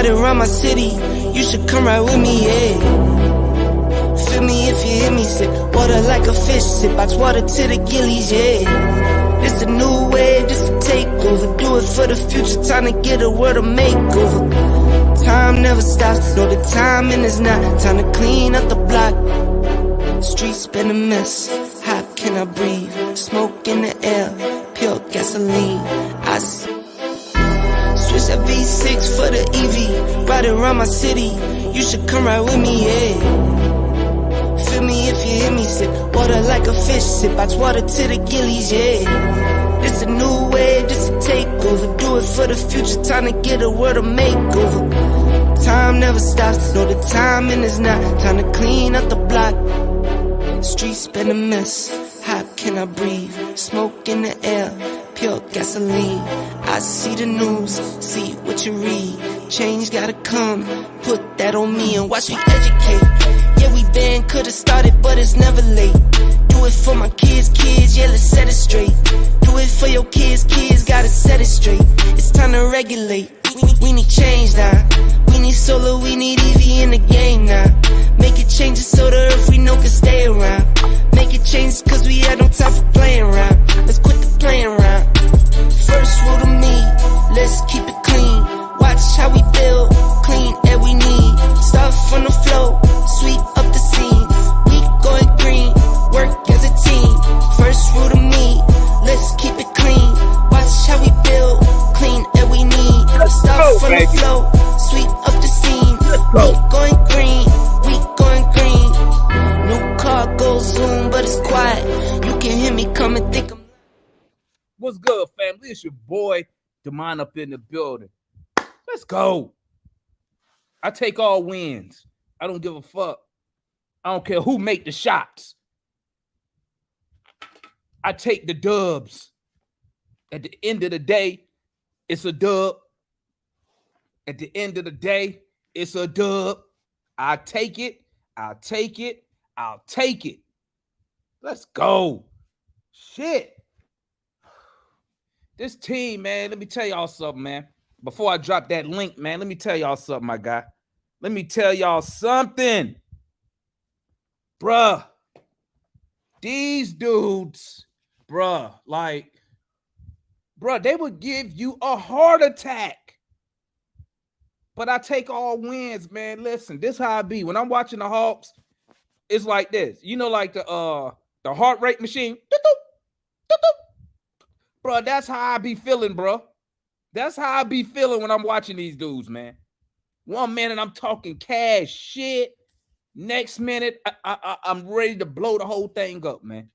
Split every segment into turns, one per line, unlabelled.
ride around my city. You should come right with me, yeah. Feel me if you hear me, sip water like a fish, sip box water to the gillies, yeah. This a new wave, this a takeover. Do it for the future, time to get a world a makeover. Time never stops, no the timing is not. Time to clean up the block. Streets been a mess, how can I breathe? Smoke in the air, pure gasoline. I switch that V6 for the EV. Ride around my city, you should come right with me, yeah. Feel me if you hear me, sip water like a fish, sip box water to the gillies, yeah. This a new wave, this a takeover. Do it for the future, time to get a world a makeover. Time never stops, no the timing is not. Time to clean up the block. Streets been a mess, how can I breathe? Smoke in the air, pure gasoline. I see the news, see what you read. Change gotta come, put that on me and watch me educate. Yeah, we been, could've started, but it's never late. Do it for my kids, yeah, let's set it straight. Do it for your kids, gotta set it straight. It's time to regulate, we need change now. We need solar, we need EV in the game now. Make it changes so the earth we know can stay around. Make it changes cause we had no time for playing around. Let's quit the playing around. First rule to me, let's keep it clean. Watch how we build, clean air we need. Start from the flow, sweep up the scene. We going green, work as a team. First rule to me, let's keep it clean. Watch how we build, clean air we need. Start from the flow, sweep up the scene. We going green, we going green. New car goes zoom, but it's quiet. You can hear me come and think I'm...
What's good, family? It's your boy, Demond up in the building. Let's go. I take all wins. I don't give a fuck. I don't care who make the shots. I take the dubs. At the end of the day, it's a dub. At the end of the day, it's a dub. I take it. I'll take it. I'll take it. Let's go. Shit. This team, man, let me tell y'all something, man. Before I drop that link, man, let me tell y'all something, my guy. Let me tell y'all something. Bruh. These dudes, bruh, they would give you a heart attack. But I take all wins, man. Listen, this how I be. When I'm watching the Hawks, it's like this. You know, like the heart rate machine. Bro, that's how I be feeling, bro. That's how I be feeling when I'm watching these dudes, man. 1 minute I'm talking cash shit. Next minute, I'm ready to blow the whole thing up, man.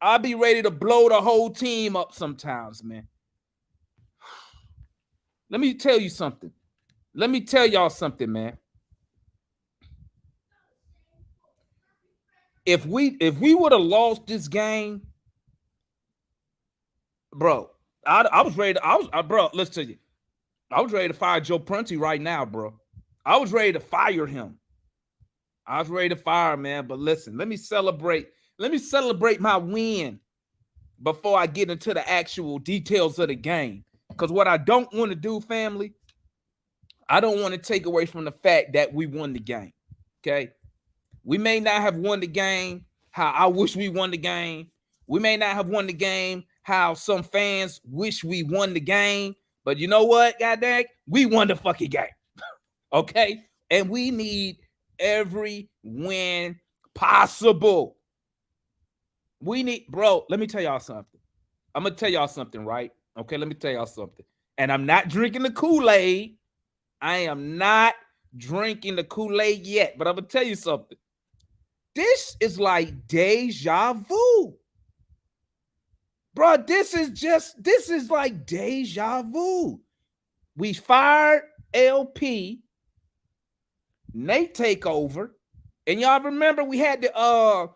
I'll be ready to blow the whole team up sometimes, man. Let me tell you something. Let me tell y'all something, man. If we would have lost this game, bro, I was ready to, bro, listen to you. I was ready to fire Joe Prunty right now, bro. I was ready to fire him. I was ready to fire him, man. But listen, let me celebrate my win before I get into the actual details of the game. Because what I don't want to do, family, I don't want to take away from the fact that we won the game. Okay. We may not have won the game how I wish we won the game. We may not have won the game how some fans wish we won the game. But you know what, goddamn, we won the fucking game. Okay? And we need every win possible. We need, bro, let me tell y'all something. I'm going to tell y'all something, right? Okay, let me tell y'all something. And I'm not drinking the Kool-Aid. I am not drinking the Kool-Aid yet, but I'm going to tell you something. This is like deja vu. Bro, this is like deja vu. We fired LP. Nate take over. And y'all remember we had the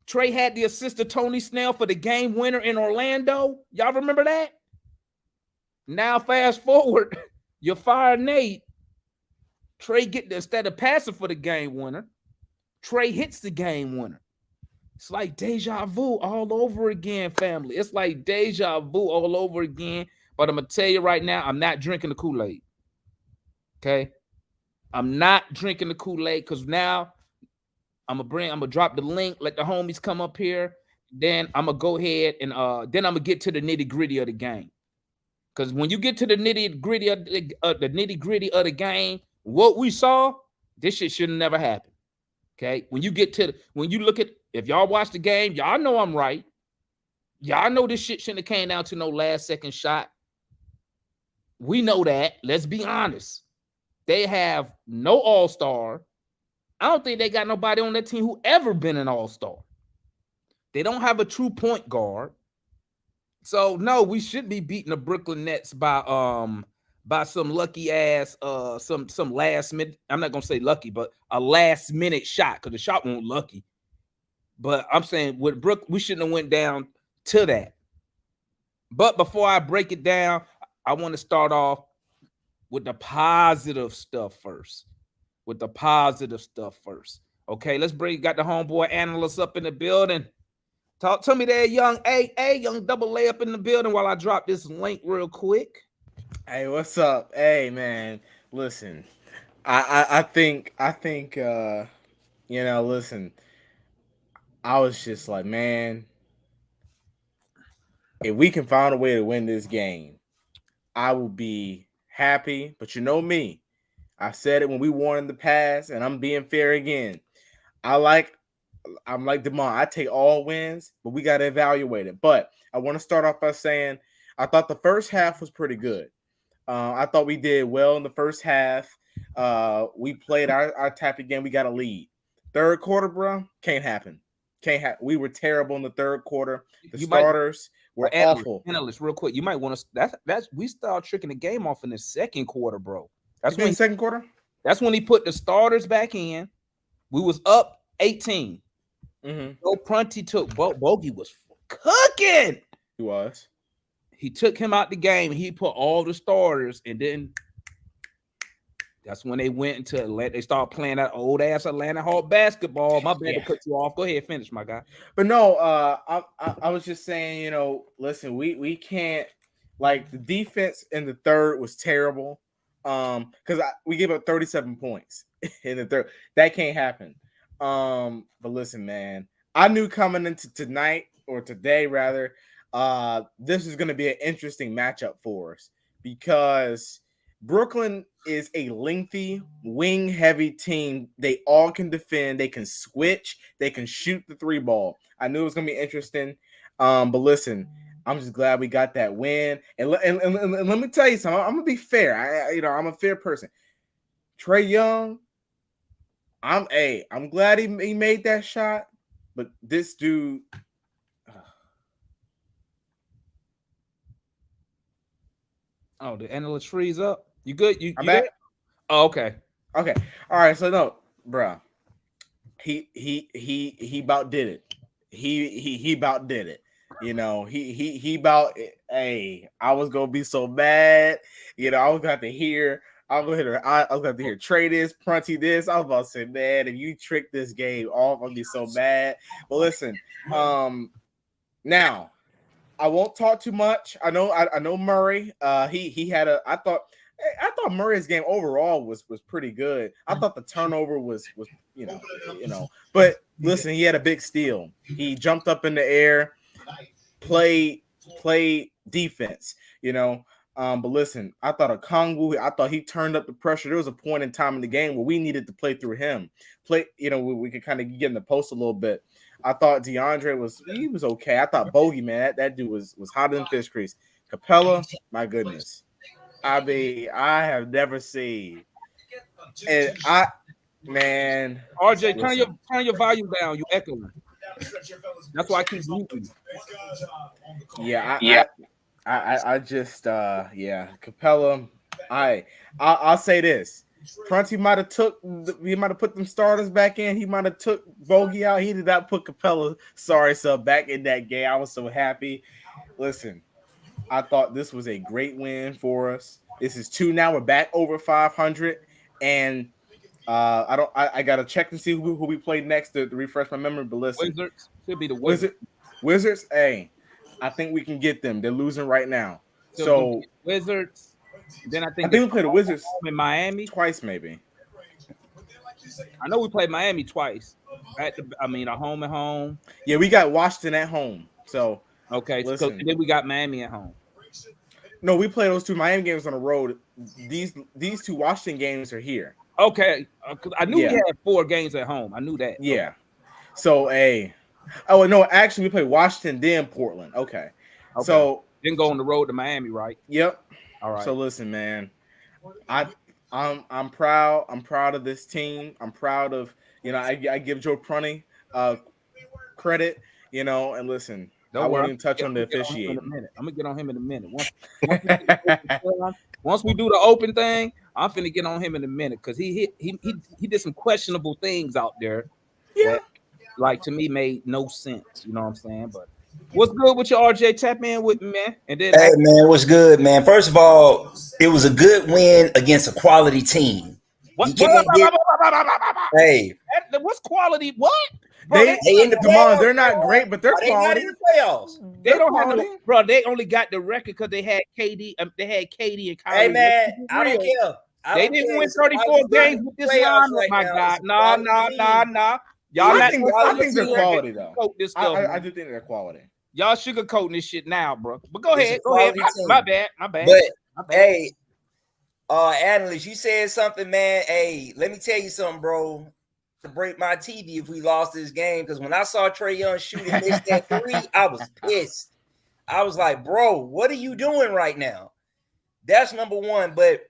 Trey had the assist to Tony Snell for the game winner in Orlando. Y'all remember that? Now fast forward, you fire Nate. Trey instead of passing for the game winner, Trey hits the game winner. It's like deja vu all over again, family. It's like deja vu all over again. But I'm going to tell you right now, I'm not drinking the Kool-Aid. Okay. I'm not drinking the Kool-Aid because now I'm gonna drop the link, let the homies come up here. Then I'm gonna go ahead and then I'm gonna get to the nitty-gritty of the game. Because when you get to the nitty-gritty of the nitty-gritty of the game, what we saw, this shit should have never happened. Okay. When you look at, if y'all watch the game, y'all know I'm right. Y'all know this shit shouldn't have came down to no last second shot. We know that. Let's be honest. They have no all-star. I don't think they got nobody on that team who ever been an all-star. They don't have a true point guard. So no, we should be beating the Brooklyn Nets by some lucky ass some last minute. I'm not gonna say lucky, but a last minute shot because the shot won't lucky. But I'm saying with Brook, we shouldn't have went down to that. But before I break it down, I want to start off with the positive stuff first. Okay, let's got the homeboy analyst up in the building. Talk to me there, young young double layup in the building while I drop this link real quick.
Hey, what's up? Hey, man, listen, I think listen, I was just like, man, if we can find a way to win this game, I will be happy. But you know me, I said it when we won in the past, and I'm being fair again. I'm like DeMond. I take all wins, but we got to evaluate it. But I want to start off by saying I thought the first half was pretty good. I thought we did well in the first half. We played our type of game. We got a lead. Third quarter, bro, can't happen. We were terrible in the third quarter. The starters were awful.
Analyst, real quick, you might want to. That's we start tricking the game off in the second quarter, bro.
That's when second quarter.
That's when he put the starters back in. We was up 18. Joe Prunty took Bogey was cooking.
He was.
He took him out the game. And he put all the starters, and then that's when they went into Atlanta. They started playing that old ass Atlanta Hawk basketball. My bad to cut you off. Go ahead, finish, my guy.
But no, I was just saying, listen, we can't, like, the defense in the third was terrible. Because we gave up 37 points in the third. That can't happen. But listen, man, I knew coming into tonight, or today rather, this is going to be an interesting matchup for us because Brooklyn is a lengthy, wing-heavy team. They all can defend. They can switch. They can shoot the three ball. I knew it was going to be interesting. But listen, I'm just glad we got that win. And let me tell you something. I'm going to be fair. I'm a fair person. Trey Young, I'm glad he made that shot. But this dude...
Oh, the analyst freeze up. You good? You
back?
there? Oh, okay.
Okay. All right. So no, bro. He about did it. He about did it. He about. Hey, I was gonna be so mad. I was gonna have to hear. I was gonna have to hear Trey this, Prunty this. I was about to say, man, if you trick this game off, I'm gonna be so mad. But listen, now. I won't talk too much. I know Murray. He had I thought Murray's game overall was pretty good. I thought the turnover was But listen, he had a big steal. He jumped up in the air, play defense. But listen, I thought he turned up the pressure. There was a point in time in the game where we needed to play through him. We could kind of get in the post a little bit. I thought DeAndre was okay. I thought Bogey, man, that dude was hotter than fish grease. Capella, my goodness. I mean, I have never seen. And
RJ, turn your volume down. You echoing. That's why I keep moving.
Yeah, I just Capella. I'll say this. Prunty might have put them starters back in. He might have took Bogey out. He did not put Capella back in that game. I was so happy. Listen, I thought this was a great win for us. This is 2 now. We're back over 500, and I gotta check and see who we played next to refresh my memory. But listen,
Wizards should be the Wizards.
Wizards. Hey, I think we can get them. They're losing right now. So
Wizards, Then I
I
think
think we played the Wizards
in Miami
twice, maybe.
I know we played Miami twice. A home and home.
Yeah, we got Washington at home. So
Okay,
listen.
and then we got Miami at home.
No, we play those two Miami games on the road. These two Washington games are here.
Okay, I knew we had 4 games at home. I knew that.
Yeah. So no, actually we played Washington then Portland. Okay. So
then go on the road to Miami, right?
Yep.
All right.
So listen, man, I'm proud. I'm proud of this team. I'm proud of I give Joe Prunty credit. And listen, I won't even touch on the officiating.
I'm gonna get on him in a minute. Once we do the open thing, I'm finna get on him in a minute because he did some questionable things out there.
Yeah.
That, like to me made no sense. You know what I'm saying? But what's good with your RJ? Tap in with me, man. And then
hey man, what's good, man? First of all, it was a good win against a quality team.
Hey, what's quality? What?
Bro, they in the playoffs. They're not great, but they're quality.
In the playoffs.
They don't have no, bro. They only got the record because they had KD. They had KD and Kyrie.
Hey man, I don't care.
They didn't win 34 games with this line. Right my God, nah. Y'all,
I think they're quality though. I do think they're quality.
Y'all sugarcoating this shit now, bro. But go ahead. My bad.
But hey, analyst, you said something, man. Hey, let me tell you something, bro. To break my TV if we lost this game, because when I saw Trey Young shoot and miss that 3, I was pissed. I was like, bro, what are you doing right now? That's number one. But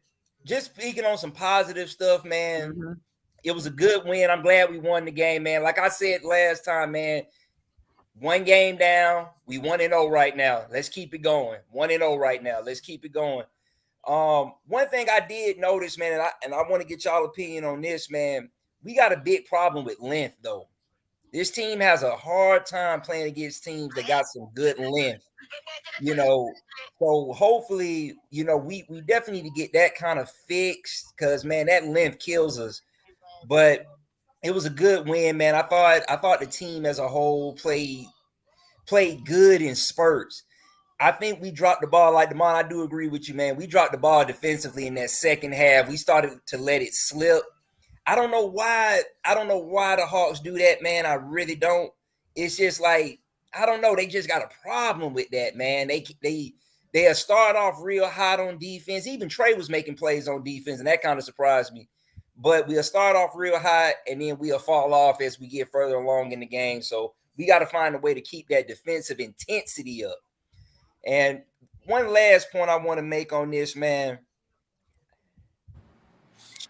just speaking on some positive stuff, man, it was a good win. I'm glad we won the game, man. Like I said last time, man, 1 game down, we 1-0 right now. Let's keep it going. 1-0 right now. Let's keep it going. One thing I did notice, man, and I want to get y'all opinion on this, man. We got a big problem with length, though. This team has a hard time playing against teams that got some good length, So hopefully, we definitely need to get that kind of fixed because, man, that length kills us. But it was a good win, man. I thought the team as a whole played good in spurts. I think we dropped the ball. Like Damon, I do agree with you, man. We dropped the ball defensively in that second half. We started to let it slip. I don't know why the Hawks do that, man. I really don't. It's just like, I don't know. They just got a problem with that, man. They start off real hot on defense. Even Trey was making plays on defense, and that kind of surprised me. But we'll start off real hot, and then we'll fall off as we get further along in the game. So we got to find a way to keep that defensive intensity up. And one last point I want to make on this, man.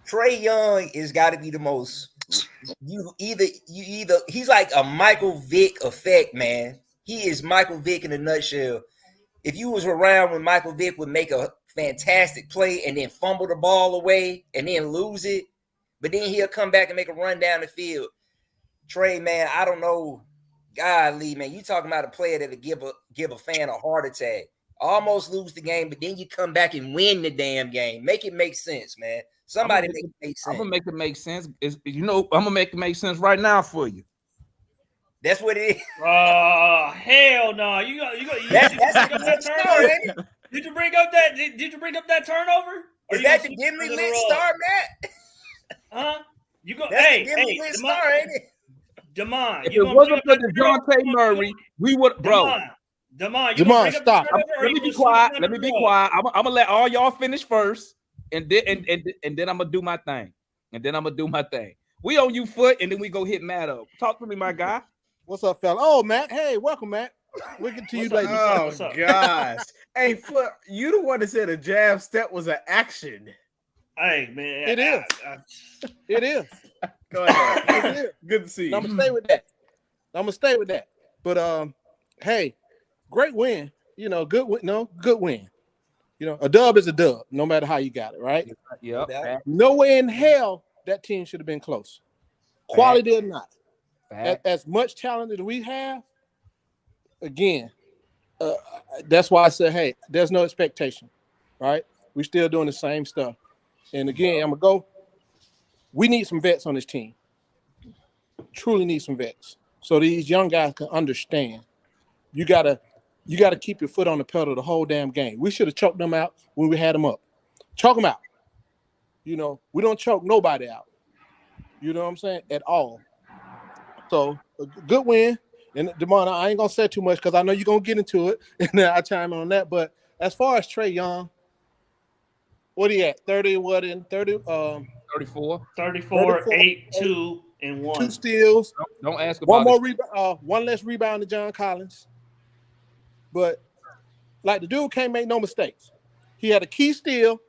Trey Young has got to be the most. You either he's like a Michael Vick effect, man. He is Michael Vick in a nutshell. If you was around when Michael Vick would make a fantastic play and then fumble the ball away and then lose it, but then he'll come back and make a run down the field. Trey, man, I don't know. Golly, man, you talking about a player that'll give a fan a heart attack. Almost lose the game, but then you come back and win the damn game. Make it make sense, man. Somebody make it make sense.
I'm gonna make it make sense. I'm gonna make it make sense right now for you.
That's what it is.
Oh, hell no! You bring up that turnover? Did you bring up that? Did you bring up that turnover?
Is that the dimly lit star, Matt?
Huh? You go?
That's
hey,
the dimly lit star, ain't it?
Damon,
if it wasn't for DeJounte Murray, we would, bro.
Damon,
stop. Let me be quiet. I'm gonna let all y'all finish first, and then I'm gonna do my thing. We on you Foot, and then we go hit Matt up. Talk to me, my guy.
What's up, fella? Oh, Matt. Hey, welcome, Matt. We'll get to you later.
Oh, gosh. Hey, Foot, you the one that said a jab step was an action.
Hey, man.
It is. It is.
Go ahead. Good to see you.
I'm going to stay with that. But, hey, great win. Good win. No, good win. A dub is a dub, no matter how you got it, right?
Yep.
No way in hell that team should have been close. Quality or not. As much talent as we have, again, that's why I said, hey, there's no expectation, right? We're still doing the same stuff. And again, I'm going to go. We need some vets on this team. Truly need some vets. So these young guys can understand. You gotta keep your foot on the pedal the whole damn game. We should have choked them out when we had them up. choke them out. You know, we don't choke nobody out. You know what I'm saying? At all. So a good win. And Demond, I ain't gonna say too much because I know you're gonna get into it, and then I chime in on that. But as far as Trey Young, what he at? 30, what in 30?
34.
34, 8, 2, and 1.
2 steals.
Don't ask about
one more rebound, one less rebound to John Collins. But like the dude can't make no mistakes. He had a key steal.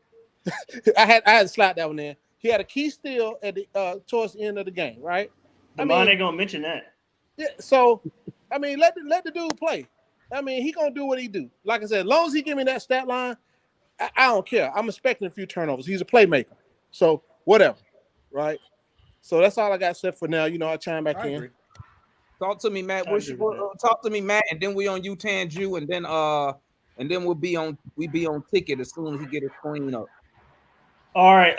I had to slide that one in. He had a key steal at the towards the end of the game, right?
Demond ain't gonna mention that.
Yeah, so I mean, let the dude play. I mean, he gonna do what he do. Like I said, as long as he give me that stat line, I don't care. I'm expecting a few turnovers. He's a playmaker, so whatever, right? So that's all I got set for now. You know, I chime back in.
Agree.
Talk to me, Matt. Talk to me, Matt, and then we on U-Tan Jew, and then we'll be on ticket as soon as he get his screen up.
All right,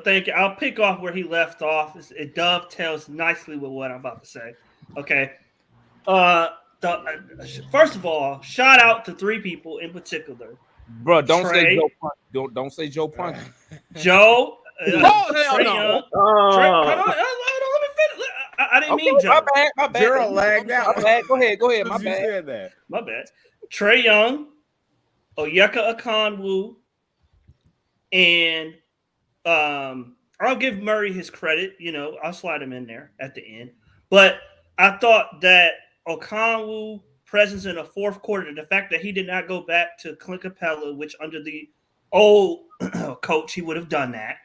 thank you. I'll pick off where he left off. It dovetails nicely with what I'm about to say. Okay. First of all, shout out to 3 people in particular.
Bro, don't
Trey,
say Joe Punch. Don't say Joe Punch.
Joe.
Hell no.
Trey Young. Trey, hold on, let me finish. I didn't mean Joe.
My bad.
Gerald lagged out.
My bad. Go ahead. My
You
bad.
said that.
My bad. Trey Young, Onyeka Okongwu, and I'll give Murray his credit. You know, I'll slide him in there at the end. But I thought that Okongwu presence in the fourth quarter, the fact that he did not go back to Clint Capella, which under the old coach he would have done that.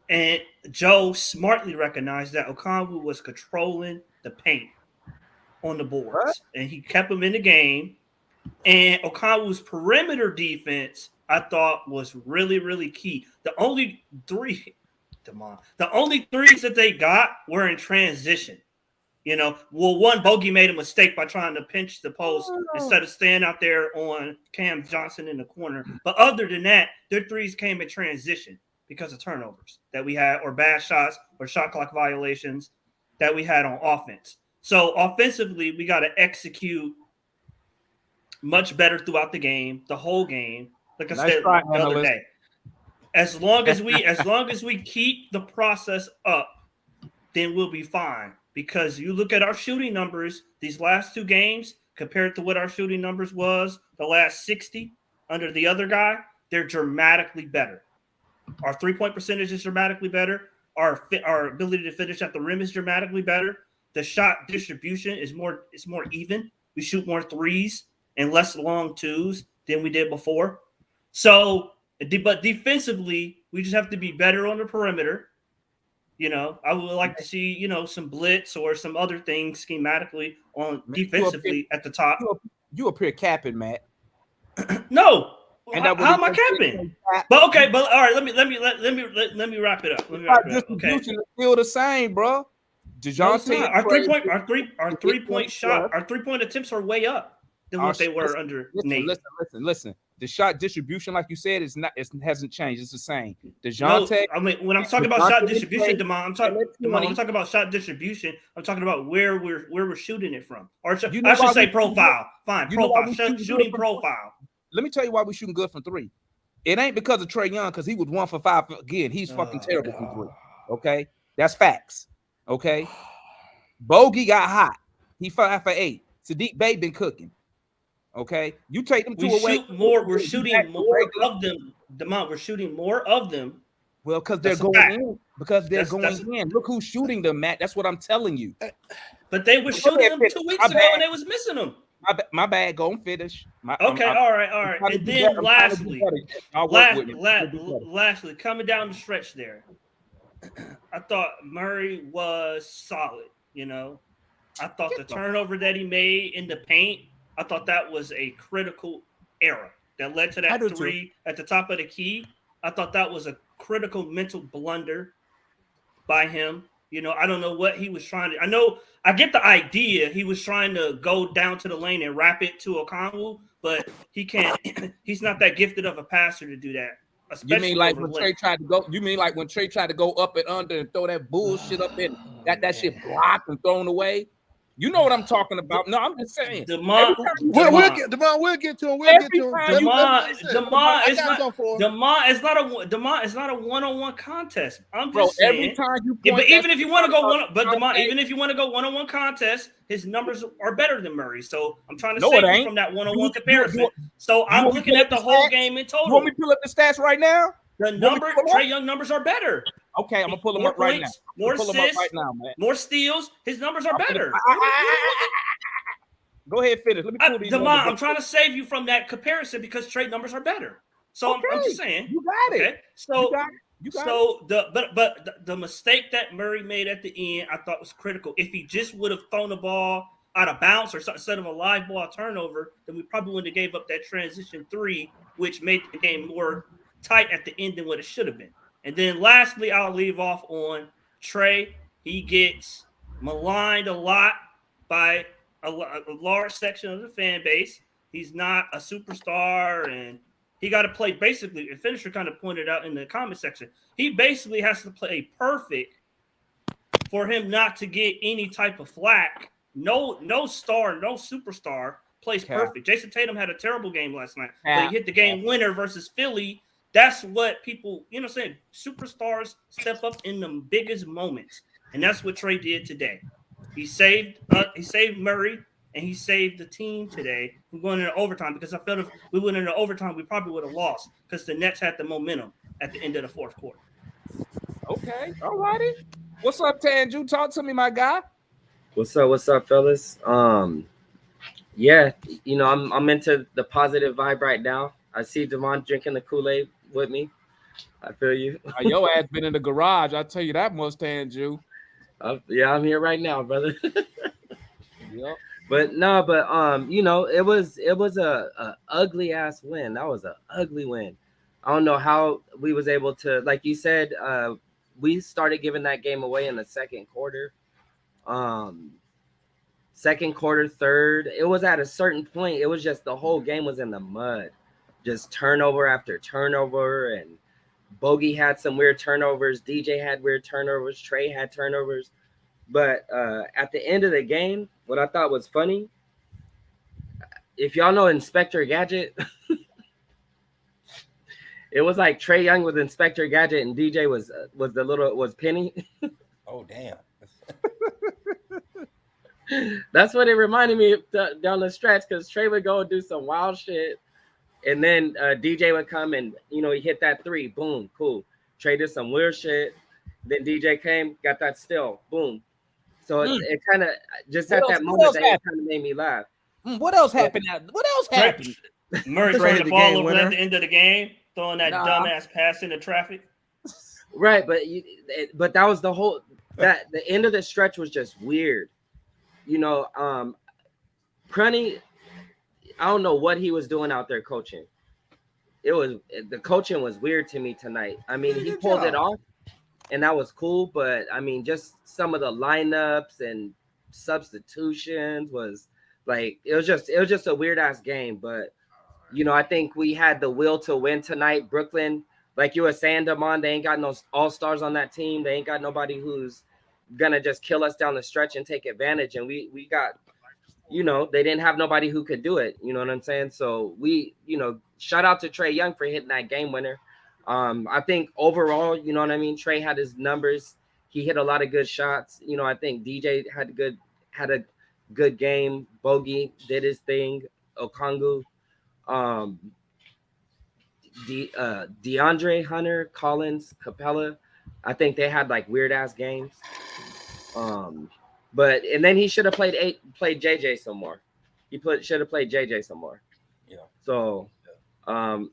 And Joe smartly recognized that Okongwu was controlling the paint on the boards.
What?
And he kept him in the game. And Okongwu's perimeter defense, I thought, was really, really key. The only threes that they got were in transition. You know, well, one, Bogey made a mistake by trying to pinch the post instead of staying out there on Cam Johnson in the corner. But other than that, their threes came in transition because of turnovers that we had, or bad shots, or shot clock violations that we had on offense. So offensively, we got to execute much better throughout the game, the whole game. Like I said the other day, as long as we keep the process up, then we'll be fine. Because you look at our shooting numbers these last 2 games compared to what our shooting numbers was the last 60 under the other guy, they're dramatically better. Our 3-point percentage is dramatically better. Our ability to finish at the rim is dramatically better. The shot distribution is more even. We shoot more threes and less long twos than we did before. So, but defensively, we just have to be better on the perimeter. You know, I would like to see, you know, some blitz or some other things schematically on defensively at the top.
You up here capping, Matt?
No, how am I capping? But okay, but all right, let me wrap it up.
Distribution is still the same, bro.
Our 3-point shot, our 3-point attempts are way up than what they were under Nate.
Listen. The shot distribution, like you said, it hasn't changed. It's the same.
No, I mean, when I'm talking about shot distribution, I'm talking about shot distribution. I'm talking about where we're shooting it from, or I should say profile. Fine, profile. Shooting profile.
Let me tell you why we're shooting good from 3. It ain't because of Trey Young, because he was 1 for 5 again. He's fucking terrible from 3. Okay, that's facts. Okay, Bogey got hot. He 5 for 8. Sadiq Bey been cooking. Okay, you take them away.
We're shooting more of them. Demont, we're shooting more of them.
Well, because they're going in. Because they're going in. Look who's shooting them, Matt. That's what I'm telling you.
But they were shooting them 2 weeks ago, and they was missing them.
My bad. Go and finish.
All right. And then lastly, coming down the stretch there, I thought Murray was solid. You know, I thought the turnover that he made in the paint, I thought that was a critical error that led to that 3 at the top of the key. I thought that was a critical mental blunder by him. You know, I don't know what he was trying to. I get the idea. He was trying to go down to the lane and wrap it to Okongwu, but he can't. He's not that gifted of a passer to do that.
You mean like when Trey tried to go? You mean like when Trey tried to go up and under and throw that bullshit up in that shit blocked and thrown away? You know what I'm talking about. No, I'm just saying.
Demond,
We'll get to him. We'll get to him.
Demond is not a one-on-one contest. I'm just saying.
Every time you
Yeah,
point
but even if you want to go one, but
Demond,
even if you want to go one-on-one contest, his numbers are better than Murray. So I'm trying to
No,
save
it
you
ain't.
from that one-on-one
You-
comparison. So I'm
want me
looking
to
at the
pull up
whole
the stats?
game in
You want me
total.
to pull up the stats right now?
The Trey Young numbers are better.
Okay, I'm gonna pull them
More
up right now.
points, more
Pull them up
assists,
right now, man.
more steals. His numbers are better.
Go ahead, finish. Let me pull these numbers up.
I'm trying to save you from that comparison because trade numbers are better. So I'm just saying.
You got it.
Okay. So
You got it.
the mistake that Murray made at the end, I thought was critical. If he just would have thrown the ball out of bounds or instead of a live ball turnover, then we probably wouldn't have gave up that transition 3, which made the game more tight at the end than what it should have been. And then lastly, I'll leave off on Trey. He gets maligned a lot by a large section of the fan base. He's not a superstar, and he got to play basically, and Finisher kind of pointed out in the comment section, he basically has to play perfect for him not to get any type of flack. No star, no superstar plays perfect. Jason Tatum had a terrible game last night, but he hit the game winner versus Philly. That's what people, you know what I'm saying? Superstars step up in the biggest moments. And that's what Trey did today. He saved Murray, and he saved the team today from going into overtime, because I felt if we went into overtime, we probably would have lost because the Nets had the momentum at the end of the fourth quarter.
Okay. All righty. What's up, Tanju? Talk to me, my guy.
What's up, fellas? Yeah, you know, I'm into the positive vibe right now. I see Demond drinking the Kool-Aid with me. I feel you.
Your ass been in the garage. I'll tell you that much, Tanju.
Yeah, I'm here right now, brother.
Yep.
But you know, it was a ugly ass win. That was an ugly win. I don't know how we was able to, like you said, we started giving that game away in the second quarter. Second quarter, third, it was at a certain point, it was just the whole game was in the mud. Just turnover after turnover, and Bogey had some weird turnovers. DJ had weird turnovers. Trey had turnovers. But at the end of the game, what I thought was funny, if y'all know Inspector Gadget, it was like Trey Young was Inspector Gadget and DJ was Penny.
Oh, damn.
That's what it reminded me of down the stretch, because Trey would go and do some wild shit. And then DJ would come and, you know, he hit that 3. Boom. Cool. Trey did some weird shit. Then DJ came, got that steal. Boom. So it kind of just at that moment that it kind of made me laugh.
What else happened? What else happened?
Murray throwing the ball over at the end of the game, throwing that dumbass pass into traffic.
Right, but that was the whole that the end of the stretch was just weird. You know, Prunny, I don't know what he was doing out there coaching. The coaching was weird to me tonight. I mean, he pulled it off, and that was cool. But I mean, just some of the lineups and substitutions was like it was just a weird ass game. But you know, I think we had the will to win tonight. Brooklyn, like you were saying, Damon, they ain't got no all-stars on that team. They ain't got nobody who's gonna just kill us down the stretch and take advantage. And we got, you know, they didn't have nobody who could do it. You know what I'm saying? So we, you know, shout out to Trey Young for hitting that game winner. I think overall, you know what I mean, Trey had his numbers. He hit a lot of good shots. You know, I think DJ had a good game. Bogey did his thing. Okongu, DeAndre Hunter, Collins, Capella, I think they had like weird ass games. But and then he should have played JJ some more. He should have played JJ some more.
Yeah.
So the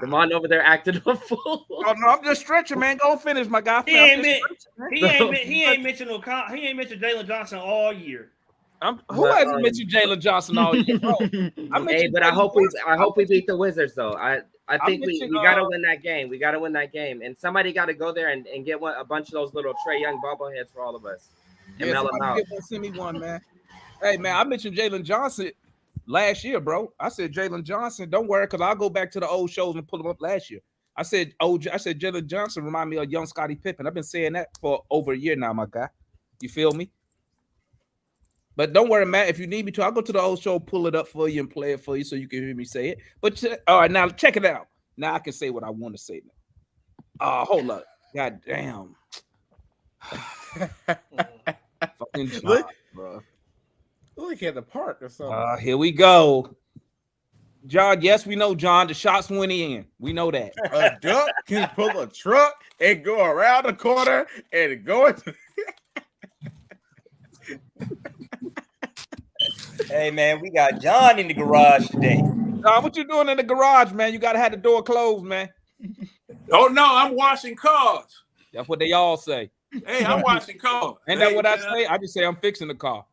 man over there acted a fool.
Oh no, I'm just stretching, man. Go finish, my guy.
He ain't mentioned Jalen Johnson all year.
Who hasn't mentioned Jalen Johnson all year? Bro?
Hey, but I hope we beat the Wizards though. I think we gotta win that game. We gotta win that game, and somebody got to go there and get a bunch of those little Trey Young bobbleheads for all of us. And mail them out.
Send me one, man. Hey, man, I mentioned Jalen Johnson last year, bro. I said Jalen Johnson. Don't worry, because I'll go back to the old shows and pull them up last year. I said Jalen Johnson remind me of young Scottie Pippen. I've been saying that for over a year now, my guy. You feel me? But don't worry, Matt. If you need me to, I'll go to the old show, pull it up for you, and play it for you so you can hear me say it. But all right, now check it out. Now I can say what I want to say now. Hold up. God damn. Fucking John, bro.
Look at the park or something.
Here we go. John, yes, we know, John. The shots went in. We know that.
A duck can pull a truck and go around the corner and go into.
Hey man, we got John in the garage today.
John, what you doing in the garage, man? You gotta have the door closed, man.
Oh no, I'm washing cars.
That's what they all say.
Hey, I'm washing cars.
Ain't that what I say? I just say I'm fixing the car.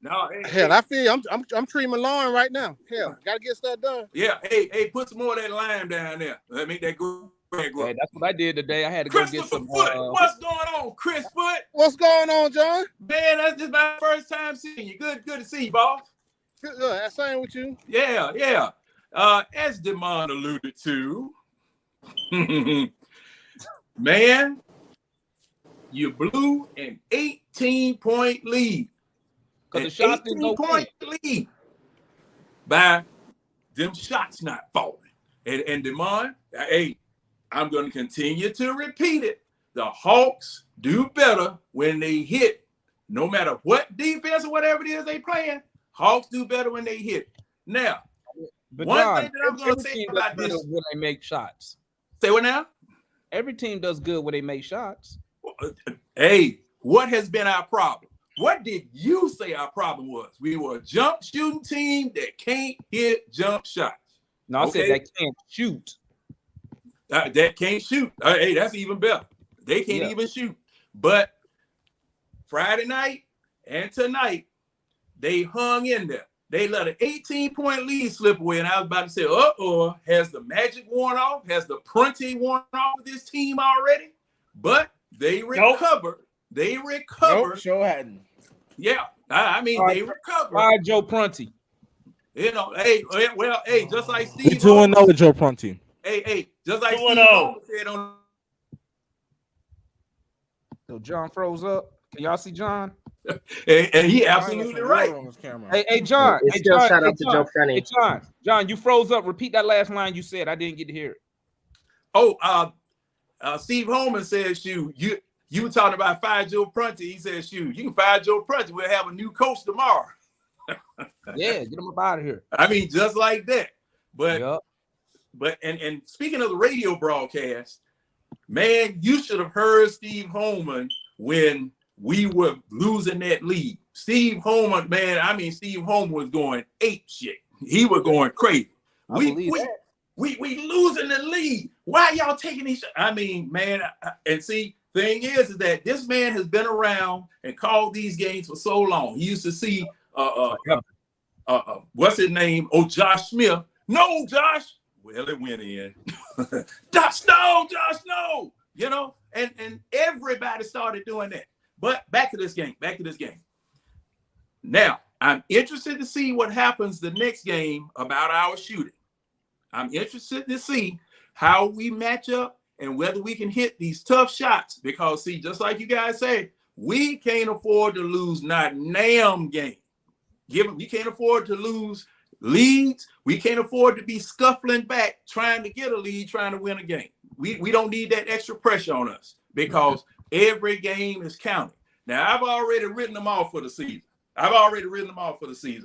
No,
Hell, I feel I'm treating my lawn right now. Hell, gotta get stuff done.
Yeah, hey, put some more of that lime down there. Let me make that grow.
Hey, that's what I did today. I had to go get some.
Foot. What's going on, Chris Foot?
What's going on, John?
Man, that's just my first time seeing you. Good to see you, boss.
Good, same with you.
Yeah. As Demond alluded to, man, you blew an 18-point lead. An 18-point lead by them shots not falling. And Demond, hey, I'm going to continue to repeat it. The Hawks do better when they hit, no matter what defense or whatever it is they playing. Hawks do better when they hit. Now,
but
one
John,
thing that I'm going to say about this,
when they make shots.
Say what now?
Every team does good when they make shots.
Hey, what has been our problem? What did you say our problem was? We were a jump shooting team that can't hit jump shots.
No, I said that can't shoot.
That can't shoot. Hey, that's even better. They can't even shoot. But Friday night and tonight, they hung in there. They let an 18-point lead slip away. And I was about to say, has the magic worn off? Has the Prunty worn off of this team already? But they recovered. Nope. They recovered.
Nope, sure hadn't.
Yeah. I mean, they recovered.
Why Joe Prunty?
You know, hey, just like Steve.
2-0 with Joe Prunty.
Hey, just like Steve said on.
So John froze up. Can y'all see John?
And he absolutely right.
Hey, John.
Shout out to Joe Prunty.
Hey, John, you froze up. Repeat that last line you said. I didn't get to hear it.
Oh, Steve Holman says you were talking about fire Joe Prunty. He says you can fire Joe Prunty. We'll have a new coach tomorrow.
Yeah, get him up out of here.
I mean, just like that. But and speaking of the radio broadcast, man, you should have heard Steve Holman when we were losing that lead. Steve Holman, man, I mean, Steve Holman was going ape shit. He was going crazy. We losing the lead. Why y'all taking these? I mean, man, and see, thing is that this man has been around and called these games for so long. He used to see what's his name? Oh, Josh Smith. No, Josh. Well, it went in. Josh, no. You know, and everybody started doing that. But back to this game. Now, I'm interested to see what happens the next game about our shooting. I'm interested to see how we match up and whether we can hit these tough shots. Because, see, just like you guys say, we can't afford to lose not damn game. You can't afford to lose leads. We can't afford to be scuffling back, trying to get a lead, trying to win a game. We don't need that extra pressure on us because every game is counting. Now, I've already written them off for the season.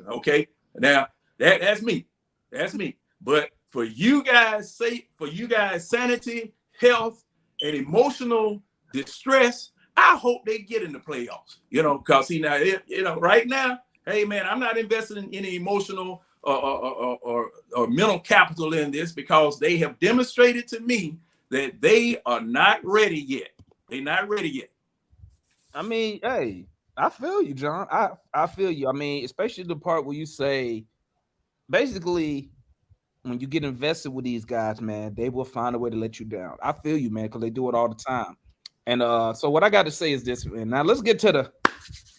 Okay. Now, that's me. But for you guys' sake, for you guys' sanity, health, and emotional distress, I hope they get in the playoffs. You know, because right now, hey man, I'm not investing in any emotional or mental capital in this because they have demonstrated to me that they are not ready yet. They're not ready yet.
I mean, hey, I feel you, John. I feel you. I mean, especially the part where you say, basically, when you get invested with these guys, man, they will find a way to let you down. I feel you, man, because they do it all the time. And so what I got to say is this, man. Now let's get to the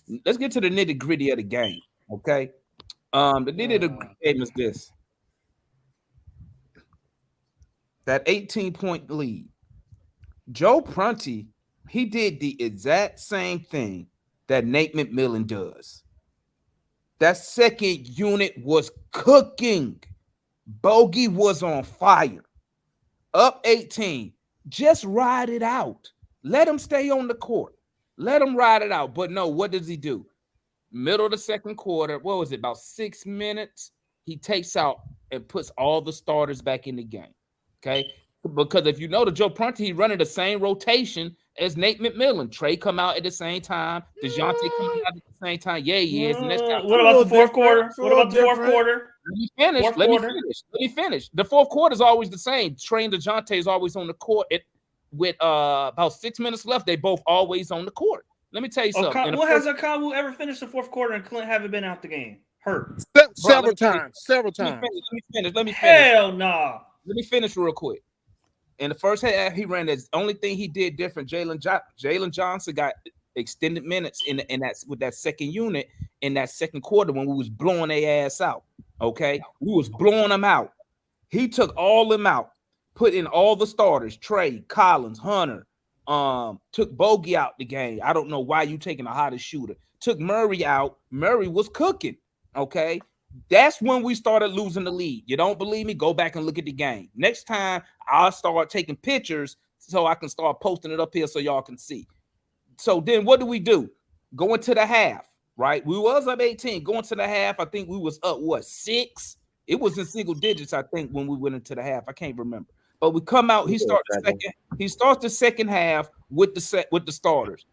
nitty gritty of the game, okay? The nitty of the game is this: that 18-point lead. Joe Prunty, he did the exact same thing that Nate McMillan does. That second unit was cooking. Bogey was on fire. Up 18. Just ride it out. Let him stay on the court. Let him ride it out. But no, what does he do? Middle of the second quarter, what was it, about 6 minutes? He takes out and puts all the starters back in the game. Okay? Because if you know the Joe Prunty, he running the same rotation as Nate McMillan. Trey come out at the same time. DeJounte come out at the same time. Yeah, he is. And that's
what about the fourth quarter? What about the fourth quarter?
Let me finish. The fourth quarter is always the same. Trey and DeJounte is always on the court. With about 6 minutes left, they both always on the court. Let me tell you something.
What has Okawu ever finished the fourth quarter and Clint haven't been out the game? Hurt.
Several times. Let
me finish.
Hell no. Nah.
Let me finish real quick. In the first half, he ran the only thing he did different. Jalen Johnson got extended minutes in that with that second unit in that second quarter when we was blowing their ass out. Okay, we was blowing them out. He took all them out, put in all the starters: Trey, Collins, Hunter. Took Bogey out the game. I don't know why you taking the hottest shooter. Took Murray out. Murray was cooking. Okay. That's when we started losing the lead. You don't believe me? Go back and look at the game. Next time I'll start taking pictures so I can start posting it up here so y'all can see. So then what do? Going to the half, right? We was up 18. Going to the half, I think we was up 6? It was in single digits, I think, when we went into the half. I can't remember. But we come out, he starts the second half with the starters.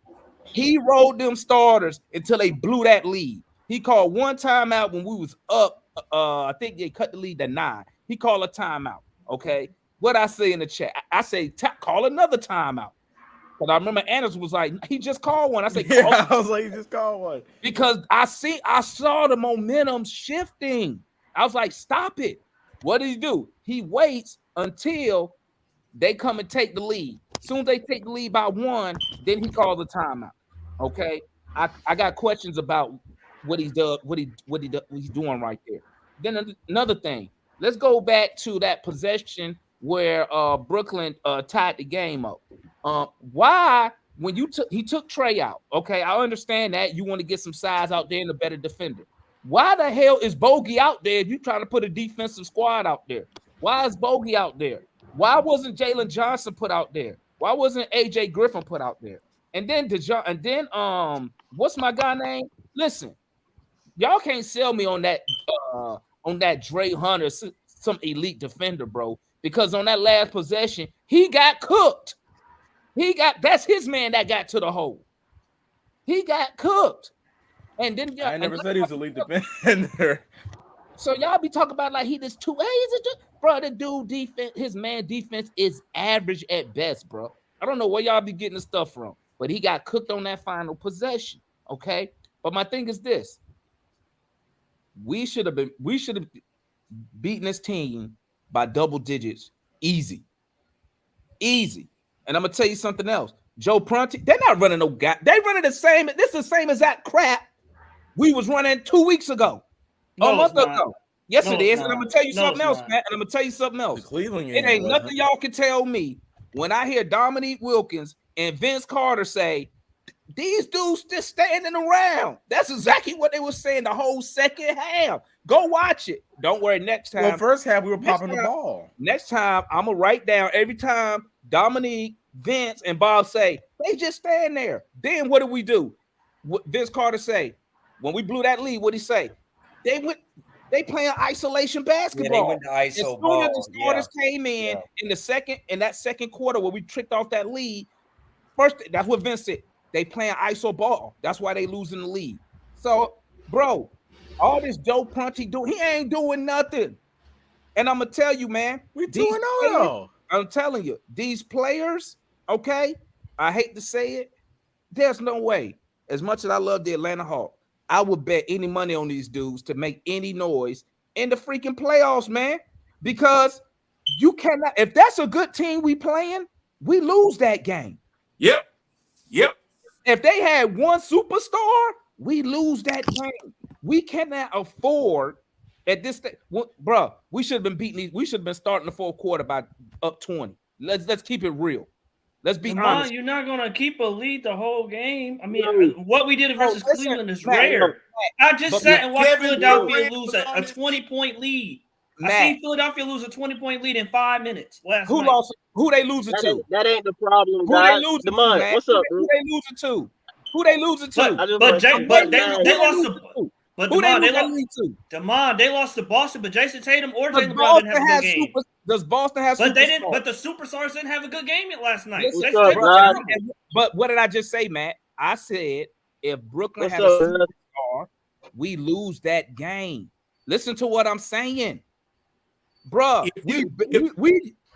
He rolled them starters until they blew that lead. He called one timeout when we was up. I think they cut the lead to 9. He called a timeout. Okay. What I say in the chat, I say call another timeout. But I remember Anderson was like, he just called one. I said,
I was like, he just called one.
Because I saw the momentum shifting. I was like, stop it. What did he do? He waits until they come and take the lead. As soon as they take the lead by 1, then he calls a timeout. Okay. I got questions about what he's doing, what he's doing right there. Then another thing, let's go back to that possession where Brooklyn tied the game up. Why, when he took Trey out? Okay, I understand that you want to get some size out there and a better defender. Why the hell is Bogey out there if you trying to put a defensive squad out there? Why is Bogey out there? Why wasn't Jalen Johnson put out there? Why wasn't AJ Griffin put out there? And then what's my guy name? Listen, y'all can't sell me on that Dre Hunter, some elite defender, bro. Because on that last possession, he got cooked. That's his man that got to the hole. He got cooked. And then
I never said he was elite defender.
So y'all be talking about like he just too. Hey, bro, the dude defense, his man defense is average at best, bro. I don't know where y'all be getting the stuff from, but he got cooked on that final possession. Okay, but my thing is this: we should have beaten this team by double digits, easy. And I'm gonna tell you something else. Joe Prunty, they're not running no gap. They running the same. This is the same exact crap we was running 2 weeks ago.
No,
a month ago. Yes,
No,
it is.
it's
And I'm
not.
gonna tell you
No,
something
it's
else,
not.
man. And I'm gonna tell you something else.
The Cleveland
It
game
ain't
wasn't.
nothing y'all can tell me when I hear Dominique Wilkins and Vince Carter say these dudes just standing around. That's exactly what they were saying the whole second half. Go watch it. Don't worry. Next time.
Well, first half we were
Next
popping the
time-
ball.
Next time, I'm gonna write down every time Dominique, Vince, and Bob say they just stand there. Then what do? What Vince Carter say when we blew that lead? What he say? They playing isolation basketball.
Yeah, they went to ISO
As soon
ball.
as the starters came
Yeah.
in that second quarter where we tricked off that lead, first that's what Vince said. They playing ISO ball. That's why they losing the lead. So, bro, all this Joe Prunty do, he ain't doing nothing. And I'm gonna tell you, man,
We
these
2-0
players-
though.
I'm telling you, these players, okay, I hate to say it, there's no way. As much as I love the Atlanta Hawks, I would bet any money on these dudes to make any noise in the freaking playoffs, man. Because you cannot, if that's a good team we playing, we lose that game.
Yep.
If they had one superstar, we lose that game. We cannot afford at this stage, bro. We should have been beating these. We should have been starting the fourth quarter by up 20. Let's keep it real. Let's be
Come
honest.
on, you're not gonna keep a lead the whole game. I mean, what we did versus
listen,
Cleveland is
Matt,
rare. I just
but
sat and watched
Kevin
Philadelphia
Durant
lose
was
a
on this
20-point lead. I
Matt,
seen Philadelphia lose a 20-point lead in 5 minutes last
who
night.
lost? Who they losing to?
That ain't the problem,
Who
guys.
they losing to,
Demond,
man?
what's up,
Who
bro?
they losing to? Who they losing to?
I just
But
want
Jay,
to
but
say,
they lost to. But
Who they
Demond,
losing to?
Demond, they lost to Boston, but Jason Tatum or
Does
Jaylen Brown didn't have a
Boston
good
have
game.
Does Boston have
But they didn't.
superstars?
But the superstars didn't have a good game last night.
Listen,
Jason
What's up,
Tatum was
guys?
terrible.
But what did I just say, Matt? I said if Brooklyn
What's
had
up,
a
man?
superstar, we lose that game. Listen to what I'm saying, bruh.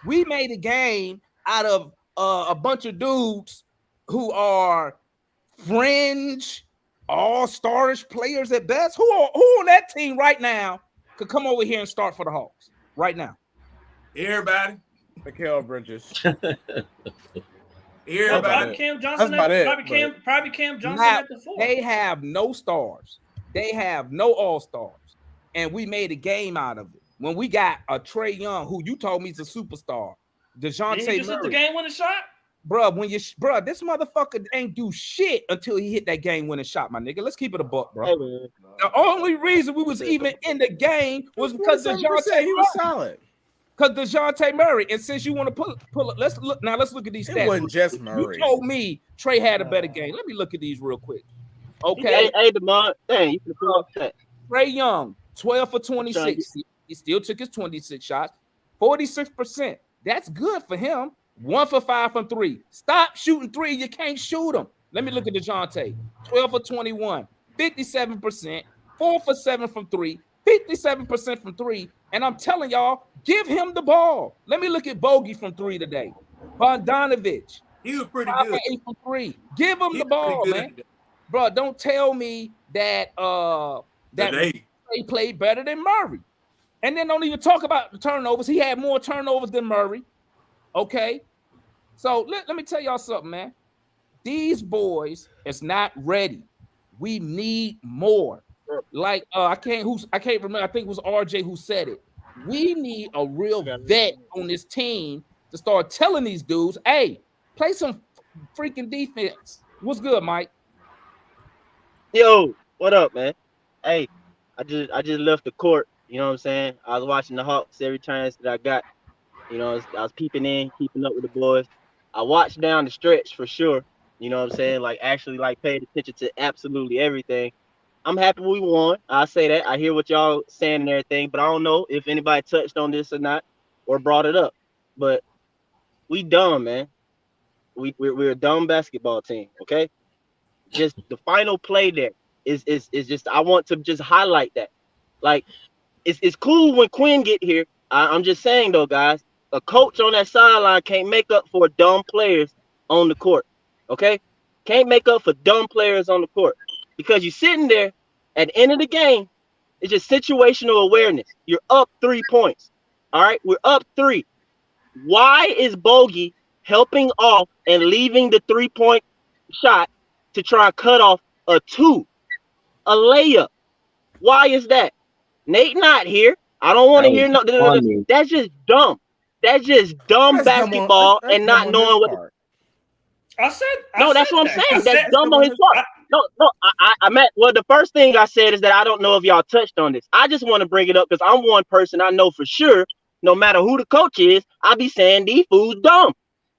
We made a game out of a bunch of dudes who are fringe, all-starish players at best. Who on that team right now could come over here and start for the Hawks right now?
Everybody.
Mikal Bridges.
Everybody.
Probably Cam Johnson.
That's about it,
Probably Cam Johnson
Now,
at the 4.
they have no stars. They have no all-stars. And we made a game out of it. When we got a Trey Young, who you told me is a superstar, DeJounte
Did he just hit the
Murray.
game-winning shot?
Bruh, this motherfucker ain't do shit until he hit that game-winning shot, my nigga. Let's keep it a buck, bro.
Hey, man.
The only reason we was even in the game was because
he
DeJounte
was solid.
Because DeJounte Murray. And since you want to pull it, let's look at these stats.
It wasn't just Murray.
You told me Trey had a better game. Let me look at these real quick. Okay.
Hey, Demond, dang, you can pull up that.
Trey Young, 12 for 26. He still took his 26 shots, 46%. That's good for him. 1 for 5 from 3. Stop shooting 3. You can't shoot them. Let me look at DeJounte. 12 for 21, 57%, 4 for 7 from 3, 57% from 3. And I'm telling y'all, give him the ball. Let me look at Bogey from 3 today. Bogdanovich.
He was pretty
5
good.
for 8 from 3. Give him
He
the
was
ball,
pretty
man.
good.
Bro, don't tell me that
Today.
Trey played better than Murray. And then don't even talk about the turnovers. He had more turnovers than Murray. Okay. So let me tell y'all something, man. These boys is not ready. We need more. Like I can't remember. I think it was RJ who said it. We need a real vet on this team to start telling these dudes, hey, play some freaking defense. What's good, Mike?
Yo, what up, man? Hey, I just left the court. You know what I'm saying? I was watching the Hawks every chance that I got. You know, I was peeping in, keeping up with the boys. I watched down the stretch for sure. You know what I'm saying? Like actually like paid attention to absolutely everything. I'm happy we won. I say that. I hear what y'all saying and everything, but I don't know if anybody touched on this or not or brought it up. But we dumb, man. We're a dumb basketball team, okay? Just the final play there is just I want to just highlight that. Like it's cool when Quinn get here. I'm just saying though, guys, a coach on that sideline can't make up for dumb players on the court. Okay? Can't make up for dumb players on the court. Because you're sitting there at the end of the game, it's just situational awareness. You're up 3 points. All right, we're up 3. Why is Bogey helping off and leaving the 3-point shot to try and cut off a 2, a layup? Why is that? Nate not here. I don't want to hear no. That's just dumb. That's just dumb basketball and not knowing what. That's what I'm saying. That's dumb on his part. No. I meant, well, the first thing I said is that I don't know if y'all touched on this. I just want to bring it up because I'm one person I know for sure. No matter who the coach is, I be saying these fools dumb.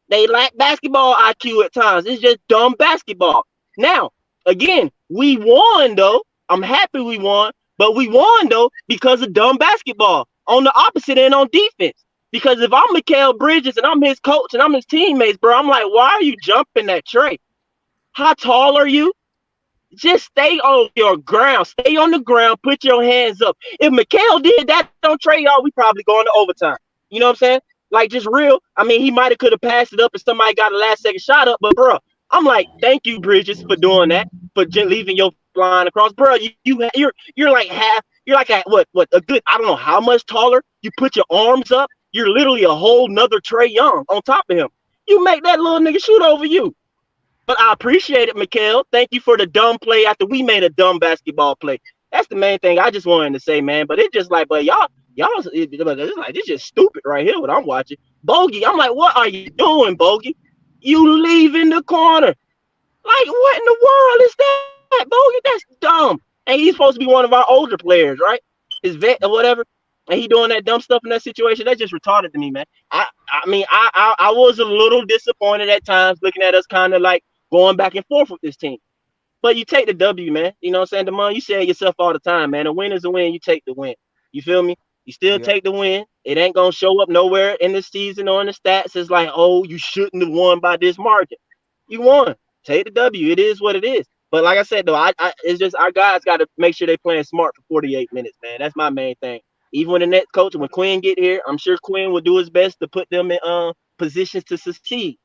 They lack basketball IQ at times. It's just dumb basketball. Now, again, we won though. I'm happy we won, but we won though because of dumb basketball. On the opposite end, on defense. Because if I'm Mikal Bridges and I'm his coach and I'm his teammates, bro, I'm like, why are you jumping that Trey? How tall are you? Just stay on your ground. Stay on the ground. Put your hands up. If Mikal did that on Trey, y'all, we probably going to overtime. You know what I'm saying? Like, just real. I mean, he might have could have passed it up if somebody got a last-second shot up. But, bro, I'm like, thank you, Bridges, for doing that, for leaving your line across. Bro, you're like half. You're like a good, I don't know how much taller. You put your arms up. You're literally a whole nother Trey Young on top of him. You make that little nigga shoot over you. But I appreciate it, Mikal. Thank you for the dumb play after we made a dumb basketball play. That's the main thing I just wanted to say, man. But it's just like, but y'all, it's like, this just stupid right here, what I'm watching. Bogey, I'm like, what are you doing, Bogey? You leave in the corner. Like, what in the world is that, Bogey? That's dumb. And he's supposed to be one of our older players, right? His vet or whatever. And he doing that dumb stuff in that situation. That's just retarded to me, man. I mean, I was a little disappointed at times looking at us kind of like going back and forth with this team. But you take the W, man. You know what I'm saying? DeMond, you say it yourself all the time, man. A win is a win. You take the win. You feel me? You still take the win. It ain't going to show up nowhere in the season or in the stats. It's like, oh, you shouldn't have won by this margin. You won. Take the W. It is what it is. But like I said, though, it's just our guys got to make sure they playing smart for 48 minutes, man. That's my main thing. Even when the next coach, when Quinn get here, I'm sure Quinn will do his best to put them in positions to succeed.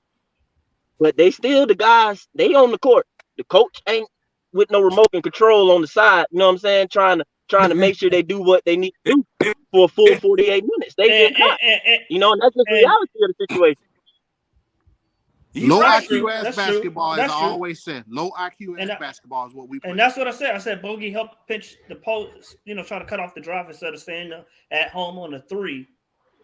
But they still, the guys, they on the court. The coach ain't with no remote and control on the side. You know what I'm saying? Trying to make sure they do what they need to do for a full 48 minutes. They get caught. You know, and that's just the reality of the situation.
Low IQ ass basketball, as I always said. Low IQ ass basketball is what we play.
And that's what I said. I said Bogey helped pinch the post, try to cut off the drive instead of staying at home on the 3.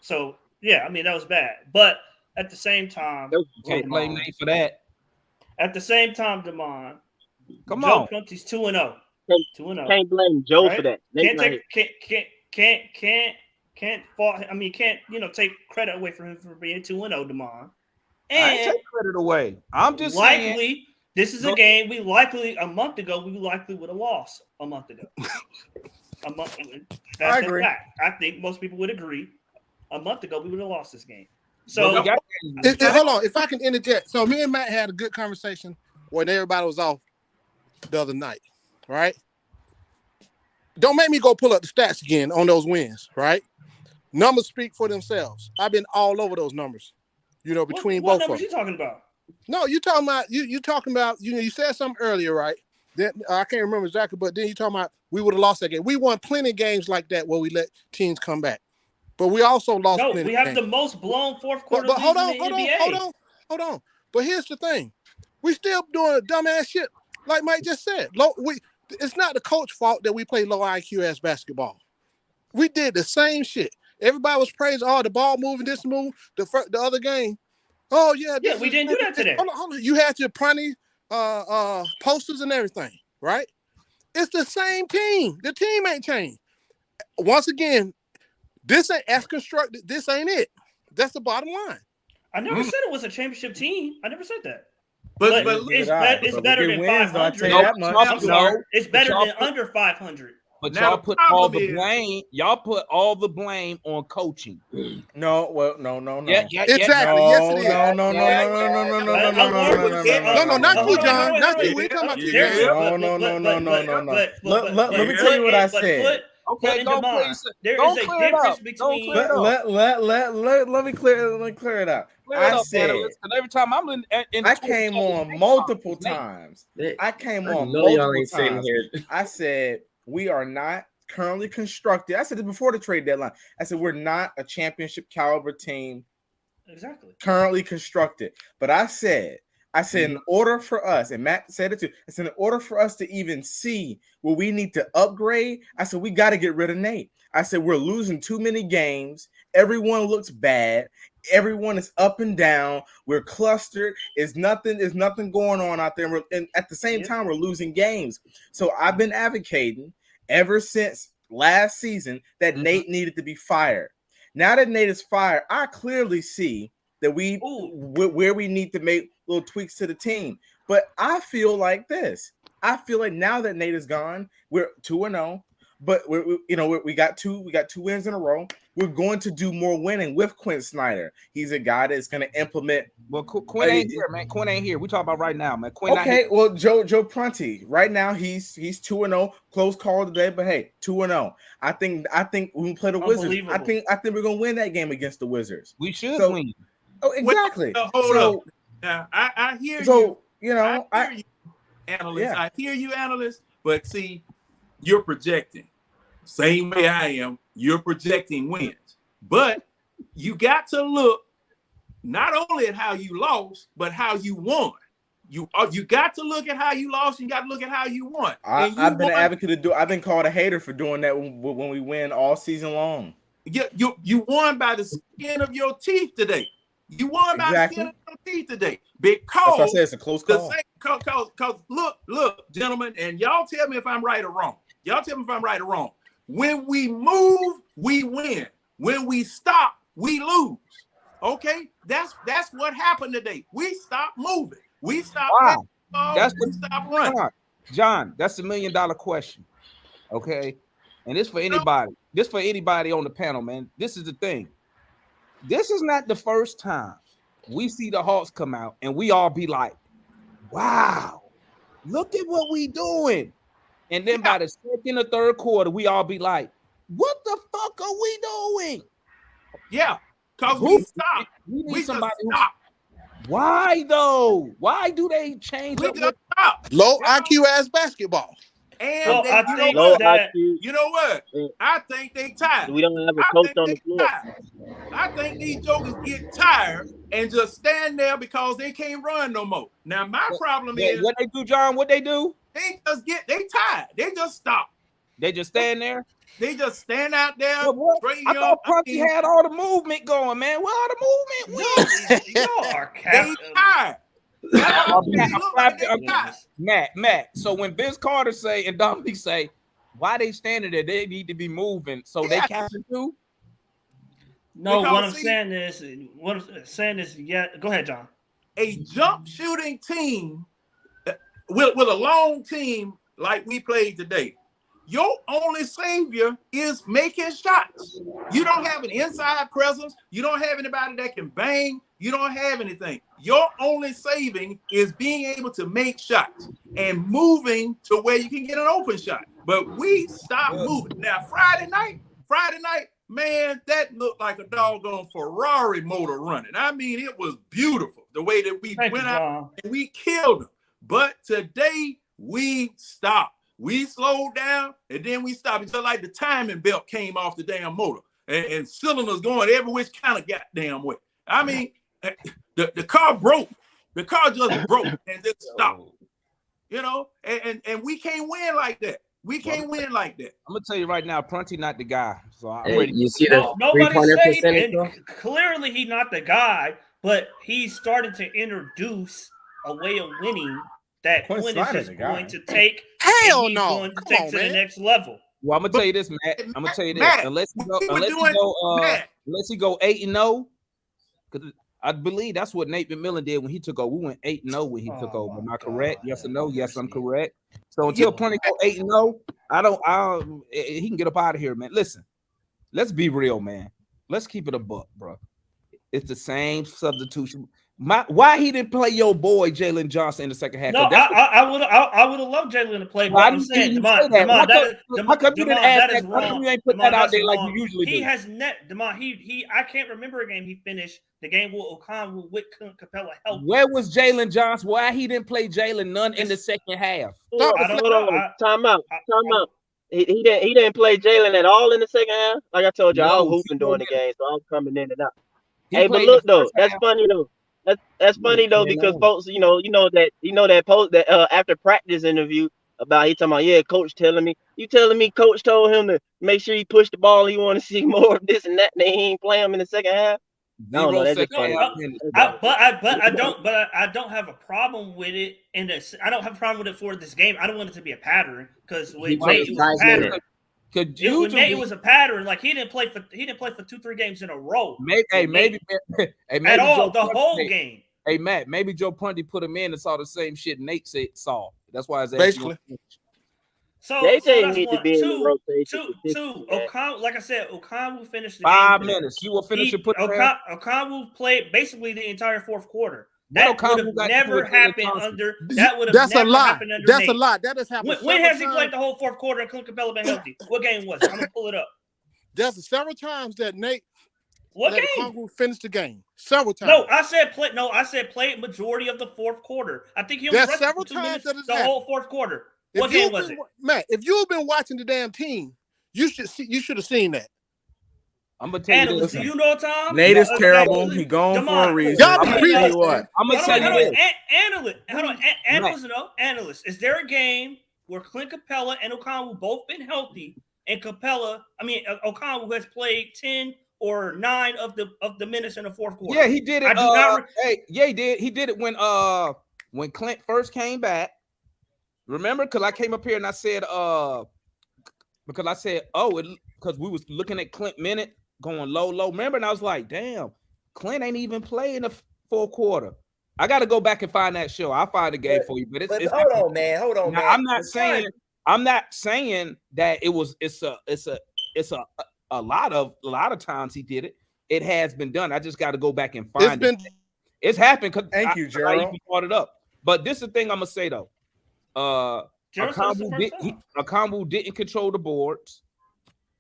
So, yeah, I mean, that was bad. But at the same time,
can't blame me for that.
At the same time, DeMond,
come
Joe
on,
Prunty's 2-0. 2-0.
Can't blame Joe
right?
for that.
Can't fault. I mean, can't take credit away from him for being 2-0, DeMond.
I ain't take credit away. I'm just saying,
this is a game we likely a month ago would have lost a month ago. That's a fact. I think most people would agree. A month ago, we would have lost this game. So
hold on, if I can interject. So me and Matt had a good conversation when everybody was off the other night, right? Don't make me go pull up the stats again on those wins, right? Numbers speak for themselves. I've been all over those numbers. Between both of them.
What numbers you talking about?
No, you talking about you talking about you said something earlier, right? That I can't remember exactly, but then you talking about we would have lost that game. We won plenty of games like that where we let teams come back, but we also lost.
No,
plenty
we have
games.
the most blown fourth quarter.
But hold
NBA.
on. But here's the thing: we still doing dumbass shit, like Mike just said. It's not the coach's fault that we play low IQ ass basketball. We did the same shit. Everybody was praising, the ball moving, this move, the other game. Oh, yeah.
Yeah, we didn't do that today.
Hold on. You had your Prunty posters and everything, right? It's the same team. The team ain't changed. Once again, this ain't as constructed. This ain't it. That's the bottom line.
I never said it was a championship team. I never said that.
But
it's better than 500. I'm sorry. It's better than under 500.
But y'all put all the blame. Y'all put all the blame on coaching.
No.
Yeah, exactly. Yes, it is.
No.
No, not you, John. Not you. We ain't talking about you, John.
No. Let me tell you what I said.
Okay, don't please.
There is a difference between.
Let me clear it out. I said
every time I'm in
I came on multiple times. I said we are not currently constructed. I said this before the trade deadline. I said we're not a championship caliber team.
Exactly.
Currently constructed. But I said in order for us, and Matt said it too, I said in order for us to even see where we need to upgrade, I said we got to get rid of Nate. I said we're losing too many games. Everyone looks bad. Everyone is up and down. We're clustered. There's nothing going on out there. And at the same time, we're losing games. So I've been advocating ever since last season that Nate needed to be fired. Now that Nate is fired, I clearly see that where we need to make little tweaks to the team. But I feel like this. I feel like now that Nate is gone, we're 2-0. But we got two wins in a row. We're going to do more winning with Quinn Snyder. He's a guy that's going to implement.
Well, Quinn ain't here, man. Quinn ain't here. We talking about right now, man. Quinn.
Okay, well, Joe Prunty. Right now, he's 2-0. Close call today, but hey, 2-0. I think when we play the Wizards, I think we're going to win that game against the Wizards.
We should win.
Oh, exactly.
Hold up. Now, I hear you.
So
I hear you, analyst. Yeah. I hear you, analyst. But see, you're projecting. Same way I am, you're projecting wins. But you got to look not only at how you lost, but how you won. You got to look at how you lost. You got to look at how you won.
I've been an advocate to do. I've been called a hater for doing that when we win all season long.
You won by the skin of your teeth today. You won by
Exactly.
skin of your teeth today
That's why I
because
said it's a close
the
call.
same. Because look, gentlemen, and y'all tell me if I'm right or wrong. Y'all tell me if I'm right or wrong. When we move, we win. When we stop, we lose. Okay, that's what happened today. We stopped moving. We stopped.
Wow.
We stopped running.
John, that's $1 million question. Okay, and this for anybody. This for anybody on the panel, man. This is the thing. This is not the first time we see the Hawks come out and we all be like, "Wow, look at what we doing." And then by the second or third quarter, we all be like, "What the fuck are we doing?"
Yeah, because we stopped.
We need
We
somebody
just stopped.
Why though? Why do they change
We
up?
just stopped.
Low IQ ass basketball.
And
Well,
they,
I
you
think
know what?
that
You know what? I think they tired.
We don't have a
I
coach
think
on
they
the floor.
tired. I think these jokers get tired and just stand there because they can't run no more. Now my problem is
What they do, John? What they do?
they tired. They just stop.
They just stand there.
They just stand out there. Trey
I
Young,
thought Prunty had all the movement going, man. Where all the movement went?
y'all are
They tired.
Matt. So when Vince Carter say and Dominique say, why they standing there? They need to be moving. So they captain too.
No,
Because,
what I'm saying is, yeah. Go ahead, John.
A jump shooting team with a long team like we played today. Your only savior is making shots. You don't have an inside presence. You don't have anybody that can bang. You don't have anything. Your only saving is being able to make shots and moving to where you can get an open shot. But we stopped moving. Now, Friday night, man, that looked like a doggone Ferrari motor running. I mean, it was beautiful the way that we went out and we killed them. But today, we stopped. We slowed down, and then we stopped. It's just like the timing belt came off the damn motor, and cylinders going every which kind of goddamn way. I mean, the car broke. The car just broke and just stopped. You know, and we can't win like that. We can't win like that.
I'm gonna tell you right now, Prunty not the guy. So I'm
Hey,
ready.
you see the
Nobody's saying,
percentage,
and clearly he's not the guy, but he's starting to introduce a way of winning that
Quinn
Quinn is
Snyder
just
the guy.
going to take.
Hell
and he's
no.
going to
Come
take
on,
to
man.
the next level.
Well, I'm gonna tell you this, Matt. I'm gonna tell you this.
Matt,
Unless he go 8-0, because I believe that's what Nate McMillan did when he took over. We went 8-0 when he took over. Am I correct? Yes or no? Yes, I'm correct. So until Prunty go 8-0, he can get up out of here, man. Listen, let's be real, man. Let's keep it a buck, bro. It's the same substitution. Why he didn't play your boy Jalen Johnson in the second half?
No, I would have loved Jalen to play. But I'm saying, Demond,
how come you didn't ask
that is
that? How come
wrong.
you ain't put that out there like
wrong.
you usually do?
He has Demond. I can't remember a game he finished the game with O'Connell with Capella help.
Where was Jalen Johnson? Why he didn't play Jalen none in the second half?
I don't know. Time out. He didn't play Jalen at all in the second half. Like I told you, I was hooping during the game, so I was coming in and out. Hey, but look though, that's funny though. That's funny though, because folks, you know that post that after practice interview about he talking about, coach telling me coach told him to make sure he pushed the ball. He want to see more of this and that, and they ain't play him in the second half. No, that's just funny.
But I don't have a problem with it I don't have a problem with it for this game. I don't want it to be a pattern because with Nate it was a pattern. With Nate it was a pattern. Like he didn't play for 2-3 games in a row.
Maybe
at all the whole game.
Hey Matt, maybe Joe Prunty put him in and saw the same shit Nate saw. That's why it's
basically.
So
they
that's
need to be in the rotation.
Two. O'Connell, like I said, O'Connell finished the
5
game.
minutes. You will finish your put.
O'Connell played basically the entire fourth quarter. That would have never happened under.
That's a lie. That's a lie. That has happened.
When has he played the whole fourth quarter and Clint Capella been healthy? What game was it? I'm gonna pull it up.
There's several times that Nate.
What game?
O'Connell finished the game several times.
No, I said play majority of the fourth quarter. I think he only
rested several times that
the whole fourth quarter. What game was it?
Matt, if you've been watching the damn team, you should have seen that.
I'm gonna tell you this.
Do you know, Tom?
Nate is terrible. He gone for a reason.
Y'all
I'm gonna tell you what.
I'm gonna tell you this.
Analyst. Is there a game where Clint Capella and O'Connell both been healthy, and O'Connell has played 10 or 9 of the minutes in the fourth quarter.
Yeah, he did it.
I do not.
He did. He did it when Clint first came back. Remember, because I came up here and I said because we was looking at Clint minute going low. Remember, and I was like, damn, Clint ain't even played in the fourth quarter. I got to go back and find that show. I'll find the game for you. But
hold on, man. Now,
I'm not saying that it's a lot of times he did it. It has been done. I just got to go back and find it. It's happened.
Thank you, Gerald.
You brought it up. But this is the thing I'm gonna say though. Akambu didn't control the boards.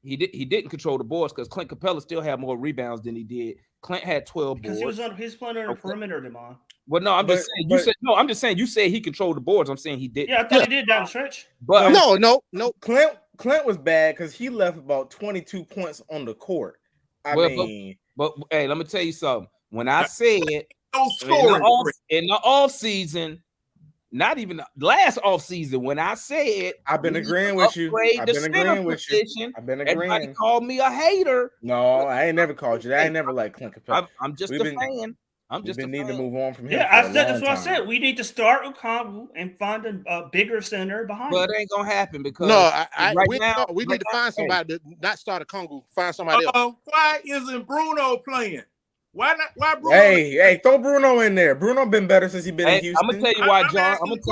He didn't control the boards because Clint Capella still had more rebounds than he did. Clint had 12 boards.
Because he's playing on the perimeter, Demond.
Well, no, I'm just saying you said he controlled the boards. I'm saying he did.
Yeah, I thought he did down the stretch.
But
no. Clint was bad because he left about 22 points on the court.
But hey, let me tell you something. When I said in the off season, not even the last off season, when I said
I've been agreeing with you. Everybody
called me a hater.
No, I ain't never called you that. I ain't never liked Clint Capella.
I'm just a fan.
We need to move on from him.
Yeah, that's what I said. We need to start Okongwu and find a bigger center behind.
But it ain't gonna happen because
we need to find somebody to not start Okongwu. Find somebody else.
Why isn't Bruno playing? Why not? Why Bruno?
Hey, throw Bruno in there. Bruno been better since he been in Houston.
I'm gonna tell you why, John. I'm gonna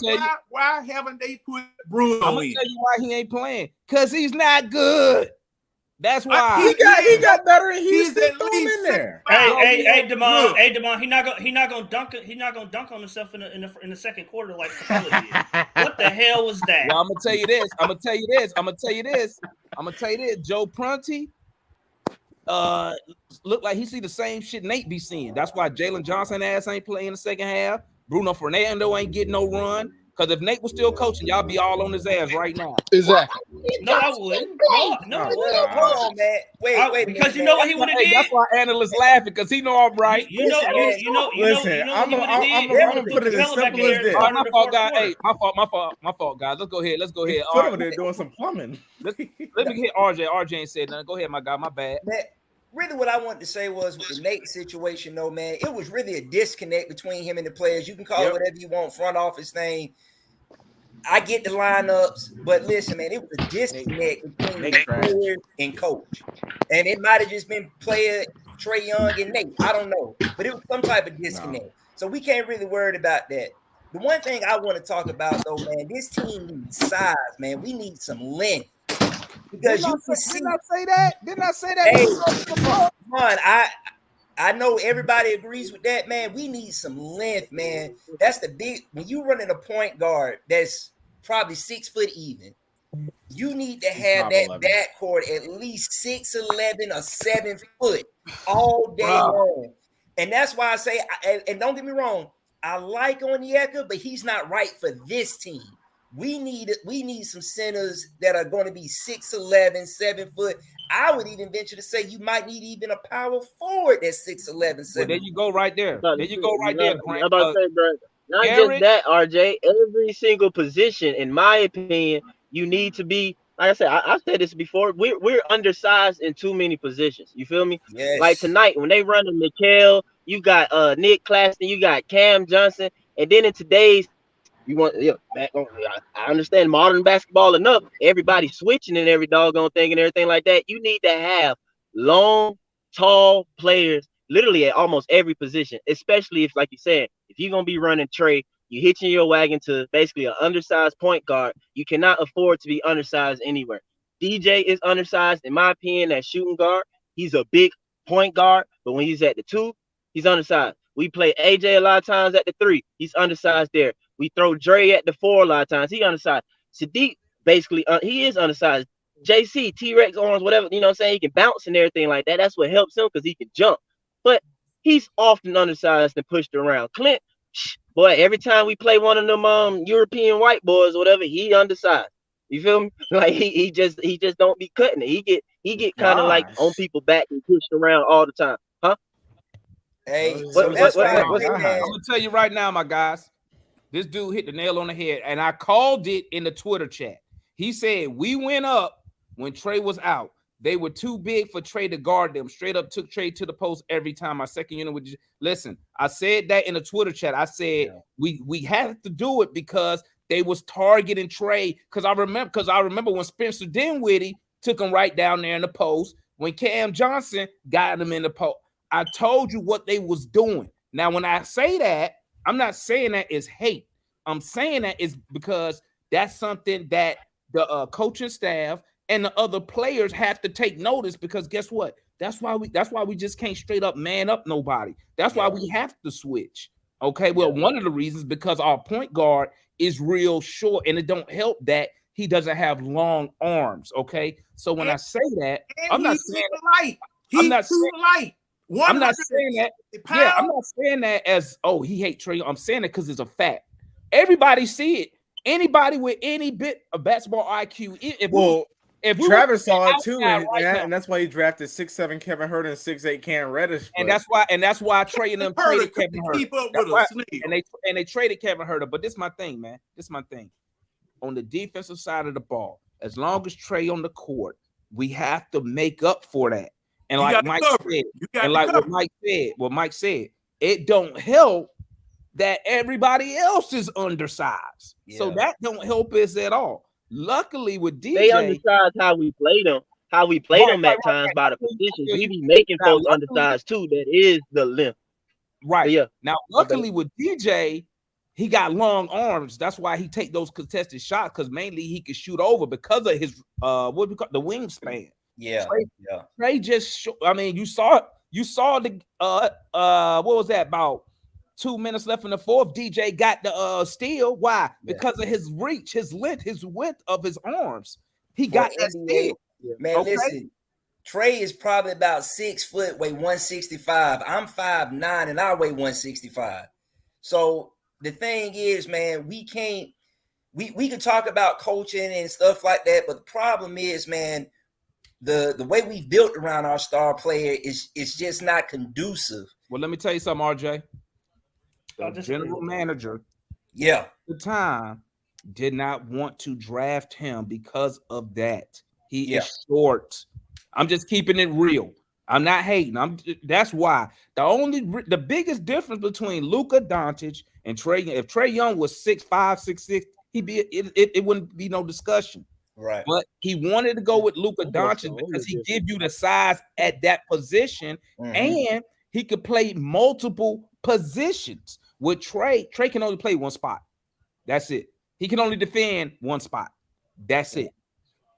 tell you
why haven't they put Bruno in?
I'm gonna tell you why he ain't playing. Cause he's not good. That's why
he got better in Houston. Throw him in there.
Hey, Demond. He not gonna dunk on himself in the second quarter like Capella did. What the hell was that?
Well, I'm gonna tell you this. Joe Prunty look like he see the same shit Nate be seeing. That's why Jalen Johnson ass ain't playing the second half. Bruno Fernando ain't getting no run. Because if Nate was still coaching, y'all be all on his ass right now.
Exactly.
No, I wouldn't. No.
Hold on, man. Wait.
Because you know what he would have did.
That's why analysts laughing because he know I'm right.
Listen, I'm gonna put it as simple as this.
My fault, guys. Hey, my fault, guys. Let's go ahead.
Put over there doing some plumbing.
Let me hit RJ. RJ ain't said nothing. Go ahead, my guy. My bad.
Man, really, what I wanted to say was with the Nate situation, though, man, it was really a disconnect between him and the players. You can call it whatever you want, front office thing. I get the lineups, but listen, man, it was a disconnect between the players and coach. And it might have just been player Trey Young and Nate. I don't know. But it was some type of disconnect. So we can't really worry about that. The one thing I want to talk about, though, man, this team needs size, man. We need some length. Because
Didn't I say that?
Hey, come on. I know everybody agrees with that, man. We need some length, man. That's the big – when you running a point guard that's probably 6 foot even, you need to have that backcourt at least 6'11" or 7 foot all day long. And that's why I say – and don't get me wrong, I like Onyeka, but he's not right for this team. We need some centers that are going to be 6'11", 7 foot. I would even venture to say you might need even a power forward that's 6'11", 7
Well, there you go right there. There you go right there, Grant.
I'm about to say, bro, not just that, RJ. Every single position, in my opinion, you need to be. Like I said, I've said this before. We're undersized in too many positions. You feel me?
Yes.
Like tonight, when they run a Mikal, you got Nick Claxton, you got Cam Johnson, and then in today's. You want, I understand modern basketball enough. Everybody switching and every doggone thing and everything like that. You need to have long, tall players, literally at almost every position. Especially if, like you said, if you're gonna be running Trey, you're hitching your wagon to basically an undersized point guard. You cannot afford to be undersized anywhere. DJ is undersized, in my opinion, at shooting guard. He's a big point guard, but when he's at the 2, he's undersized. We play AJ a lot of times at the 3. He's undersized there. We throw Dre at the 4 a lot of times. He undersized. Sadiq, basically, he is undersized. JC, T-Rex arms, whatever, you know what I'm saying? He can bounce and everything like that. That's what helps him because he can jump. But he's often undersized and pushed around. Clint, boy, every time we play one of them European white boys or whatever, he undersized. You feel me? Like he just don't be cutting it. He get kind of like on people's back and pushed around all the time. Huh?
Hey,
I'm gonna tell you right now, my guys. This dude hit the nail on the head, and I called it in the Twitter chat. He said we went up when Trey was out. They were too big for Trey to guard them. Straight up took Trey to the post every time. My second unit would listen. I said that in a Twitter chat. I said we had to do it because they was targeting Trey. Because I remember when Spencer Dinwiddie took him right down there in the post. When Cam Johnson got him in the post, I told you what they was doing. Now, when I say that, I'm not saying that is hate. I'm saying that is because that's something that the coaching staff and the other players have to take notice, because guess what? That's why we just can't straight up man up nobody. That's why we have to switch. Okay. Well, one of the reasons because our point guard is real short, and it don't help that he doesn't have long arms. Okay. So when I say that, I'm not saying
light. He's too light.
I'm not saying that. Yeah, I'm not saying that as he hate Trey. I'm saying it because it's a fact. Everybody see it. Anybody with any bit of basketball IQ, if
Travis saw it too,
and
that's why he drafted 6'7" Kevin Huerter and 6'8" Cam Reddish.
And that's why Trey and them traded Kevin Huerter. Keep up with us, and they traded Kevin Huerter. But this is my thing, man. This is my thing. On the defensive side of the ball, as long as Trey on the court, we have to make up for that. And like Mike said, what Mike said, it don't help that everybody else is undersized. Yeah. So that don't help us at all. Luckily with DJ,
they undersized how we play them. How we play them at times by the positions. We be making folks undersized too. That is the length.
Right. Yeah. Now, luckily with DJ, he got long arms. That's why he take those contested shots, because mainly he could shoot over because of his what we call the wingspan.
Yeah.
Trey just I mean, you saw the what was that, about 2 minutes left in the fourth? DJ got the steal. Why? Because of his reach, his width of his arms. He got that steal.
Man, listen, Trey is probably about 6 foot, weigh 165. I'm 5'9" and I weigh 165. So the thing is, man, we can talk about coaching and stuff like that, but the problem is, man, the way we built around our star player is just not conducive.
Well, let me tell you something, RJ. The general manager, at the time, did not want to draft him because of that. He is short. I'm just keeping it real. I'm not hating. That's why the biggest difference between Luka Doncic and Trey, if Trey Young was 6'5", 6'6", it wouldn't be no discussion.
Right.
But he wanted to go with Luka Doncic because he give you the size at that position, and he could play multiple positions. With Trey can only play one spot. That's it. He can only defend one spot. That's it.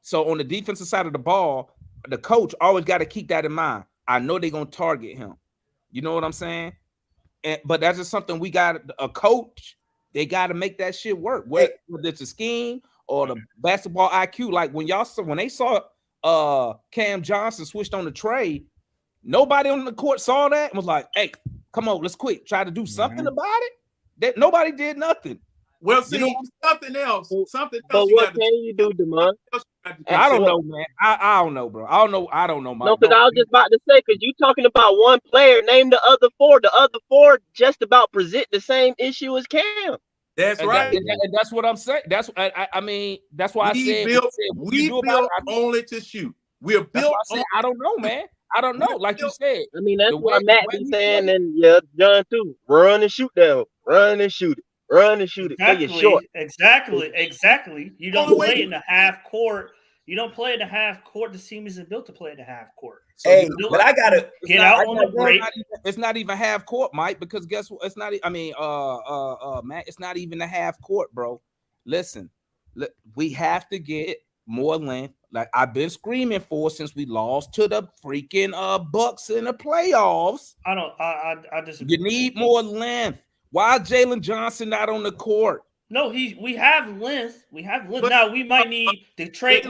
So on the defensive side of the ball, the coach always got to keep that in mind. I know they're going to target him. You know what I'm saying? But that's just something we got. A coach, they got to make that shit work. Whether it's a scheme or the basketball IQ. Like when they saw Cam Johnson switched on the Trey, nobody on the court saw that and was like, hey, come on, let's quit. Try to do something about it. That nobody did nothing.
Well, see, something else.
But what can you do, DeMond?
I don't know, man. I don't know, bro. I don't know.
No, because I was just about to say, because you talking about one player, name the other four. The other four just about present the same issue as Cam.
That's right.
And that's what I'm saying. That's I mean, that's why
we built only to shoot. We're built.
I don't know, man. I don't know. Like you said,
I mean, that's what Matt be saying, and John too. Run and shoot down. Run and shoot it. Run and shoot it.
Exactly.
You're short.
Exactly. You don't play in the half court. You don't play in the half court. The team isn't built to play in the half court.
So but I gotta
get out on the break.
It's not even half court, Mike, because guess what? It's not. I mean, Matt, it's not even the half court, bro. Listen, we have to get more length. Like I've been screaming for since we lost to the freaking Bucks in the playoffs.
I disagree.
You need more length. Why Jalen Johnson not on the court?
No, we have length. We have length. Now we might need to trade.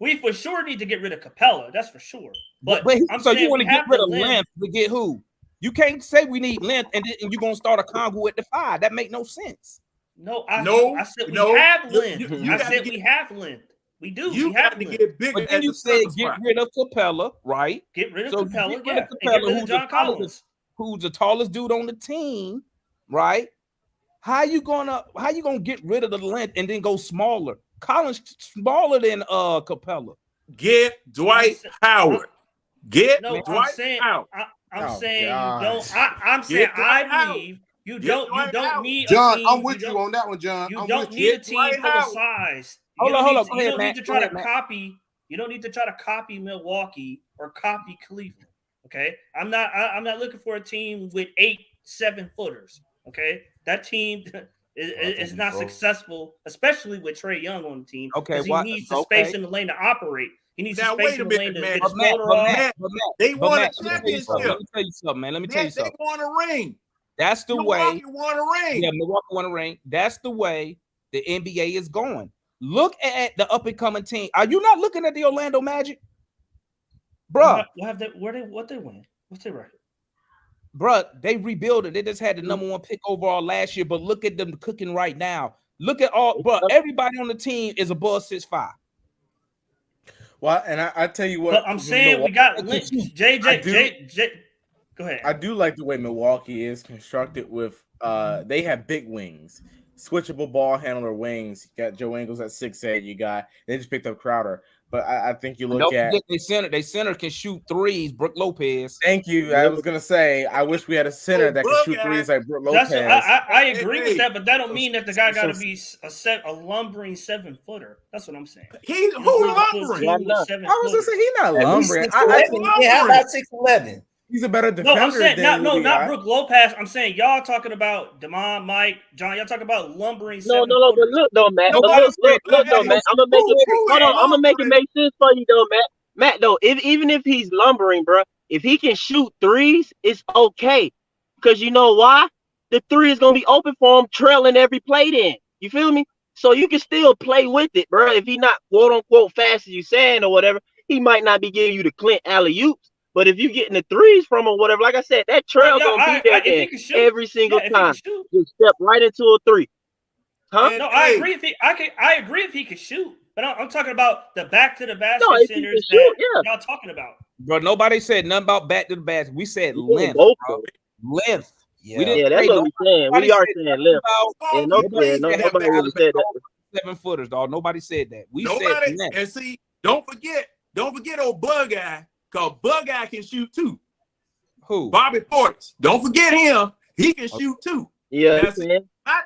We for sure need to get rid of Capella. That's for sure. But
so you want to get rid of length to get who? You can't say we need length and you're gonna start a Congo at the 5. That make no sense.
I said we have length. We have length. We do.
You have to get bigger.
But then you said get rid of Capella, right?
Get rid of Capella.
Get rid of Capella, who's the tallest dude on the team, right? How you gonna get rid of the length and then go smaller? Collins smaller than Capella.
Get Dwight Howard. Get
No,
Dwight
I'm saying,
Howard.
I'm
Oh,
saying
gosh.
you don't. I'm saying
Get Dwight
I
Howard.
believe you
Get
don't. You
Dwight
don't
Howard.
need a
John,
team.
I'm with you on that one, John.
You
I'm
don't
with
need a
Get
team
Dwight
full of
Howard.
size.
Hold on, go
You
ahead,
don't
Matt.
need to
Go
try
ahead,
to
Matt.
copy. You don't need to try to copy Milwaukee or copy Cleveland. Okay, I'm not looking for a team with 8 7-footers. Okay, that team is not successful, especially with Trey Young on the team.
Okay,
because he
what?
needs the
Okay.
space in the lane to operate. He needs
Now,
the space
wait a
in the lane
minute,
to
man.
get his
But Matt,
floater
but
off.
Matt,
They
but
won a
Matt, let me tell you something.
championship.
Let me tell you something, man. Let me tell you
Matt, they
something.
won a ring.
That's the way.
Milwaukee won a ring.
Yeah, Milwaukee won a ring. That's the way the NBA is going. Look at the up and coming team. Are you not looking at the Orlando Magic, bruh?
What they win? What's their record?
Bruh, they rebuilt it. They just had the number 1 pick overall last year, but look at them cooking right now. Look at all, bruh. Everybody on the team is above 6'5".
Well, and I tell you what,
But I'm saying we got Lynch, JJ. Go ahead.
I do like the way Milwaukee is constructed with they have big wings, switchable ball handler wings. You got Joe Ingles at 6'8". They just picked up Crowder, but I think you look at
they center can shoot threes. Brooke Lopez.
Thank you. I was gonna say I wish we had a center that could shoot threes like Brooke Lopez.
I agree with that, but that don't mean that the guy got to be a lumbering 7-footer. That's what I'm saying.
He's who lumbering?
I was gonna say he's not lumbering.
How about 6'11"?
He's a better defender.
No, I'm saying
than
not Brooke Lopez. I'm saying y'all talking about Damon, Mike, John. Y'all talking about lumbering.
No, but look though, Matt. Look though, Matt. I'm gonna make it make sense for you though, Matt. Matt, though, even if he's lumbering, bro, if he can shoot threes, it's okay. Because you know why? The 3 is gonna be open for him, trailing every play. Then you feel me? So you can still play with it, bro. If he not quote unquote fast as you saying or whatever, he might not be giving you the Clint alley-oops. But if you getting the 3s from him, whatever, like I said, that trail gonna be there every single time. Just step right into a 3. Huh?
No, I agree. I agree if he can shoot, but I'm talking about the back to the basket centers that y'all talking about.
Bro, nobody said nothing about back to the basket. We said length, bro. Length.
Yeah, that's what we're saying. We are saying length. Nobody really said that.
7-footers, dog. Nobody said that. We said length.
And see, don't forget old Bug Guy. Because Bug Guy can shoot too.
Who?
Bobby Portis. Don't forget him. He can shoot too.
Yeah.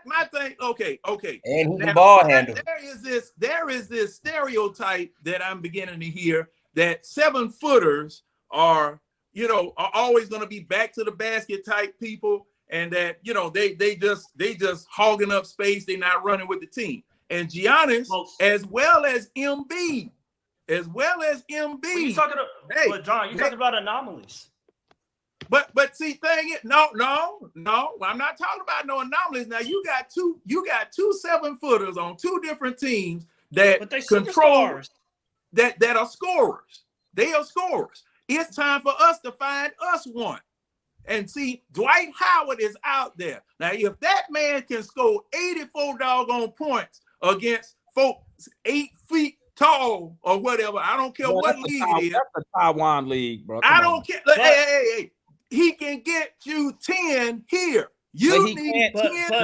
My thing. Okay.
And who can ball handle?
There is this stereotype that I'm beginning to hear that 7-footers are always going to be back to the basket type people, and that they just hogging up space. They're not running with the team. And Giannis, as well as Embiid. You
talking about, John, you're talking about anomalies.
But see, no, I'm not talking about no anomalies. Now you got two 7-footers on 2 different teams that control that are scorers. They are scorers. It's time for us to find us one. And see, Dwight Howard is out there. Now, if that man can score 84 doggone points against folks 8 feet tall or whatever, I don't care what league it is.
That's a Taiwan league, bro.
I don't care. Hey. He can get you 10 here. You need 10.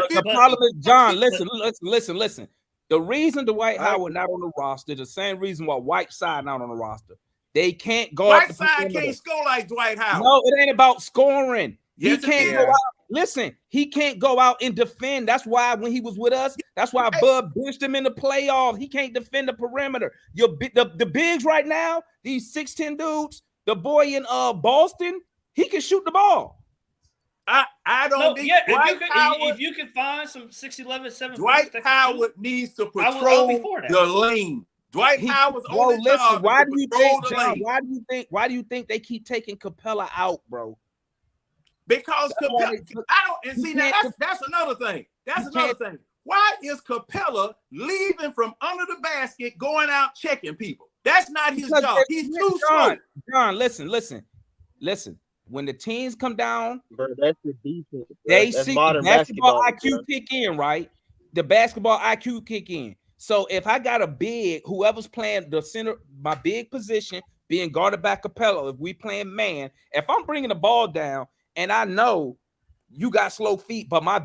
The problem is, John, listen. The reason Dwight Howard not on the roster, the same reason why Whiteside not on the roster. They can't go out.
Whiteside can't score like Dwight Howard.
No, it ain't about scoring.
Yes,
he can't go out. Listen, he can't go out and defend. That's why when he was with us, that's why Bud benched him in the playoffs. He can't defend the perimeter. The bigs right now, these 6'10" dudes, the boy in Boston, he can shoot the ball.
I don't think
if you can find some 6'11", 7
Dwight Howard needs to patrol the lane. Dwight Howard's only job
why
is
do you
to patrol
think,
the
John,
lane.
why do you think they keep taking Capella out, bro?
Because Capella, that's another thing. That's another thing. Why is Capella leaving from under the basket, going out checking people? That's not his job. He's too slow.
John, listen. When the teams come down,
bro, that's the defense.
They see the basketball IQ kick in, right? The basketball IQ kick in. So if I got a big, whoever's playing the center, my big position being guarded by Capella, if we playing man, if I'm bringing the ball down and I know you got slow feet, but my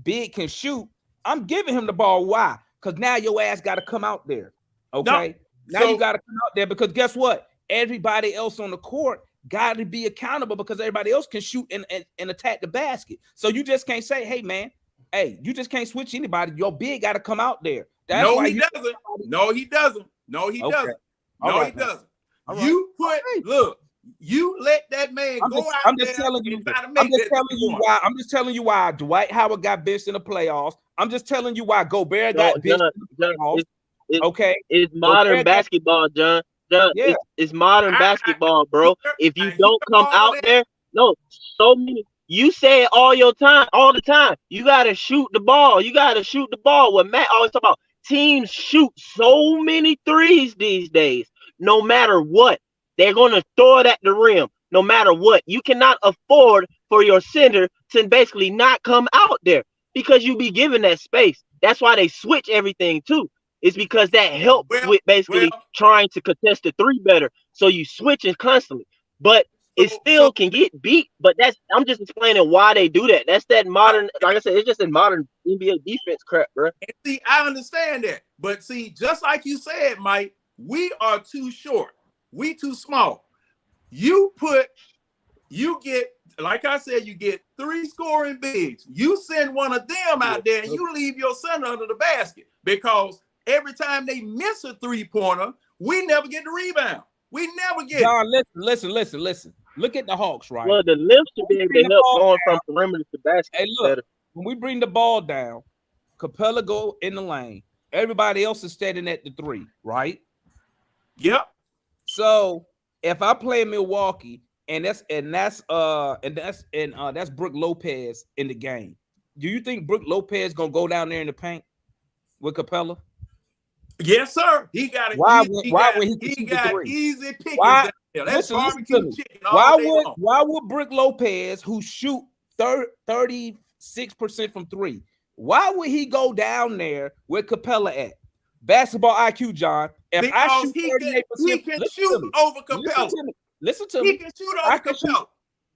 big can shoot, I'm giving him the ball. Why? Because now your ass got to come out there. Okay. Now you got to come out there because guess what? Everybody else on the court got to be accountable because everybody else can shoot and attack the basket. So you just can't say, hey, man, hey, you just can't switch anybody. Your big got to come out there. That's why
he doesn't. No, he doesn't. No, he doesn't. No, he doesn't. You put, look, you let that man go out
I'm just
there
telling you.
and try to
I'm
make
just
that
telling you why. I'm just telling you why Dwight Howard got benched in the playoffs. I'm just telling you why Gobert got benched in the playoffs. Okay,
it's modern basketball, John.
Yeah.
It's modern basketball, bro. If you don't come out there, no, so many. You say it all the time. You gotta shoot the ball. You gotta shoot the ball. What Matt always talk about. Teams shoot so many threes these days. No matter what, they're gonna throw it at the rim. No matter what, you cannot afford for your center to basically not come out there because you be given that space. That's why they switch everything too. It's because that helps with basically trying to contest the three better. So you switching constantly, but it still can get beat. But I'm just explaining why they do that. That's that modern, like I said, it's just in modern NBA defense crap, bro.
And see, I understand that, but see, just like you said, Mike, we are too short. We too small. You get, like I said, you get 3 scoring bigs. You send one of them out there, and you leave your center under the basket because every time they miss a 3-pointer, we never get the rebound. We never get
John, listen. Look at the Hawks, right?
Well, the lift should be able to help going from perimeter to basket.
Hey, look, when we bring the ball down, Capella go in the lane. Everybody else is standing at the 3, right?
Yep.
So if I play Milwaukee and that's Brook Lopez in the game, do you think Brook Lopez gonna go down there in the paint with Capella?
Yes, sir. He got it.
Why
he got easy pickings
down
there. That's barbecue chicken.
Why would Brook Lopez, who shoot 36% from 3, why would he go down there where Capella at? Basketball IQ, John. If I shoot 38%,
he can shoot over Capella.
Listen to me.
He can shoot over Capella.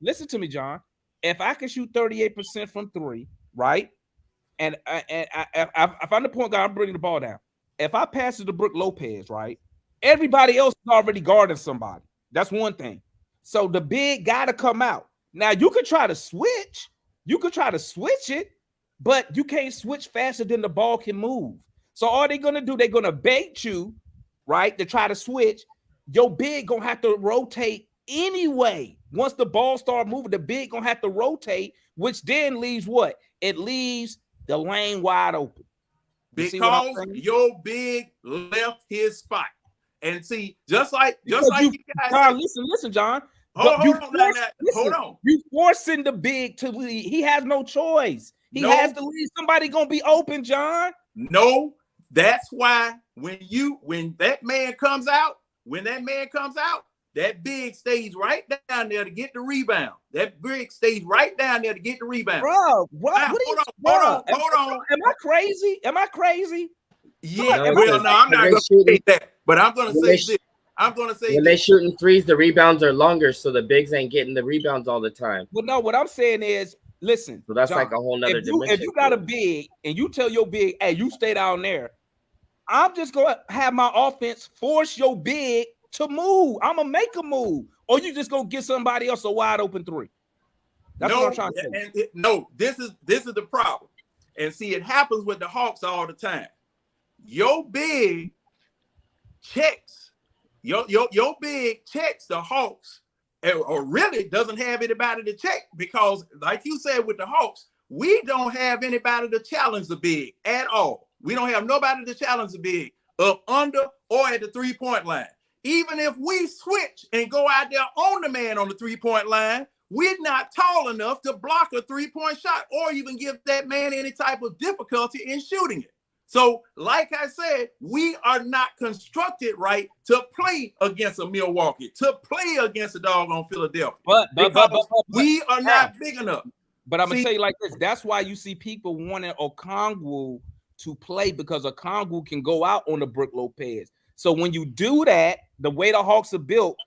Listen to me, John. If I can shoot 38% from 3, right? And if I'm the point guard, I'm bringing the ball down. If I pass it to Brook Lopez, right? Everybody else is already guarding somebody. That's one thing. So the big got to come out. Now you could try to switch. You could try to switch it, but you can't switch faster than the ball can move. So all they're gonna do, they're gonna bait you, right? To try to switch. Your big gonna have to rotate anyway. Once the ball start moving, the big gonna have to rotate, which then leaves what? It leaves the lane wide open.
Because your big left his spot. And see, just like you guys
John, listen, John.
Hold on.
You forcing the big to lead. He has no choice. He has to lead. Somebody gonna be open, John.
No, that's why when that man comes out, that big stays right down there to get the rebound. That big stays right down there to get the rebound.
Bro, hold on. Am I crazy?
Yeah, well, no, I'm not gonna say that, but I'm gonna say this.
When they're shooting threes, the rebounds are longer, so the bigs ain't getting the rebounds all the time.
Well, no, what I'm saying is, listen.
So that's John, like a whole nother dimension.
If you got a big and you tell your big, hey, you stay down there, I'm just gonna have my offense force your big to move. I'm gonna make a move, or you just gonna get somebody else a wide open 3. That's what I'm trying to say.
This is the problem. And see, it happens with the Hawks all the time. Your big checks, your big checks the Hawks, or really doesn't have anybody to check because, like you said with the Hawks, we don't have anybody to challenge the big at all. We don't have nobody to challenge the big up under or at the 3-point line. Even if we switch and go out there on the man on the 3-point line, we're not tall enough to block a 3-point shot or even give that man any type of difficulty in shooting it. So, like I said, we are not constructed right to play against a Milwaukee, to play against a doggone Philadelphia. But we are not big enough.
But I'm going to tell you like this. That's why you see people wanting Okongwu to play because Okongwu can go out on the Brook Lopez. So when you do that, the way the Hawks are built,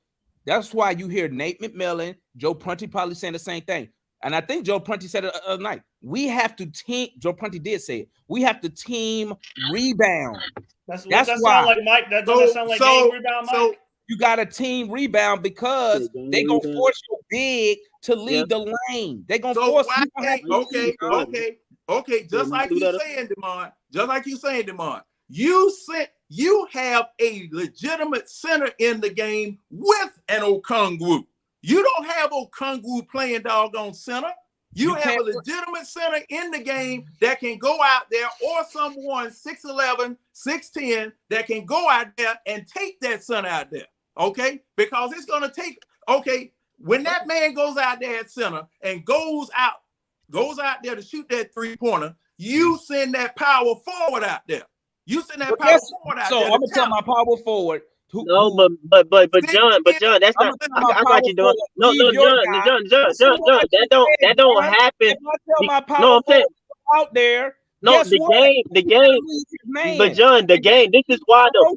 that's why you hear Nate McMillan, Joe Prunty probably saying the same thing. And I think Joe Prunty said it the other night. We have to team. Joe Prunty did say it. We have to team rebound.
That's
That's
that
why.
sound like Mike. That doesn't sound like game rebound, Mike.
So you got a team rebound because they gonna force your big to leave the lane. They gonna force.
Okay. Just like you saying, Demond. Just like you saying, Demond. You have a legitimate center in the game with an Okongwu. You don't have Okongwu playing doggone center. You have a legitimate center in the game that can go out there, or someone 6'11", 6'10", that can go out there and take that center out there. Okay, because it's gonna take. Okay, when that man goes out there at center and goes out there to shoot that 3-pointer, you send that power forward out there. You send that power forward out there.
So I'm gonna tell my power forward.
But John, that's not. I got you doing. No, John. That don't happen.
No, I'm saying out there.
No, the game. But John, the game. This is why though.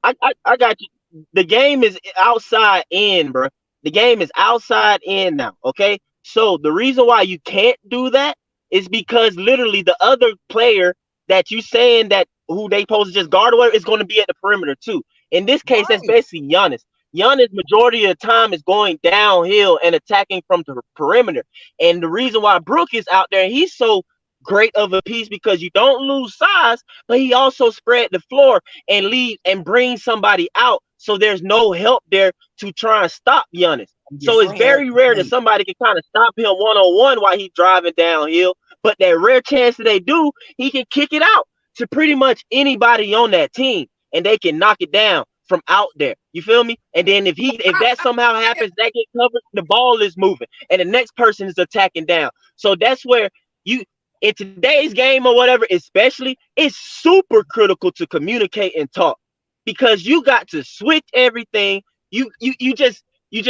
I got you. The game is outside in, bro. The game is outside in now. Okay, so the reason why you can't do that is because literally the other player that you saying that who they supposed to just guard or whatever is going to be at the perimeter too. In this case, that's basically Giannis. Giannis, majority of the time, is going downhill and attacking from the perimeter. And the reason why Brook is out there, he's so great of a piece because you don't lose size, but he also spread the floor and leave and bring somebody out. So there's no help there to try and stop Giannis. So it's very rare that somebody can kind of stop him one-on-one while he's driving downhill. But that rare chance that they do, he can kick it out to pretty much anybody on that team, and they can knock it down from out there. You feel me? And then if that somehow happens, that get covered, the ball is moving, and the next person is attacking down. So that's where in today's game or whatever, especially, it's super critical to communicate and talk, because you got to switch everything. You just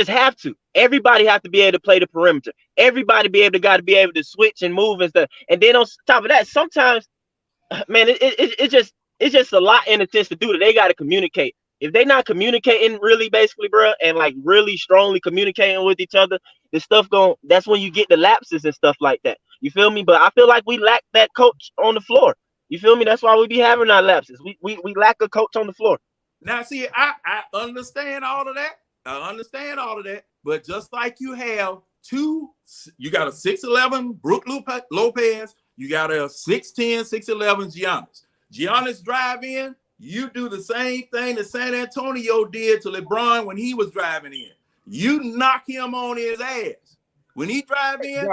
have to. Everybody have to be able to play the perimeter. Everybody got to be able to switch and move and stuff. And then on top of that, sometimes, man, it's just a lot in a sense to do that. They got to communicate. If they not communicating really, basically, bro, and like really strongly communicating with each other, that's when you get the lapses and stuff like that. You feel me? But I feel like we lack that coach on the floor. You feel me? That's why we be having our lapses. We lack a coach on the floor.
Now, see, I understand all of that. But just like you got a 6'11" Brook Lopez, you got a 6'10", 6'11" Giannis. Giannis drive in, you do the same thing that San Antonio did to LeBron when he was driving in. You knock him on his ass. When he drive in,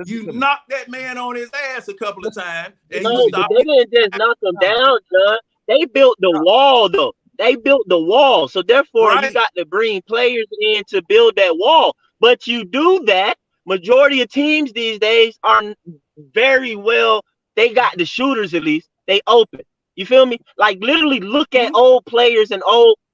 you knock that man on his ass a couple of times. And
no, but they didn't just knock him down, John. They built the wall, though. They built the wall. So therefore, you got to bring players in to build that wall. But you do that. Majority of teams these days are very well. They got the shooters, at least. They open. You feel me? Like, literally look at old players and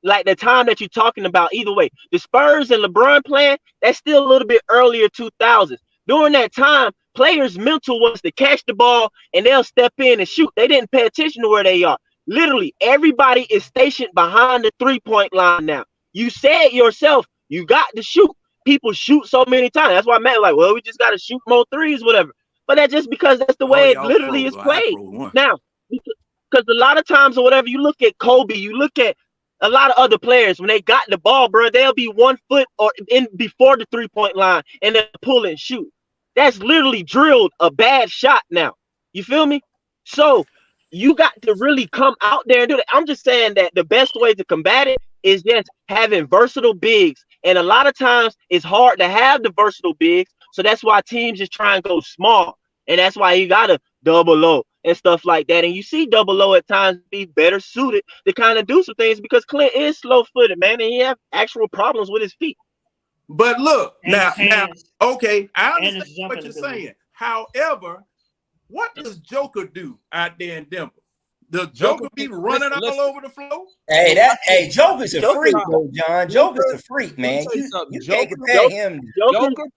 like the time that you're talking about. Either way, the Spurs and LeBron playing, that's still a little bit earlier 2000s. During that time, players' mental was to catch the ball and they'll step in and shoot. They didn't pay attention to where they are. Literally, everybody is stationed behind the three-point line now. You said yourself, you got to shoot. People shoot so many times. That's why Matt like, well, we just got to shoot more threes, whatever. But that's just because that's the way it literally is played. Now, because a lot of times or whatever, you look at Kobe, you look at a lot of other players, when they got the ball, bro, they'll be 1 foot or in before the three-point line and then pull and shoot. That's literally drilled a bad shot now. You feel me? So you got to really come out there and do that. I'm just saying that the best way to combat it is just having versatile bigs. And a lot of times it's hard to have the versatile bigs. So that's why teams just try and go small. And that's why you got to double O and stuff like that. And you see double O at times be better suited to kind of do some things because Clint is slow-footed, man, and he have actual problems with his feet.
But look, now, okay, I understand what you're saying. However, what does Joker do out there in Denver? Does Joker be running all over the floor?
Hey, Joker's a freak, though, John. Joker's a freak, man. You can't compare him.
Joker is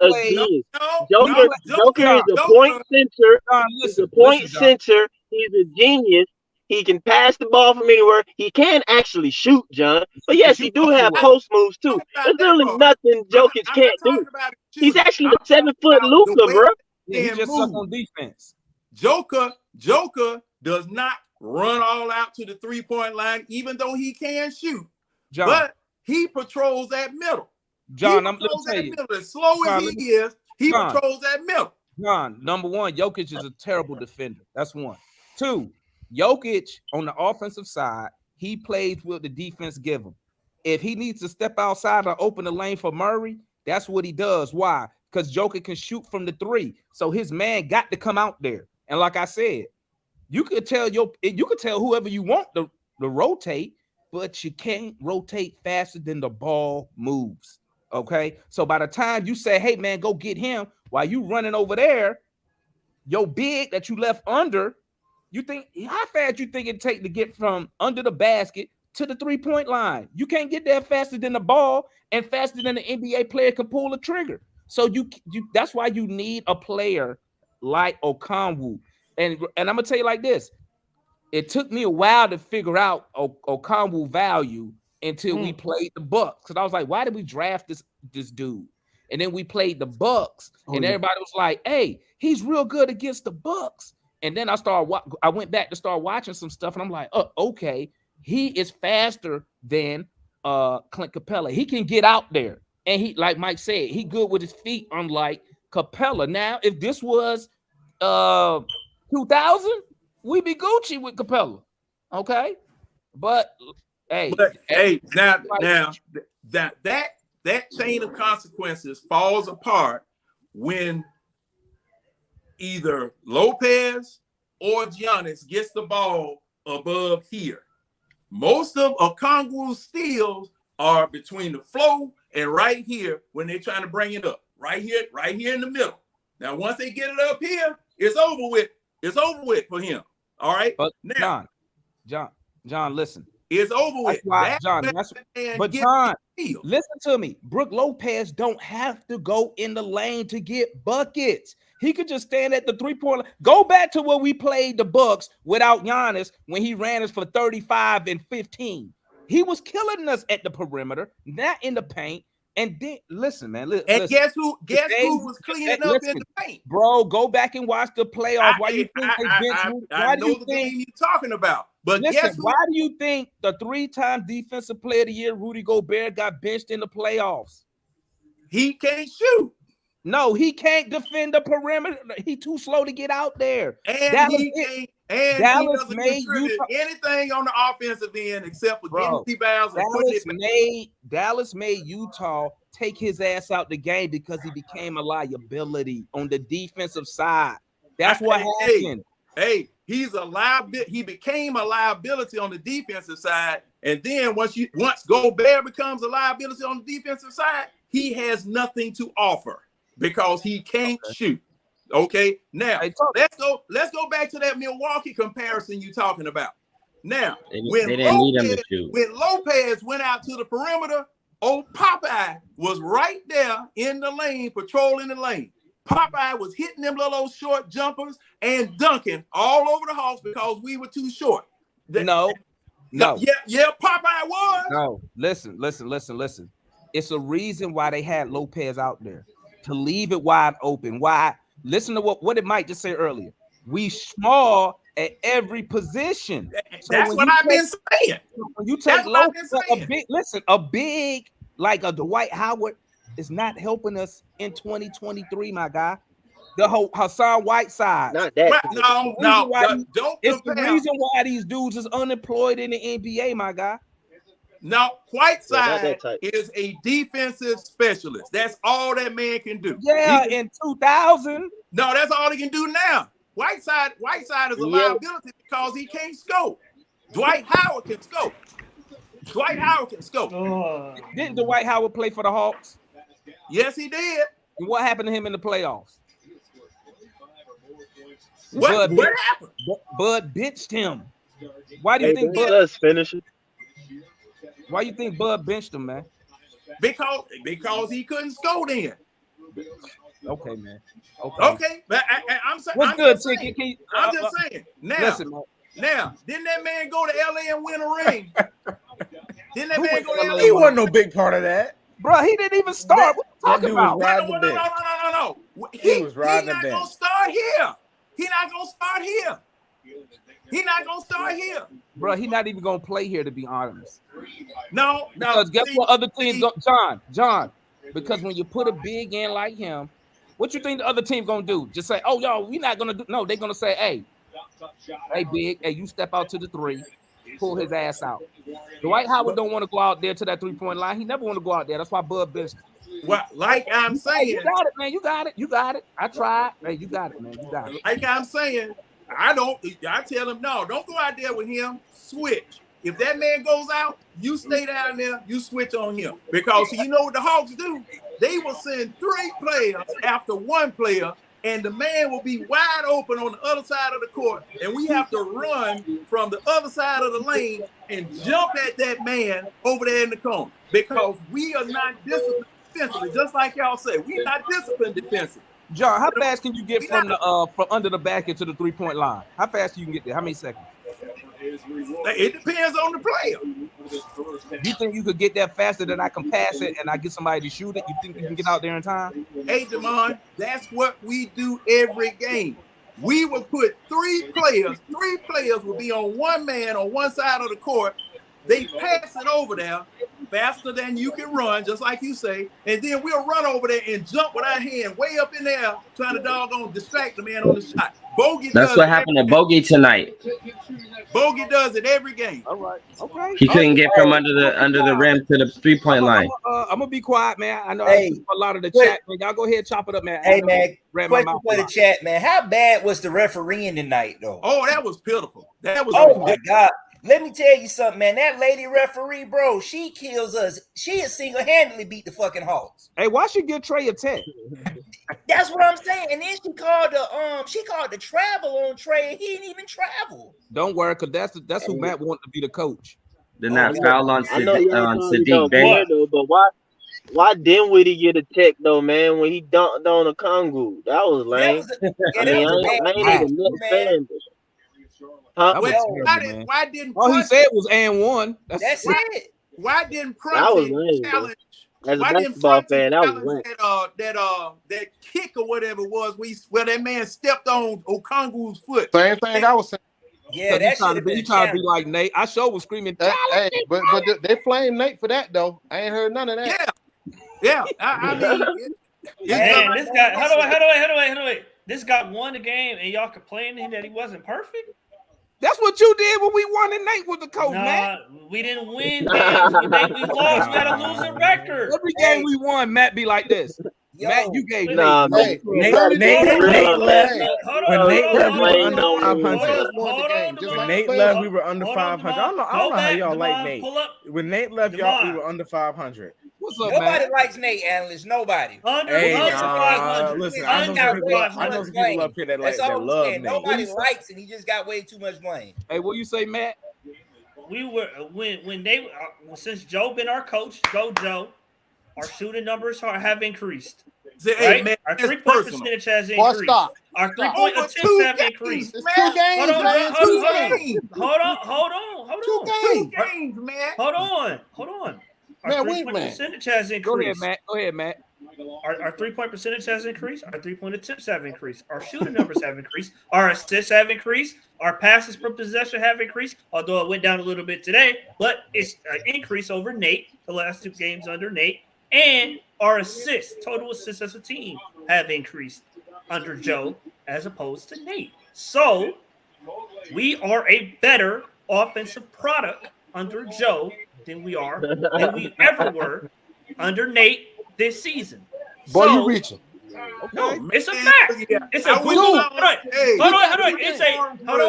a point center. He's a point center. He's a genius. He can pass the ball from anywhere. He can actually shoot, John. But yes, he do have post moves too. There's really nothing Jokic can't do. He's actually a 7-foot Luka, bro.
He just sucks on defense.
Joker does not run all out to the 3-point line, even though he can shoot.
John,
But he patrols that middle.
John,
he
let me
patrols
tell
that
you.
middle. As slow
John,
as he is, he
John.
patrols that middle.
John, number one, Jokic is a terrible defender. That's one. Two, Jokic on the offensive side, he plays with the defense give him. If he needs to step outside or open the lane for Murray, that's what he does. Why? Because Jokic can shoot from the 3. So his man got to come out there. And like I said, you could tell whoever you want to rotate, but you can't rotate faster than the ball moves. Okay. So by the time you say, hey man, go get him, while you running over there, your big that you left under, you think how fast you think it take to get from under the basket to the 3-point line? You can't get there faster than the ball and faster than the NBA player can pull a trigger. So you that's why you need a player like Okongwu. And I'm gonna tell you like this: it took me a while to figure out Okongwu value until we played the Bucks. Because I was like, why did we draft this dude? And then we played the Bucks, and everybody was like, hey, he's real good against the Bucks. And then I went back to start watching some stuff, and I'm like, oh, okay, he is faster than Clint Capella. He can get out there. And he, like Mike said, he good with his feet, unlike Capella. Now, if this was 2000, we'd be Gucci with Capella. Okay? But
now that chain of consequences falls apart when either Lopez or Giannis gets the ball above here. Most of Okongwu's steals are between the flow and right here when they're trying to bring it up. Right here in the middle. Now, once they get it up here, it's over with. It's over with for him. All right.
But
now,
John, listen.
It's over with.
John, listen to me. Brook Lopez don't have to go in the lane to get buckets. He could just stand at the 3-point line. Go back to where we played the Bucks without Giannis when he ran us for 35 and 15. He was killing us at the perimeter, not in the paint. And then listen, man.
And guess who was cleaning up in the paint?
Bro, go back and watch the playoffs. Why you think they benched?
I know the game you're talking about. But
listen, why do you think the 3-time defensive player of the year, Rudy Gobert, got benched in the playoffs?
He can't shoot.
No, he can't defend the perimeter. He too slow to get out there.
And he doesn't contribute anything on the offensive end except for getting rebounds and putting it.
Dallas made Utah take his ass out the game because he became a liability on the defensive side. That's what happened.
Hey, he's a liability. He became a liability on the defensive side, and then once Gobert becomes a liability on the defensive side, he has nothing to offer because he can't shoot. Okay, now let's go back to that Milwaukee comparison you're talking about. Now, when Lopez went out to the perimeter, old Popeye was right there in the lane, patrolling the lane. Popeye was hitting them little short jumpers and dunking all over the Hawks because we were too short.
No.
Yeah, Popeye was.
No, listen. It's a reason why they had Lopez out there, to leave it wide open. Why? Listen to what it might just say earlier. We small at every position.
That's what I've been saying.
When you take Lopez, a big like a Dwight Howard is not helping us in 2023, my guy. The whole Hassan Whiteside.
Not that.
Don't
it's the reason why these dudes is unemployed in the NBA, my guy.
Now, Whiteside is a defensive specialist. That's all that man can do.
Yeah, in 2000.
No, that's all he can do now. Whiteside is a liability because he can't scope. Dwight Howard can scope.
Didn't Dwight Howard play for the Hawks?
Yes, he did.
And what happened to him in the playoffs?
What happened?
Bud benched him. Why do you think
Bud finished?
Why you think Bud benched him, man?
Because he couldn't score then.
Okay, man.
Okay, but I'm saying.
What's good, Ticket?
I'm just saying. Now,
listen,
now, didn't that man go to LA and win a ring? Didn't that man go to LA?
He wasn't no big part of that.
Bro, he didn't even start. What are you talking about?
No. He was riding the bench. He's not gonna start here. He's not gonna start here,
bro. He's not even gonna play here, to be honest.
No.
Because guess what? Other teams go, John. Because when you put a big in like him, what you think the other team gonna do? Just say, "Oh, y'all, we not gonna do." No, they're gonna say, "Hey, big, hey, you step out to the 3, pull his ass out." Dwight Howard don't want to go out there to that 3-point line. He never want to go out there. That's why Bud benched him.
Well, like I'm saying,
you got it, man. You got it. I tried. Hey, you got it, man. You got it.
Like I'm saying, I tell him, no, don't go out there with him. Switch. If that man goes out, you stay down there, you switch on him. Because you know what the Hawks do? They will send 3 players after 1 player, and the man will be wide open on the other side of the court, and we have to run from the other side of the lane and jump at that man over there in the corner. Because we are not disciplined defensively, just like y'all say. We're not disciplined defensively.
John, how fast can you get from under the basket to the 3-point line? How fast you can get there? How many seconds?
It depends on the player.
You think you could get that faster than I can pass it and I get somebody to shoot it? You think you can get out there in time?
Hey, Damon, that's what we do every game. We will put 3 players. 3 players will be on 1 man on 1 side of the court. They pass it over there faster than you can run, just like you say, and then we'll run over there and jump with our hand way up in there, trying to doggone distract the man on the shot. Bogey.
That's what happened to Bogey tonight.
Bogey does it every game.
All right. Okay.
He couldn't get from under the rim to the 3-point line.
I'm gonna be quiet, man. I know I a lot of the chat, man. Y'all go ahead, chop it up, man.
Hey, man. Question for the chat, man. How bad was the refereeing tonight, though?
Oh, that was pitiful. That was.
Oh my God. Let me tell you something, man. That lady referee, bro, she kills us. She has single-handedly beat the fucking Hawks.
Hey, why she give Trey a 10?
That's what I'm saying. And then she called the travel on Trey, and he didn't even travel.
Don't worry, because that's who Matt wanted to be the coach.
They're not foul on
Sadiq,
Bey.
But why didn't Woody get a tech though, man? When he dunked on a Kongu, that was lame. I ain't even a fan.
Why didn't?
All he said was and one.
That's it.
Why didn't Prunty challenge?
As a basketball fan, that was lame.
That kick or whatever it was, where that man stepped on Okongu's foot.
Same thing I was saying.
Yeah, that
trying to be like Nate. I sure was screaming.
Hey, but they flamed Nate for that though. I ain't heard none of that.
Yeah. I mean,
man, this guy. Hold on. This guy won the game, and y'all complaining that he wasn't perfect.
That's what you did when we won, and Nate was the coach, man.
We didn't win games. We lost. We had a losing record.
Every game we won, Matt be like this. Yo, Matt, you gave Nate
left. When Nate left, we were under 500. When Nate left, we were under 500. I don't know how y'all like Nate. When Nate left, y'all, we were under 500.
What's up,
nobody
man?
likes Nate, analyst. Nobody.
Listen, I know some people up here that love Nate.
Nobody likes it. He just got way too much blame.
Hey, what you say, Matt?
We were when they since Joe been our coach, Joe, our shooting numbers have increased.
Hey, man,
our 3-point percentage has increased. Our 3-point attempts have increased.
It's 2 games, man. 2 games.
Hold on.
2 games, man.
Hold on. Our 3-point percentage has increased.
Go ahead, Matt.
Our 3-point percentage has increased. Our 3-point attempts have increased. Our shooting numbers have increased. Our assists have increased. Our passes per possession have increased, although it went down a little bit today. But it's an increase over Nate, the last 2 games under Nate. And our total assists as a team, have increased under Joe as opposed to Nate. So we are a better offensive product under Joe than we ever were under Nate this season.
Boy, you reaching.
Okay. It's a fact. It's a good hold on. It's a hold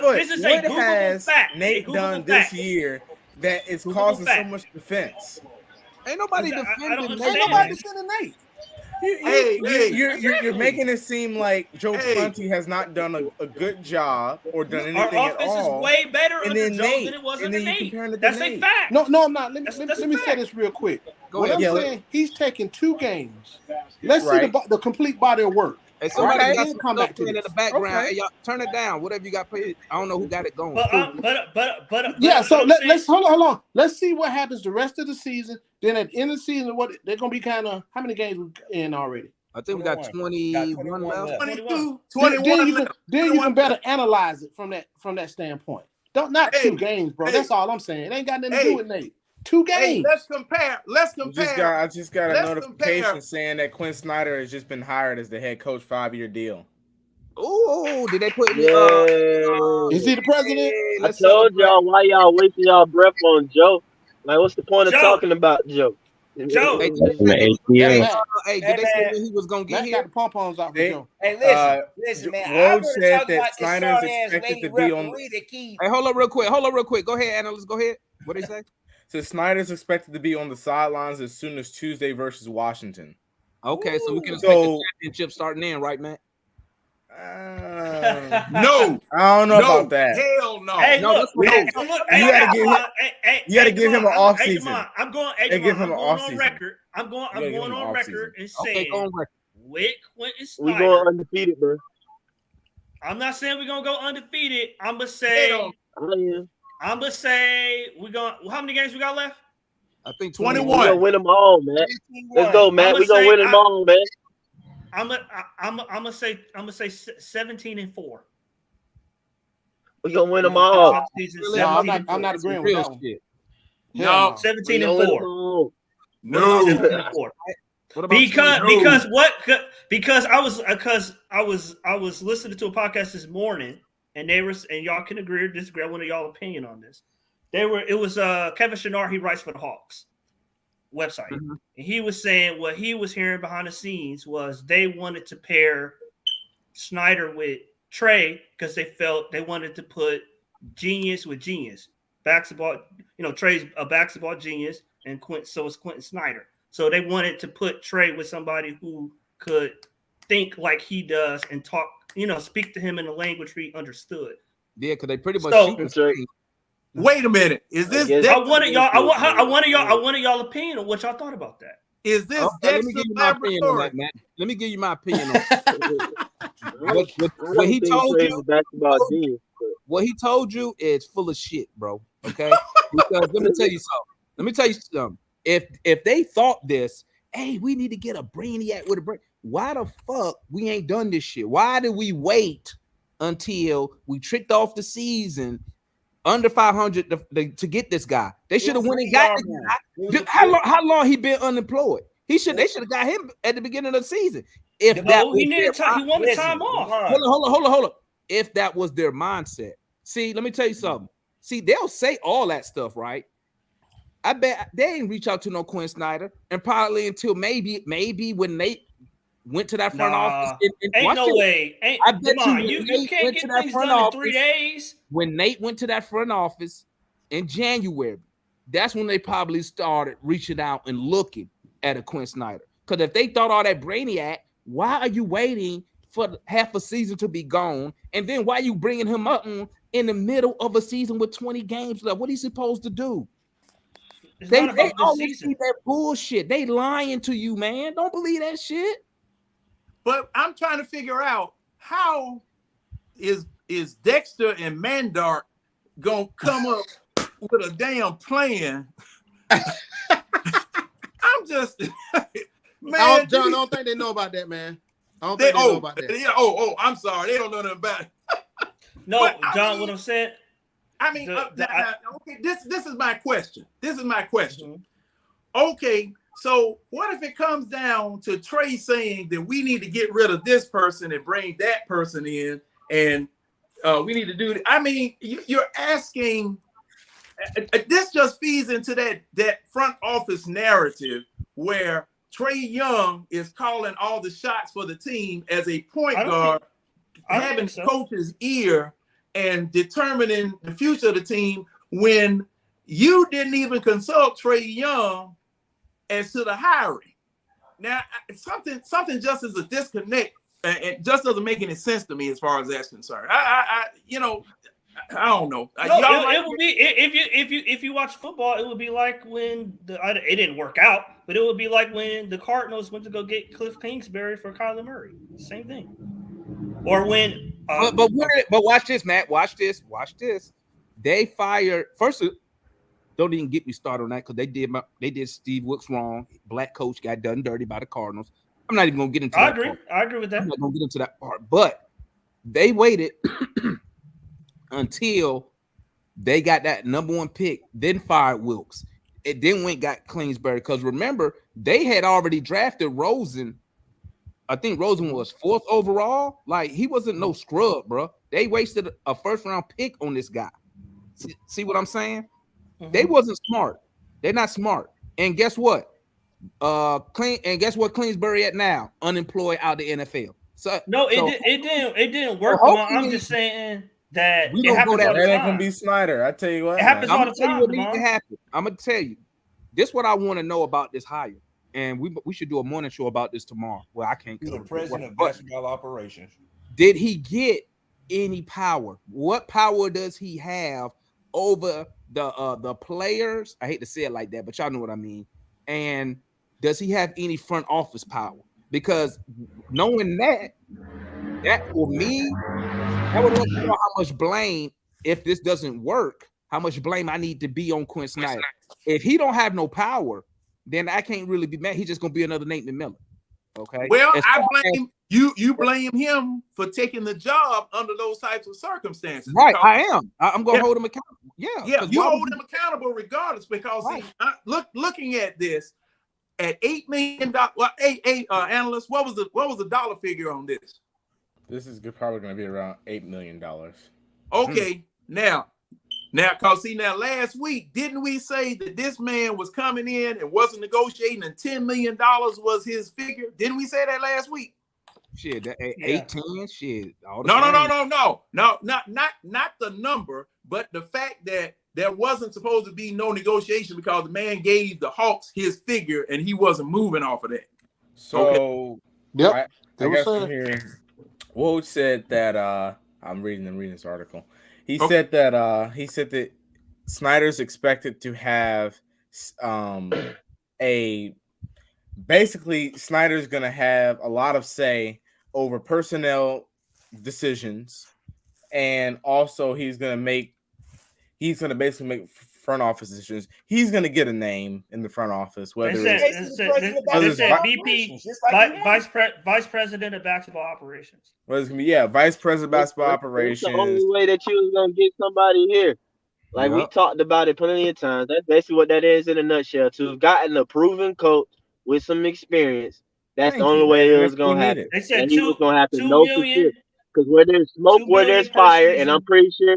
on. This is a Google fact.
Nate done this year that is causing so much defense.
Ain't nobody defending Nate.
Ain't nobody defending Nate.
You're making it seem like Joe Prunty has not done a good job or done anything at all.
Our offense is way better under Joe than it was under Nate. That's a fact.
No, I'm not. Let me say this real quick. What I'm saying, he's taking 2 games. Let's see the complete body of work.
Hey, somebody got come back to in the background. Hey, y'all, turn it down. Whatever you got played. I don't know who got it going.
But
so let's hold on. Let's see what happens the rest of the season. Then at the end of the season, what they're gonna be kind of how many games we in already?
I think we got 21 left.
22,
Then
21.
you can better analyze it from that standpoint. Not 2 games, bro. That's all I'm saying. It ain't got nothing to do with Nate. 2 games.
Hey, let's compare.
I just got a notification
compare.
saying that Quinn Snyder has just been hired as the head coach, 5-year deal.
Oh, did they put?
Is he the president?
I told y'all why y'all wasting y'all breath on Joe. Like, what's the point of talking about Joe?
Joe,
hey, did they say when he was gonna get here?
Got the pom-poms off with Joe.
Hey, listen, man.
Woj said that Snyder is expected to be on.
Hey, hold up real quick. Go ahead, analyst. Go ahead. What did he say?
So Snyder's expected to be on the sidelines as soon as Tuesday versus Washington.
Okay, so we can expect the championship starting in, right, Matt?
No,
I don't know about that.
Hell no.
Hey,
no,
look,
you gotta give him an off season.
I'm going on record. I'm going on record and saying with Quentin Snyder,
we going undefeated, bro.
I'm not saying we're gonna go undefeated. I'm gonna say we going. How many games we got left?
I think
21.
We gonna win them all, man. Let's go, man. We gonna win them all, man.
I'm gonna say 17-4.
We gonna win them all.
No, I'm not agreeing with that one.
No,
17-4.
No.
17-4. Because I was listening to a podcast this morning, and y'all can agree or disagree. I want y'all opinion on this. It was Kevin Shinard, he writes for the Hawks website. Mm-hmm. And he was saying what he was hearing behind the scenes was they wanted to pair Snyder with Trey because they felt they wanted to put genius with genius. Basketball, Trey's a basketball genius, and so is Quentin Snyder. So they wanted to put Trey with somebody who could think like he does and talk, speak to him in a language he understood.
Yeah, because they pretty much
wait a minute. Is this?
I wanted y'all opinion on what y'all thought about that.
Is this?
Let me give you my opinion on that, Matt. Let me give you my opinion on what he told you. What he told you is full of shit, bro. Okay, because let me tell you something. If they thought this, hey, we need to get a brainiac with a brain. Why the fuck we ain't done this shit? Why did we wait until we tricked off the season? Under 500 to get this guy. They should have went and got this guy. How long he been unemployed? They should have got him at the beginning of the season. If he wanted time off. Hold up. If that was their mindset. See, let me tell you something. See, they'll say all that stuff, right? I bet they ain't reach out to no Quinn Snyder, and probably until maybe when Nate went to that front office.
Ain't no way. I bet you can't get things done in 3 days.
When Nate went to that front office in January, that's when they probably started reaching out and looking at a Quinn Snyder. Because if they thought all that brainiac, why are you waiting for half a season to be gone? And then why are you bringing him up in the middle of a season with 20 games left? What are you supposed to do? They always see that bullshit. They lying to you, man. Don't believe that shit.
But I'm trying to figure out how is Dexter and Mandark gonna come up with a damn plan? I'm just man.
John, I don't think they know about that, man. I don't think they know about that.
Yeah, I'm sorry. They don't know nothing about it.
No, but, John, what I'm saying.
I mean, okay, this is my question. Mm-hmm. Okay, so what if it comes down to Trey saying that we need to get rid of this person and bring that person in, and we need to do. I mean, you're asking. This just feeds into that front office narrative where Trey Young is calling all the shots for the team as a point guard, having the coach's ear and determining the future of the team when you didn't even consult Trey Young as to the hiring. Now, something just is a disconnect. It just doesn't make any sense to me as far as that's concerned. I don't know.
It would be if you watch football, it would be like when it didn't work out, but it would be like when the Cardinals went to go get Cliff Kingsbury for Kyler Murray. Same thing. Or when
but watch this, Matt. Watch this. They fired first. Don't even get me started on that because they did Steve Wilkes wrong. Black coach got done dirty by the Cardinals. I'm not even gonna get into.
I
that
agree.
part.
I agree with that.
I'm not gonna get into that part, but they waited until they got that number 1 pick, then fired Wilkes. It then went got Kingsbury because remember they had already drafted Rosen. I think Rosen was 4th overall. Like he wasn't no scrub, bro. They wasted a 1st round pick on this guy. See what I'm saying? They wasn't smart. They're not smart. And guess what? Guess what Kingsbury at now? Unemployed out the NFL. So
it didn't work. I'm just saying that it happens all the time.
That ain't gonna be Snyder. I tell you what,
it happens all the time.
What needs to happen. I'm gonna tell you. This is what I want to know about this hire, and we should do a morning show about this tomorrow. Well, I can't.
He's the president of basketball operations.
Did he get any power? What power does he have over the players? I hate to say it like that, but y'all know what I mean. And does he have any front office power? Because knowing that for me, I would want to know how much blame, if this doesn't work, how much blame I need to be on Quinn Snyder. If he don't have no power, then I can't really be mad. He's just gonna be another Nate McMillan. Okay.
Well, I blame you. You blame him for taking the job under those types of circumstances.
Right, I am. I'm gonna hold him accountable. Yeah,
you hold him accountable regardless. Because see, looking at this at $8 million. Well, analysts, what was the dollar figure on this?
This is probably going to be around $8 million.
Okay, now, cause see now last week, didn't we say that this man was coming in and wasn't negotiating and $10 million was his figure? Didn't we say that last week?
Shit, that 18, shit.
No, not the number, but the fact that there wasn't supposed to be no negotiation because the man gave the Hawks his figure and he wasn't moving off of that.
So, I guess from here, Woj said that I'm reading this article. He said that Snyder's expected to have basically Snyder's gonna have a lot of say over personnel decisions, and also he's gonna basically make front office decisions. He's gonna get a name in the front office, whether
VP, vice president of basketball operations.
Well, it's gonna be vice president of basketball operations.
That's the only way that you was gonna get somebody here. Like we talked about it plenty of times. That's basically what that is in a nutshell. To have gotten a proven coach with some experience, that's the only way it was gonna happen.
They said
and he was gonna have to
2
know
million,
for sure. Because where there's smoke, where there's fire, and I'm pretty sure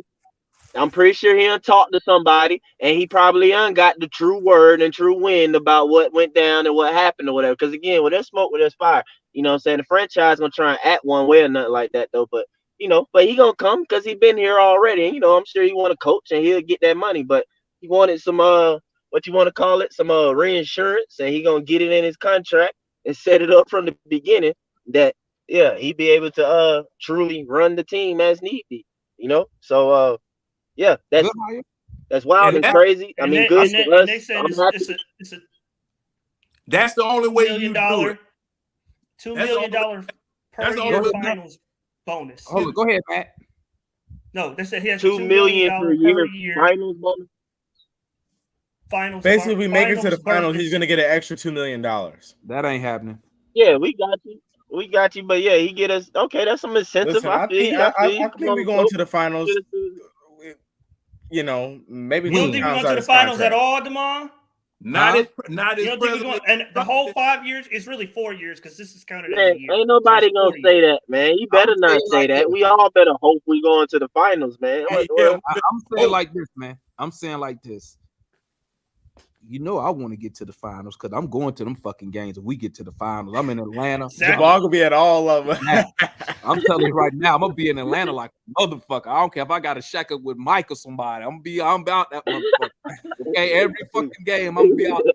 he talked to somebody, and he probably got the true word and true wind about what went down and what happened or whatever. Because again, where there's smoke, where there's fire. You know what I'm saying? The franchise gonna try and act one way or nothing like that though. But but he gonna come because he been here already. And, I'm sure he want to coach and he'll get that money. But he wanted some what you want to call it, some reinsurance, and he gonna get it in his contract and set it up from the beginning that he'd be able to truly run the team as need be. So that's wild and crazy. I mean, good for us.
That's the only way you do it.
$2 million per year finals bonus.
Hold on, go ahead, Matt.
No, they said he has
$2 million per year finals bonus.
Finals.
Basically, if we make it to the finals, he's gonna get an extra $2 million.
That ain't happening.
Yeah, we got you. But he get us. Okay, that's some incentive.
Listen, I think we're going to the finals. Maybe
you don't think we're going to the finals at all, Damon?
Not as
and the whole 5 years is really 4 years because this is counted as a year.
Ain't nobody gonna say that, man. You better not say that. We all better hope we go into the finals, man.
I'm saying like this, man. I'm saying like this. I want to get to the finals because I'm going to them fucking games. If we get to the finals, I'm in Atlanta.
Jamal will be at all of them.
I'm telling you right now, I'm gonna be in Atlanta like a motherfucker. I don't care if I got to shack up with Mike or somebody. I'm about that motherfucker. Okay, every fucking game I'm gonna be out there.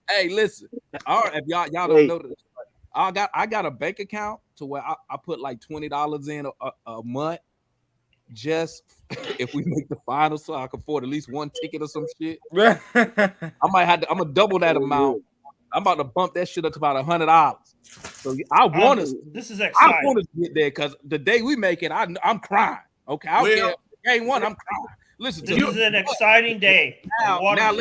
Hey, listen. All right, if y'all don't know this, I got a bank account to where I put like $20 in a month. Just if we make the finals, so I can afford at least one ticket or some shit. I'm gonna double that amount. I'm about to bump that shit up to about $100. So I want to.
This is exciting.
I want to get there because the day we make it, I'm crying. Okay, I don't care. Game one, I'm crying. Listen,
this is an exciting day.
Now you have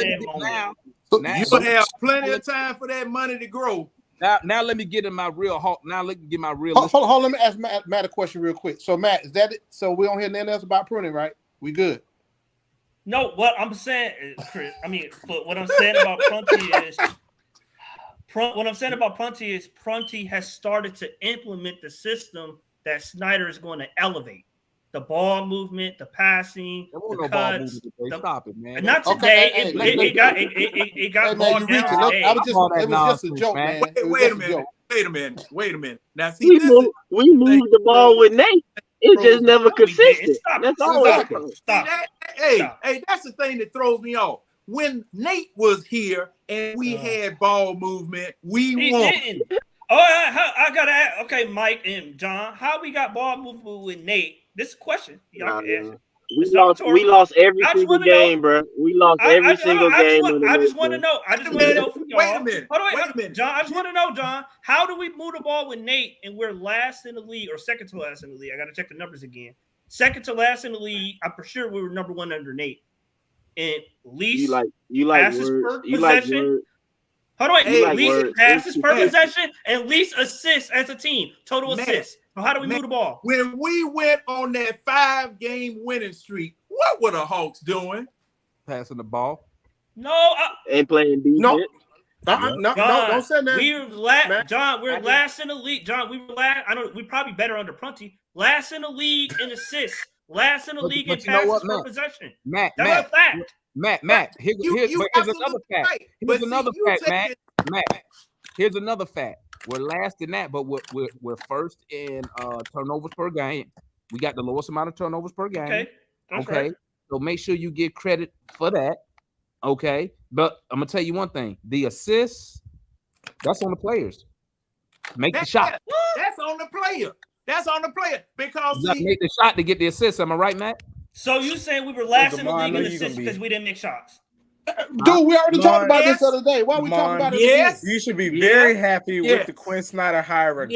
plenty of time for that money to grow.
Now let me get in my real Hawk. Now let me get my real.
Hold on. Let me ask Matt a question real quick. So Matt, is that it? So we don't hear nothing else about pruning, right? We good?
No, what I'm saying, Chris. I mean, what I'm saying about Prunty is Prunty has started to implement the system that Snyder is going to elevate. The ball movement, the passing, the cuts.
Stop it, man.
Not today. It got bogged down today.
It was just a joke, man.
Wait a minute. Now, see,
we moved the ball with Nate. It's just never consistent. That's all.
Stop.
Hey, that's the thing that throws me off. When Nate was here and we had ball movement, we won.
Didn't. Oh, I gotta ask. Okay, Mike and John, how we got ball movement with Nate? This is a question. Y'all can answer.
We lost every single game, bro. We lost every single game.
I just want to know. I just want to know from y'all.
Wait a minute.
Wait a minute, John. I just want to know, John. How do we move the ball with Nate and we're last in the league or second to last in the league? I got to check the numbers again. Second to last in the league. I'm for sure we were number one under Nate. And least passes per possession. Hold on, least passes per possession and least assists as a team. Total assists. So how do we move the ball?
When we went on that 5-game winning streak, what were the Hawks doing?
Passing the ball.
No,
ain't playing defense.
No, don't say that.
We're last in the league. John, we were last. I know we probably better under Prunty. Last in the league in assists. Last in the league in passes per possession.
Matt,
that's a fact.
Matt. Here's another fact. Here's another fact, Matt. Here's another fact. We're last in that, but we're first in turnovers per game. We got the lowest amount of turnovers per game.
Okay, that's right.
So make sure you get credit for that. Okay, but I'm gonna tell you one thing: the assists, that's on the players. Make the shot.
That's on the player. That's on the player because
you make the shot to get the assist. Am I right, Matt?
So you saying we were last in the league in assists because we didn't make shots?
Dude, we already talked about this the other day. Why are we talking about it again?
You should be very happy with the Quinn Snyder hire.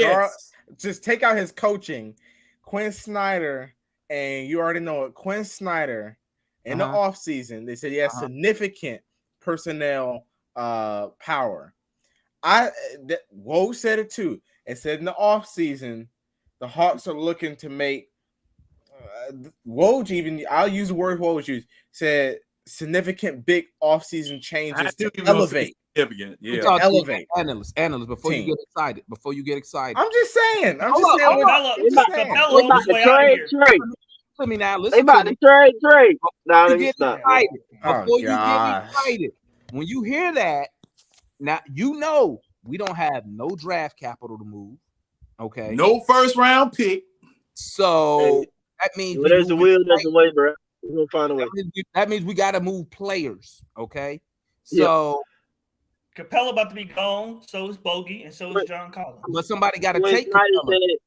Just take out his coaching. Quinn Snyder, and you already know it. Quinn Snyder in the offseason, they said he has significant personnel power. Woj said it too. It said in the offseason, the Hawks are looking to make Woj, even I'll use the word Woj used, said significant big offseason changes to elevate.
Significant,
elevate. Analysts, before you get excited.
I'm just saying.
Let me now. Listen.
They about to trade. Now
you get excited. Before you get excited. When you hear that, now you know we don't have no draft capital to move. Okay.
No first round pick.
So that means
there's a will, there's a way, bro. We're gonna find a way.
That means we got to move players. Okay. So
Capella about to be gone. So is Bogey, and so is John Collins.
But somebody got to take.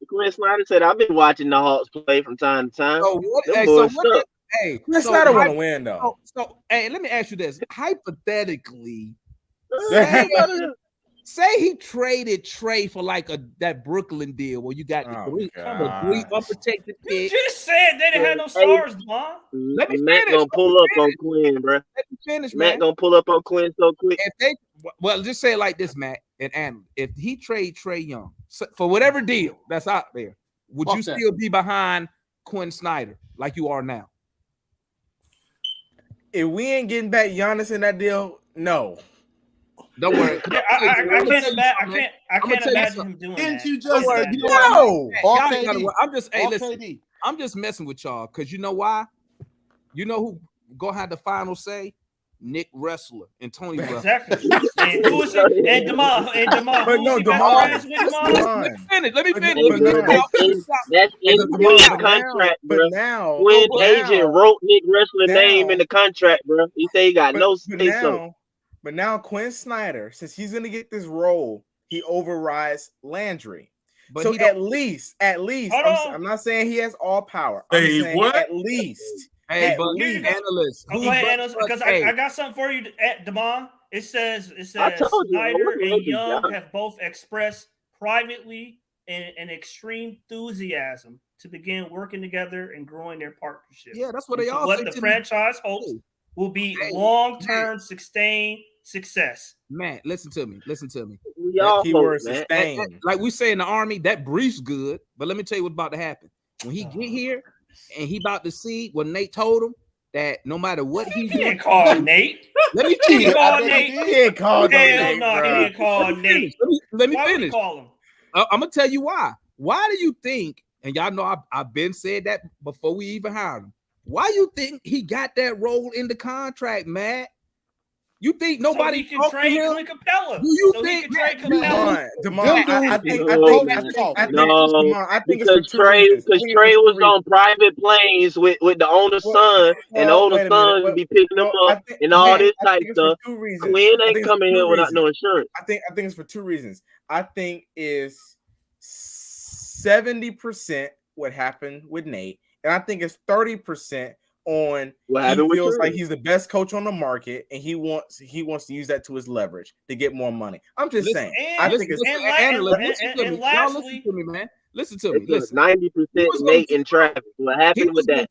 Quinn Snyder said, "I've been watching the Hawks play from time to time."
Quinn Snyder want to win though.
So let me ask you this: hypothetically, say he traded Trey for like that Brooklyn deal where you got three unprotected picks.
You just said they didn't have no stars, Mom.
Let me finish. Matt gonna pull up on Quinn, bro.
Let me finish,
Matt gonna pull up on Quinn so quick.
Just say it like this, Matt and if he trade Trey Young for whatever deal that's out there, would you still be behind Quinn Snyder like you are now?
If we ain't getting back Giannis in that deal, no.
Don't worry.
I can't imagine him doing that.
You just
listen. I'm just messing with y'all because you know why? You know who gonna have the final say? Nick Wrestler and Tony Wrestler.
Exactly. And who is it? And Demar.
But no, Demar.
Let me finish.
That's in the contract, bro. Quinn agent wrote Nick Wrestler's name in the contract, bro. He said he got no say so.
But now Quinn Snyder, since he's going to get this role, he overrides Landry. But so at least, I'm not saying he has all power. I'm saying at least.
Analysts.
Because I got something for you, Demar. It says Snyder and Young have both expressed privately an extreme enthusiasm to begin working together and growing their partnership.
Yeah, that's what they all
say. What the franchise hopes will be long-term, sustained success.
Man, listen to me.
We all
Keyword
hope, man.
sustain.
Like we say in the Army, that brief's good. But let me tell you what's about to happen. When he get here and he about to see what Nate told him, that no matter what
He
he
didn't call Nate.
let me
He
finish.
called Nate.
He ain't called no
Hell
name,
no, he
bro.
didn't call Nate.
Let me
Why would he
finish.
call him?
I'm gonna tell you why. Why do you think? And y'all know I've been said that before we even hired him. Why you think he got that role in the contract, Matt? You think nobody
so he can
talked to
trade
him?
Clint Capella.
Do you
so
think
he can trade
man,
Capella?
Demond, I think
Because
it's for two reasons. I think it's for
Trey
two
was
reasons.
on private planes with the owner's son, and the owner's
wait a minute.
son be picking him
I
up
think,
and all this
I
type
think it's for
stuff.
two reasons.
Quinn
I
ain't
think it's
coming
for
here
two
without no
reasons.
insurance.
I think it's for two reasons. I think is 70% what happened with Nate, and I think it's 30% on
What
he
happened with
feels
Trey?
like he's the best coach on the market, and he wants to use that to his leverage to get more money. I'm just saying. I think it's
and lastly,
listen to me, man. Listen to me.
It's
Listen.
90% Nate in traffic. What happened with that?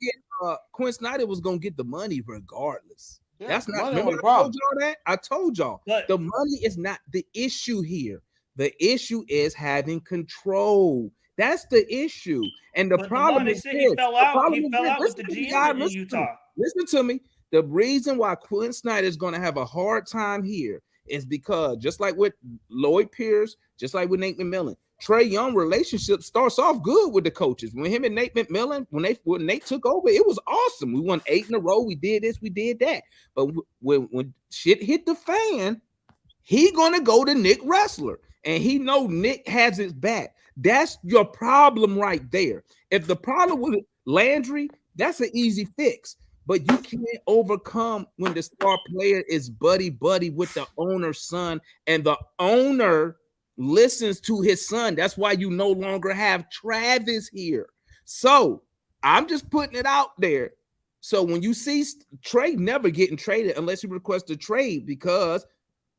Quinn Snyder was gonna get the money regardless.
Yeah,
That's not.
money
Remember,
on the
I told
problem.
y'all that. I told y'all
But-
the money is not the issue here. The issue is having control. That's the issue. And the
But
problem
they
is
said
this.
he fell
The
out.
problem
He
is
fell
this.
out with
Listen
the
to me,
GM
guys.
in
Listen to me.
Utah.
Listen to me. The reason why Quinn Snyder is going to have a hard time here is because just like with Lloyd Pierce, just like with Nate McMillan, Trey Young relationship starts off good with the coaches. When him and Nate McMillan, when Nate took over, it was awesome. We won 8 in a row. We did this, we did that. But when shit hit the fan, he gonna go to Nick Wrestler, and he know Nick has his back. That's your problem right there. If the problem with Landry, that's an easy fix. But you can't overcome when the star player is buddy with the owner's son, and the owner listens to his son. That's why you no longer have Travis here. So I'm just putting it out there. So when you see Trey never getting traded unless you request a trade, because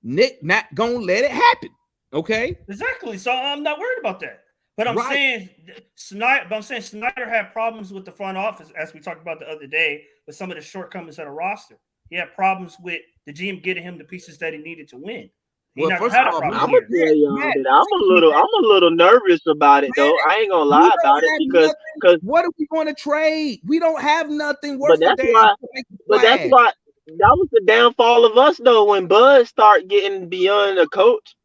Nick not gonna let it happen. Okay,
exactly. So I'm not worried about that. But I'm saying Snyder had problems with the front office, as we talked about the other day, with some of the shortcomings of the roster. He had problems with the GM getting him the pieces that he needed to win.
I'm gonna tell y'all that I'm a little nervous about it though. I ain't gonna lie about it because
what are we going to trade? We don't have nothing
But
worth
that's why that was the downfall of us though when Bud start getting beyond a coach.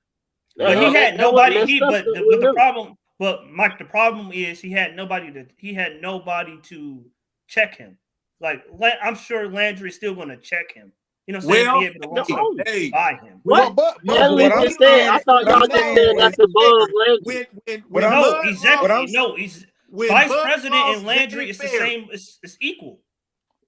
But he had nobody. But the problem. But Mike, the problem is he had nobody to check him. Like I'm sure Landry is still going to check him. You know, be able to run something by him.
What I'm saying, I thought y'all just said that's above Landry.
No, exactly. No, he's vice
Bud
president
lost
and Landry
Danny
is the
Ferry.
same. It's equal.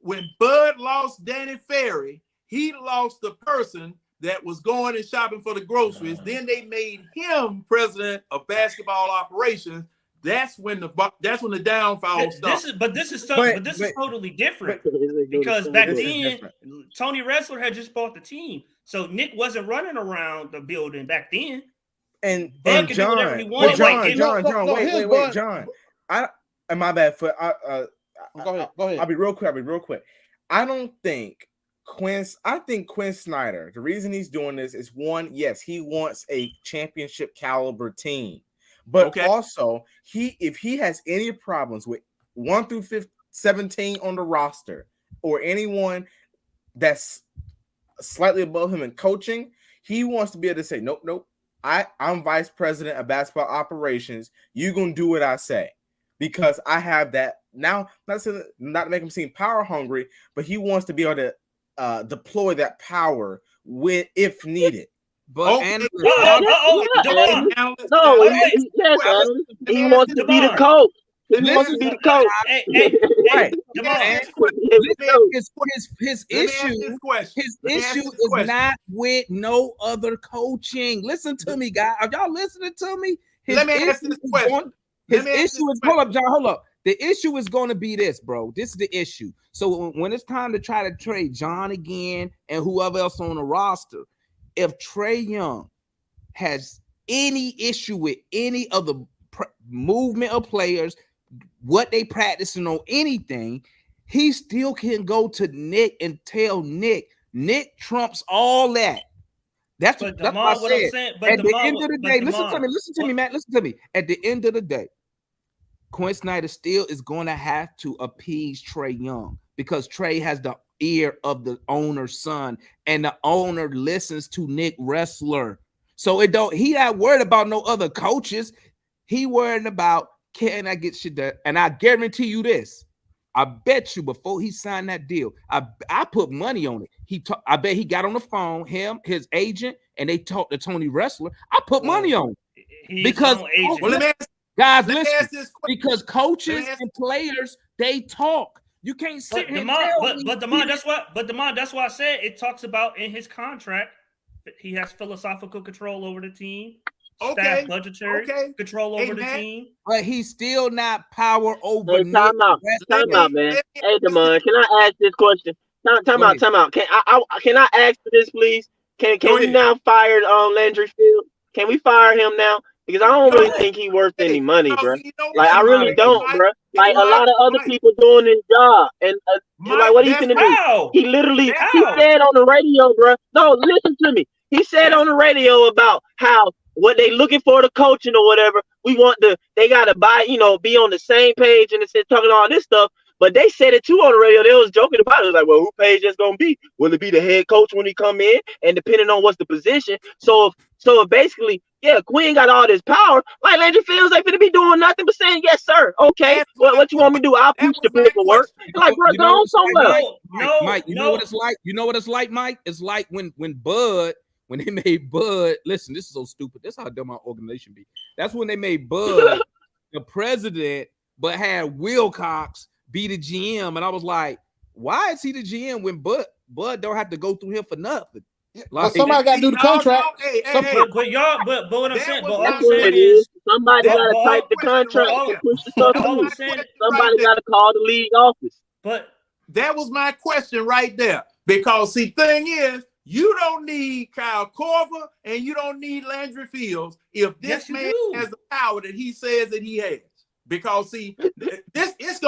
When Bud lost Danny Ferry, he lost the person that was going and shopping for the groceries. Then they made him president of basketball operations. That's when the downfall started.
This is totally different because back then Tony Wrestler had just bought the team, so Nick wasn't running around the building back then.
And
John,
wait, John. My bad. Go
ahead.
I'll be real quick. I think Quinn Snyder, the reason he's doing this is one, yes, he wants a championship caliber team. But also, if he has any problems with 1 through 17 on the roster or anyone that's slightly above him in coaching, he wants to be able to say, nope. I'm vice president of basketball operations. You're going to do what I say because I have that. Now, not to make him seem power hungry, but he wants to be able to deploy that power if needed.
But he wants to be the coach. He wants to be the coach.
His issue is not with no other coaching. Listen to me, guys. Are y'all listening to me?
Let me ask this question.
Hold up. The issue is going to be this, bro. This is the issue. So when it's time to try to trade John again and whoever else on the roster, if Trey Young has any issue with any of the movement of players, what they practicing on anything, he still can go to Nick and tell Nick trumps all that. That's
But
that's what I
Damon, what I'm
said.
saying, but
At the
Damon,
end of the
but
day,
Damon,
listen to me, Matt. Listen to me. At the end of the day, Quinn Snyder still is going to have to appease Trey Young because Trey has the ear of the owner's son, and the owner listens to Nick Wrestler. So he not worried about no other coaches. He worried about, can I get shit done? And I guarantee you this. I bet you before he signed that deal, I put money on it. I bet he got on the phone, his agent, and they talked to Tony Wrestler. I put money on it. Because
well, let me ask,
guys,
let me
listen,
ask this question.
because coaches and players, they talk. You can't sit here and tell me.
But Damon, that's why I said it talks about in his contract he has philosophical control over the team, staff budgetary control over the team.
But he's still not power over.
Hey, time out, man. Hey, Damon, can I ask this question? Time out. Can I ask for this, please? Can we now fire Landry Fields? Can we fire him now? Because I don't really think he's worth any money, bro. Like, I really don't, bro. Like, a lot of other people doing this job. And like, what are you gonna do? He literally, he said on the radio, bro. No, listen to me. He said on the radio about how what they looking for the coaching or whatever. They got to buy, be on the same page, and it's talking all this stuff. But they said it too on the radio. They was joking about it. It was like, well, who page that's gonna be? Will it be the head coach when he come in? And depending on what's the position. So basically, yeah, Quinn got all this power. Like Landry Fields ain't finna be doing nothing but saying, yes, sir. Okay. What you want me to do? I'll push the paperwork. Like, bro, go on somewhere.
Mike, you know what it's like? You know what it's like, Mike? It's like when they made Bud, listen, this is so stupid. This is how dumb my organization be. That's when they made Bud the president, but had Wilcox be the GM. And I was like, why is he the GM when Bud don't have to go through him for nothing?
Like, somebody got to do the contract.
But what I'm saying is
somebody got to type the contract and push the stuff through. Somebody got to call the league office.
But
that was my question right there. Because see, thing is, you don't need Kyle Korver and you don't need Landry Fields if this man has the power that he says that he has. Because see, this is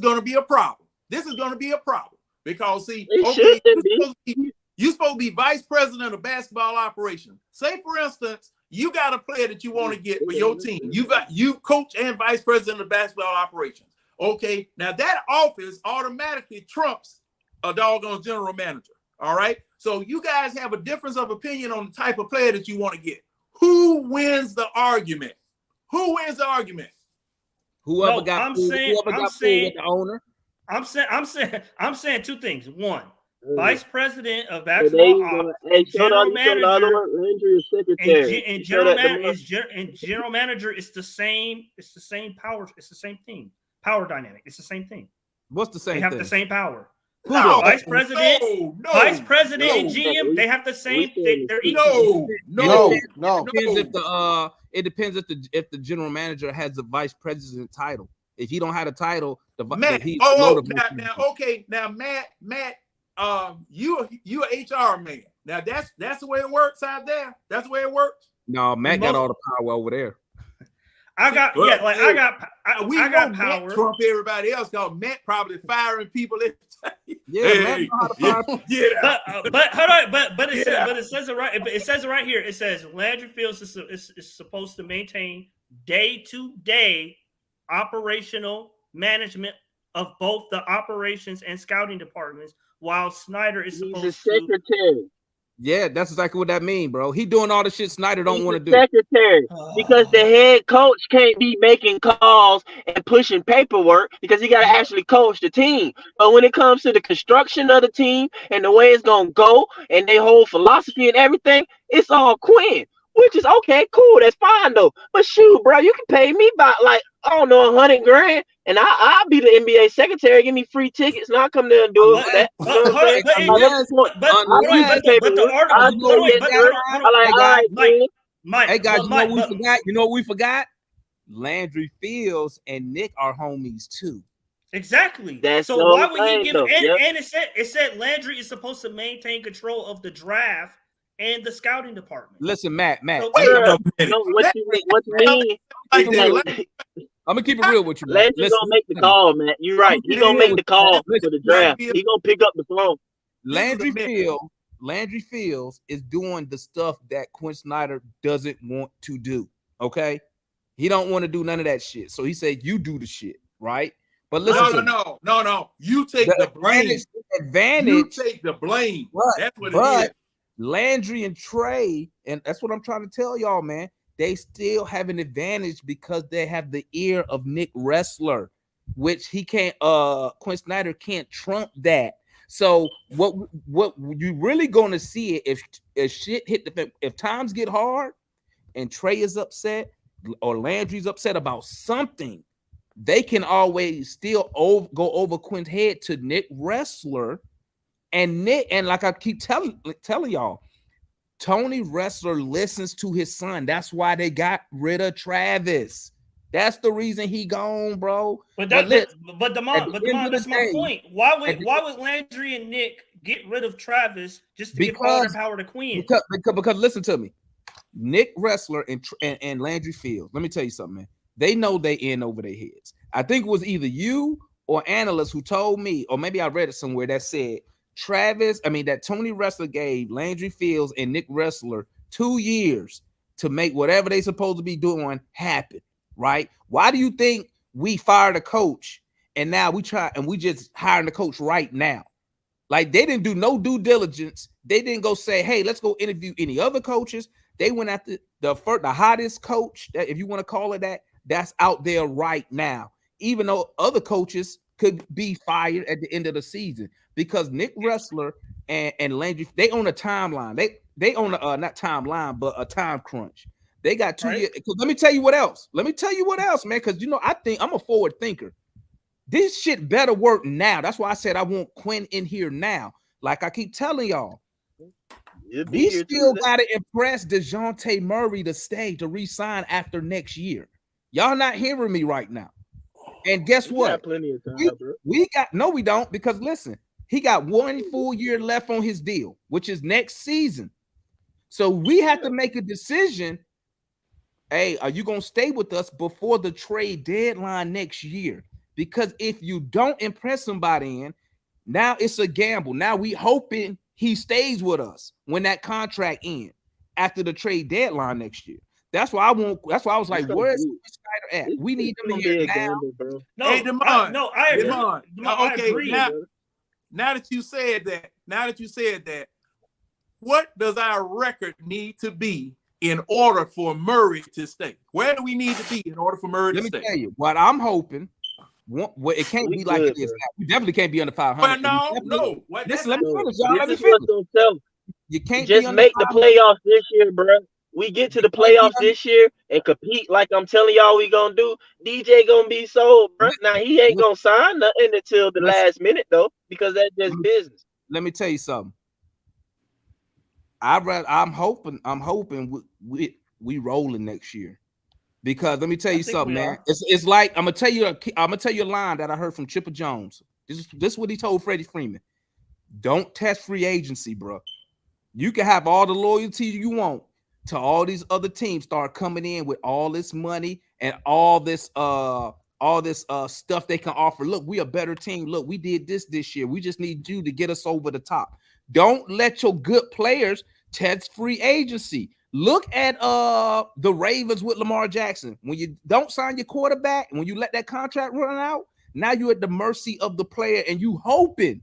going to be a problem. This is going to be a problem. Because see, you're supposed to be vice president of basketball operations. Say, for instance, you got a player that you want to get for your team. You coach and vice president of basketball operations. Okay, now that office automatically trumps a doggone general manager. All right, so you guys have a difference of opinion on the type of player that you want to get. Who wins the argument? Who wins the argument?
Whoever got with the owner.
I'm saying two things. One, vice president of basketball, general manager, and general manager is the same. It's the same power. It's the same thing. Power dynamic. It's the same thing.
What's the same?
They have
thing?
the same power.
No,
vice president, and GM, they have the same. They're equal.
No.
It depends if the general manager has the vice president title. If he don't have a title,
Matt. Matt. You an HR man. Now that's the way it works out there. That's the way it works.
No, Matt got all the power over there.
I got power.
Trump everybody else because Matt probably firing people.
Matt know how to fire people.
But hold on, but it says it right. It says it right here. It says Landry Fields is supposed to maintain day-to-day operational management of both the operations and scouting departments, while Snyder is supposed
to secretary.
Yeah, that's exactly what that means, bro. He doing all the shit Snyder don't want to do.
Secretary, because the head coach can't be making calls and pushing paperwork because he got to actually coach the team. But when it comes to the construction of the team and the way it's gonna go and their whole philosophy and everything, it's all Quinn. Which is okay, cool, that's fine though. But shoot, bro, you can pay me by like $100,000, and I'll be the NBA secretary. Give me free tickets, and I'll come there and do it for that.
Hey guys, you know what we forgot? Landry Fields and Nick are homies too.
Exactly. So why would he give? And it said Landry is supposed to maintain control of the draft and the scouting department.
Listen, Matt.
So, what you mean?
I'm gonna keep it real with you.
Landry's gonna make the call, man. You're right. He's gonna make the call for the draft. He's gonna pick up the phone.
Landry Fields Landry Fields is doing the stuff that Quinn Snyder doesn't want to do. Okay, he don't want to do none of that shit. So he said, "You do the shit, right?" But listen,
no. You take the blame.
Advantage.
You take the blame. That's what it is.
Landry and Trey, and that's what I'm trying to tell y'all, man. They still have an advantage because they have the ear of Nick Wrestler, which he can't. Quinn Snyder can't trump that. So what you really gonna see it if shit hit the if times get hard and Trey is upset or Landry's upset about something, they can always still go over Quinn's head to Nick Wrestler, and Nick, and like I keep telling y'all, Tony Wrestler listens to his son. That's why they got rid of Travis. That's the reason he gone, bro.
But Demond, that's my point. Why would Landry and Nick get rid of Travis just to give all their power to Quinn?
Because listen to me, Nick Wrestler and Landry Fields. Let me tell you something, man. They know they in over their heads. I think it was either you or analysts who told me, or maybe I read it somewhere that said that Tony Wrestler gave Landry Fields and Nick Wrestler 2 years to make whatever they supposed to be doing happen. Right? Why do you think we fired a coach and now we just hiring the coach right now? Like, they didn't do no due diligence. They didn't go say, hey, let's go interview any other coaches. They went after the hottest coach, that, if you want to call it that, that's out there right now, even though other coaches could be fired at the end of the season, because Nick Wrestler and Landry, they own a timeline. They own not timeline, but a time crunch. They got 2 years. Let me tell you what else. Man, because I think I'm a forward thinker. This shit better work now. That's why I said I want Quinn in here now. Like I keep telling y'all, we still gotta impress DeJounte Murray to stay, to re-sign after next year. Y'all not hearing me right now. And guess what?
Got plenty of time, bro.
We don't, because listen, he got 1 full year left on his deal, which is next season. So we have to make a decision. Hey, are you going to stay with us before the trade deadline next year? Because if you don't impress somebody now it's a gamble. Now we hoping he stays with us when that contract ends after the trade deadline next year. That's why I was like, where's Snyder at? We need him here now.
Gamble, bro. Hey, Demond. I agree. Okay, now that you said that, what does our record need to be in order for Murray to stay? Where do we need to be in order for Murray to stay?
Let me tell you what I'm hoping. It can't be like it is now. We definitely can't be under 500.
Well, no.
Listen, let me finish, y'all. Let me finish. You can't
just make the playoffs this year, bro. We get to the playoffs this year and compete like I'm telling y'all we gonna do. DJ gonna be sold, bro. Now he ain't gonna sign nothing until the last minute though, because that's just business.
Let me tell you something. I'm hoping we rolling next year, because let me tell you something, man. It's like I'm gonna tell you a line that I heard from Chipper Jones. This is what he told Freddie Freeman. Don't test free agency, bro. You can have all the loyalty you want to all these other teams, start coming in with all this money and all this stuff they can offer. Look, we a better team. Look, we did this year. We just need you to get us over the top. Don't let your good players test free agency. Look at the Ravens with Lamar Jackson. When you don't sign your quarterback, when you let that contract run out, now you're at the mercy of the player, and you hoping,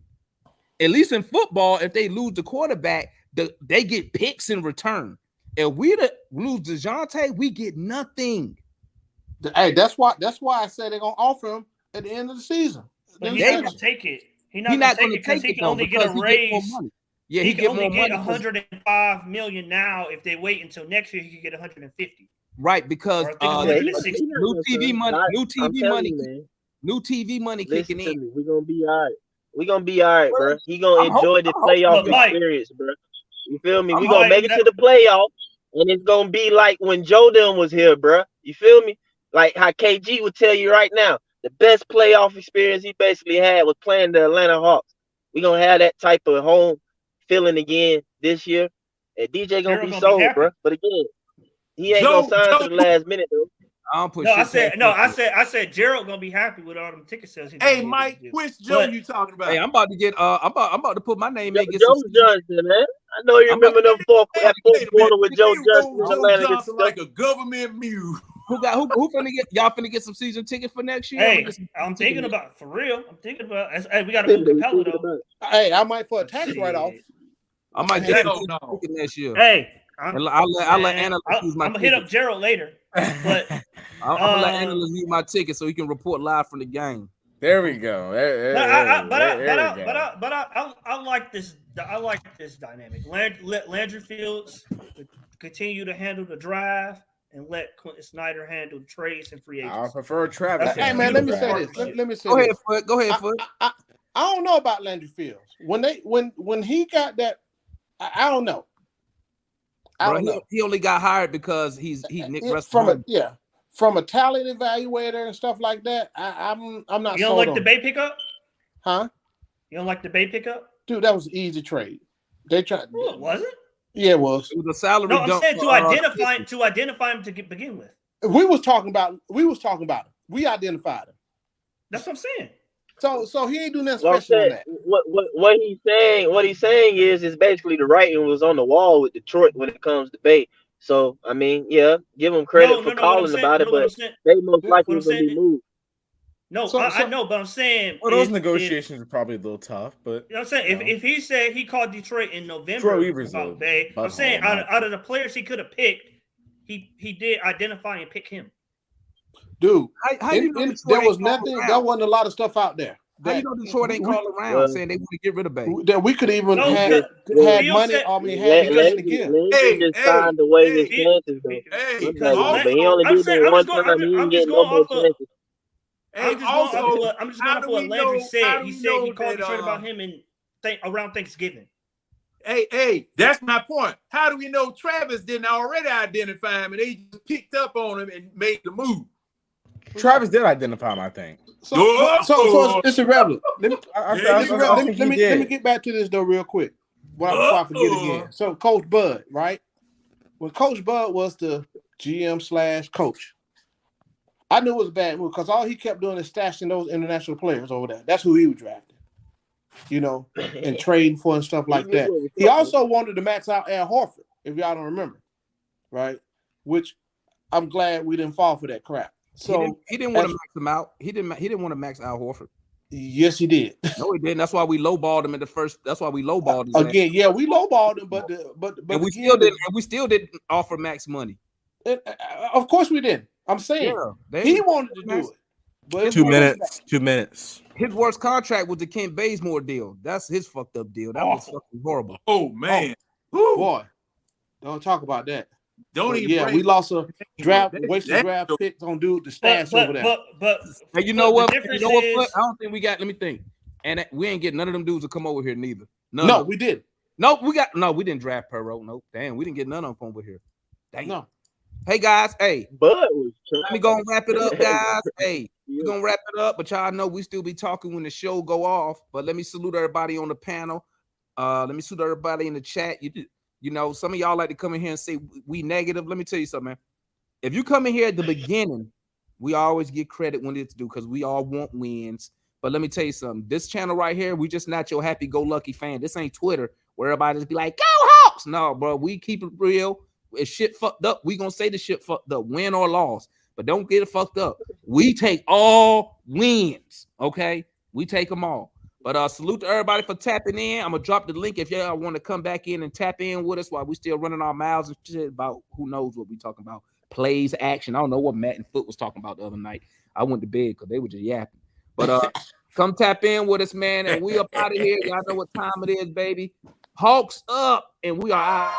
at least in football, if they lose the quarterback, they get picks in return. If we lose DeJounte, we get nothing.
Hey, that's why I said they're gonna offer him at the end of the season.
But he's not gonna take it. He's not gonna take it because he can only get a raise.
Yeah,
he can only get $105 million now. If they wait until next year, he could get 150.
Right, because new TV money kicking in.
We're gonna be all right. We're gonna be all right, bro. He gonna enjoy the playoff experience, bro. You feel me? We're gonna make it to the playoffs, and it's gonna be like when Joe Dunn was here, bro. You feel me? Like how KG would tell you right now, the best playoff experience he basically had was playing the Atlanta Hawks. We're gonna have that type of home feeling again this year. And DJ gonna be sold, bro. But again, he ain't gonna sign to the last minute, though.
I don't put
No,
shit.
I said Gerald gonna be happy with all them ticket sales.
Hey, Mike, which Joe you talking about?
Hey, I'm about to get I'm about to put my name in. Get
Joe
some
Johnson, man. I know you remember them fourth quarter with Joe Johnson in
Joe
Atlanta.
Johnson like a government mule.
Who finna get y'all finna get some season ticket for next year?
Hey, I'm thinking about for real. I'm thinking about. Hey, we got to move Capella though.
Hey, I might for a tax write-off.
I might get some ticket next year.
Hey,
I'll let analysts use my.
I'm gonna hit up Gerald later, but
I'm gonna let analysts use my ticket so he can report live from the game.
There we go.
I like this. I like this dynamic. Let Landry Fields continue to handle the drive and let Quinn Snyder handle the trades and free agents.
I prefer Travis.
Hey man, let me say this. Let me say
Go
this.
ahead, Foot. Go ahead, Foot.
I don't know about Landry Fields. When he got that, I don't know.
He only got hired because he's Nick Russ
from a talent evaluator and stuff like that. I'm not.
You don't like the Bay pickup?
Huh?
You don't like the Bay pickup?
Dude, that was an easy trade. They tried.
Oh, was it?
Yeah, it was.
It was a salary.
No, I'm saying to identify him to begin with.
We was talking about him. We identified him.
That's what I'm saying.
So he ain't doing nothing special on that.
What he's saying is basically the writing was on the wall with Detroit when it comes to Bay. So I mean, yeah, give him credit for calling about it, but they most likely will be moved.
No, I know, but I'm saying
those negotiations are probably a little tough. But
you know what I'm saying, if he said he called Detroit in November about Bay, I'm saying out of the players he could have picked, he did identify and pick him.
Dude,
there
was nothing. There wasn't a lot of stuff out there.
How you know Detroit ain't calling around saying they want to get rid of Bay?
That we could even had money. Had to give.
He just signed away his chances, though. But he only did that one time. He didn't get no more chances.
I'm just going for what Landry said. He said he called Detroit about him around Thanksgiving.
Hey, that's my point. How do we know Travis didn't already identify him and they just picked up on him and made the move?
Travis did identify him, I think.
So it's irrelevant. Let me get back to this though real quick. Before I forget again. So Coach Bud, right? When Coach Bud was the GM/coach, I knew it was a bad move because all he kept doing is stashing those international players over there. That's who he was drafting, and trading for and stuff like that. He also wanted to max out Al Horford, if y'all don't remember, right? Which I'm glad we didn't fall for that crap. So
he didn't want to max him out. He didn't want to max Al Horford.
Yes, he did.
No, he didn't. That's why we lowballed him in the first. That's why we lowballed him
again. Yeah, we lowballed him, but
and we still didn't. And we still didn't offer max money.
Of course, we didn't. I'm saying he wanted to do it. But
2 minutes. 2 minutes.
His worst contract was the Kent Bazemore deal. That's his fucked up deal. That was fucking horrible.
Oh man,
boy, don't talk about that. We lost a wasted draft picks on dude the stash over there.
But you know what? I don't think we got. Let me think. And we ain't getting none of them dudes to come over here neither.
No, we did.
We didn't draft Perot. No, damn, we didn't get none of them over here. Damn. No. Hey guys, let me go and wrap it up, guys. Hey, we're gonna wrap it up, but y'all know we still be talking when the show go off. But let me salute everybody on the panel. Let me salute everybody in the chat. You know, some of y'all like to come in here and say we negative. Let me tell you something, man. If you come in here at the beginning, we always get credit when it's due because we all want wins. But let me tell you something. This channel right here, we just not your happy-go-lucky fan. This ain't Twitter where everybody just be like, "Go Hawks!" No, bro, we keep it real. If shit fucked up, we gonna say the shit fucked up, win or loss. But don't get it fucked up. We take all wins, okay? We take them all. But salute to everybody for tapping in. I'm gonna drop the link if y'all want to come back in and tap in with us while we still running our mouths and shit about who knows what we talking about. Plays, action. I don't know what Matt and Foot was talking about the other night. I went to bed because they were just yapping. But come tap in with us, man, and we up out of here. Y'all know what time it is, baby. Hawks up, and we are out.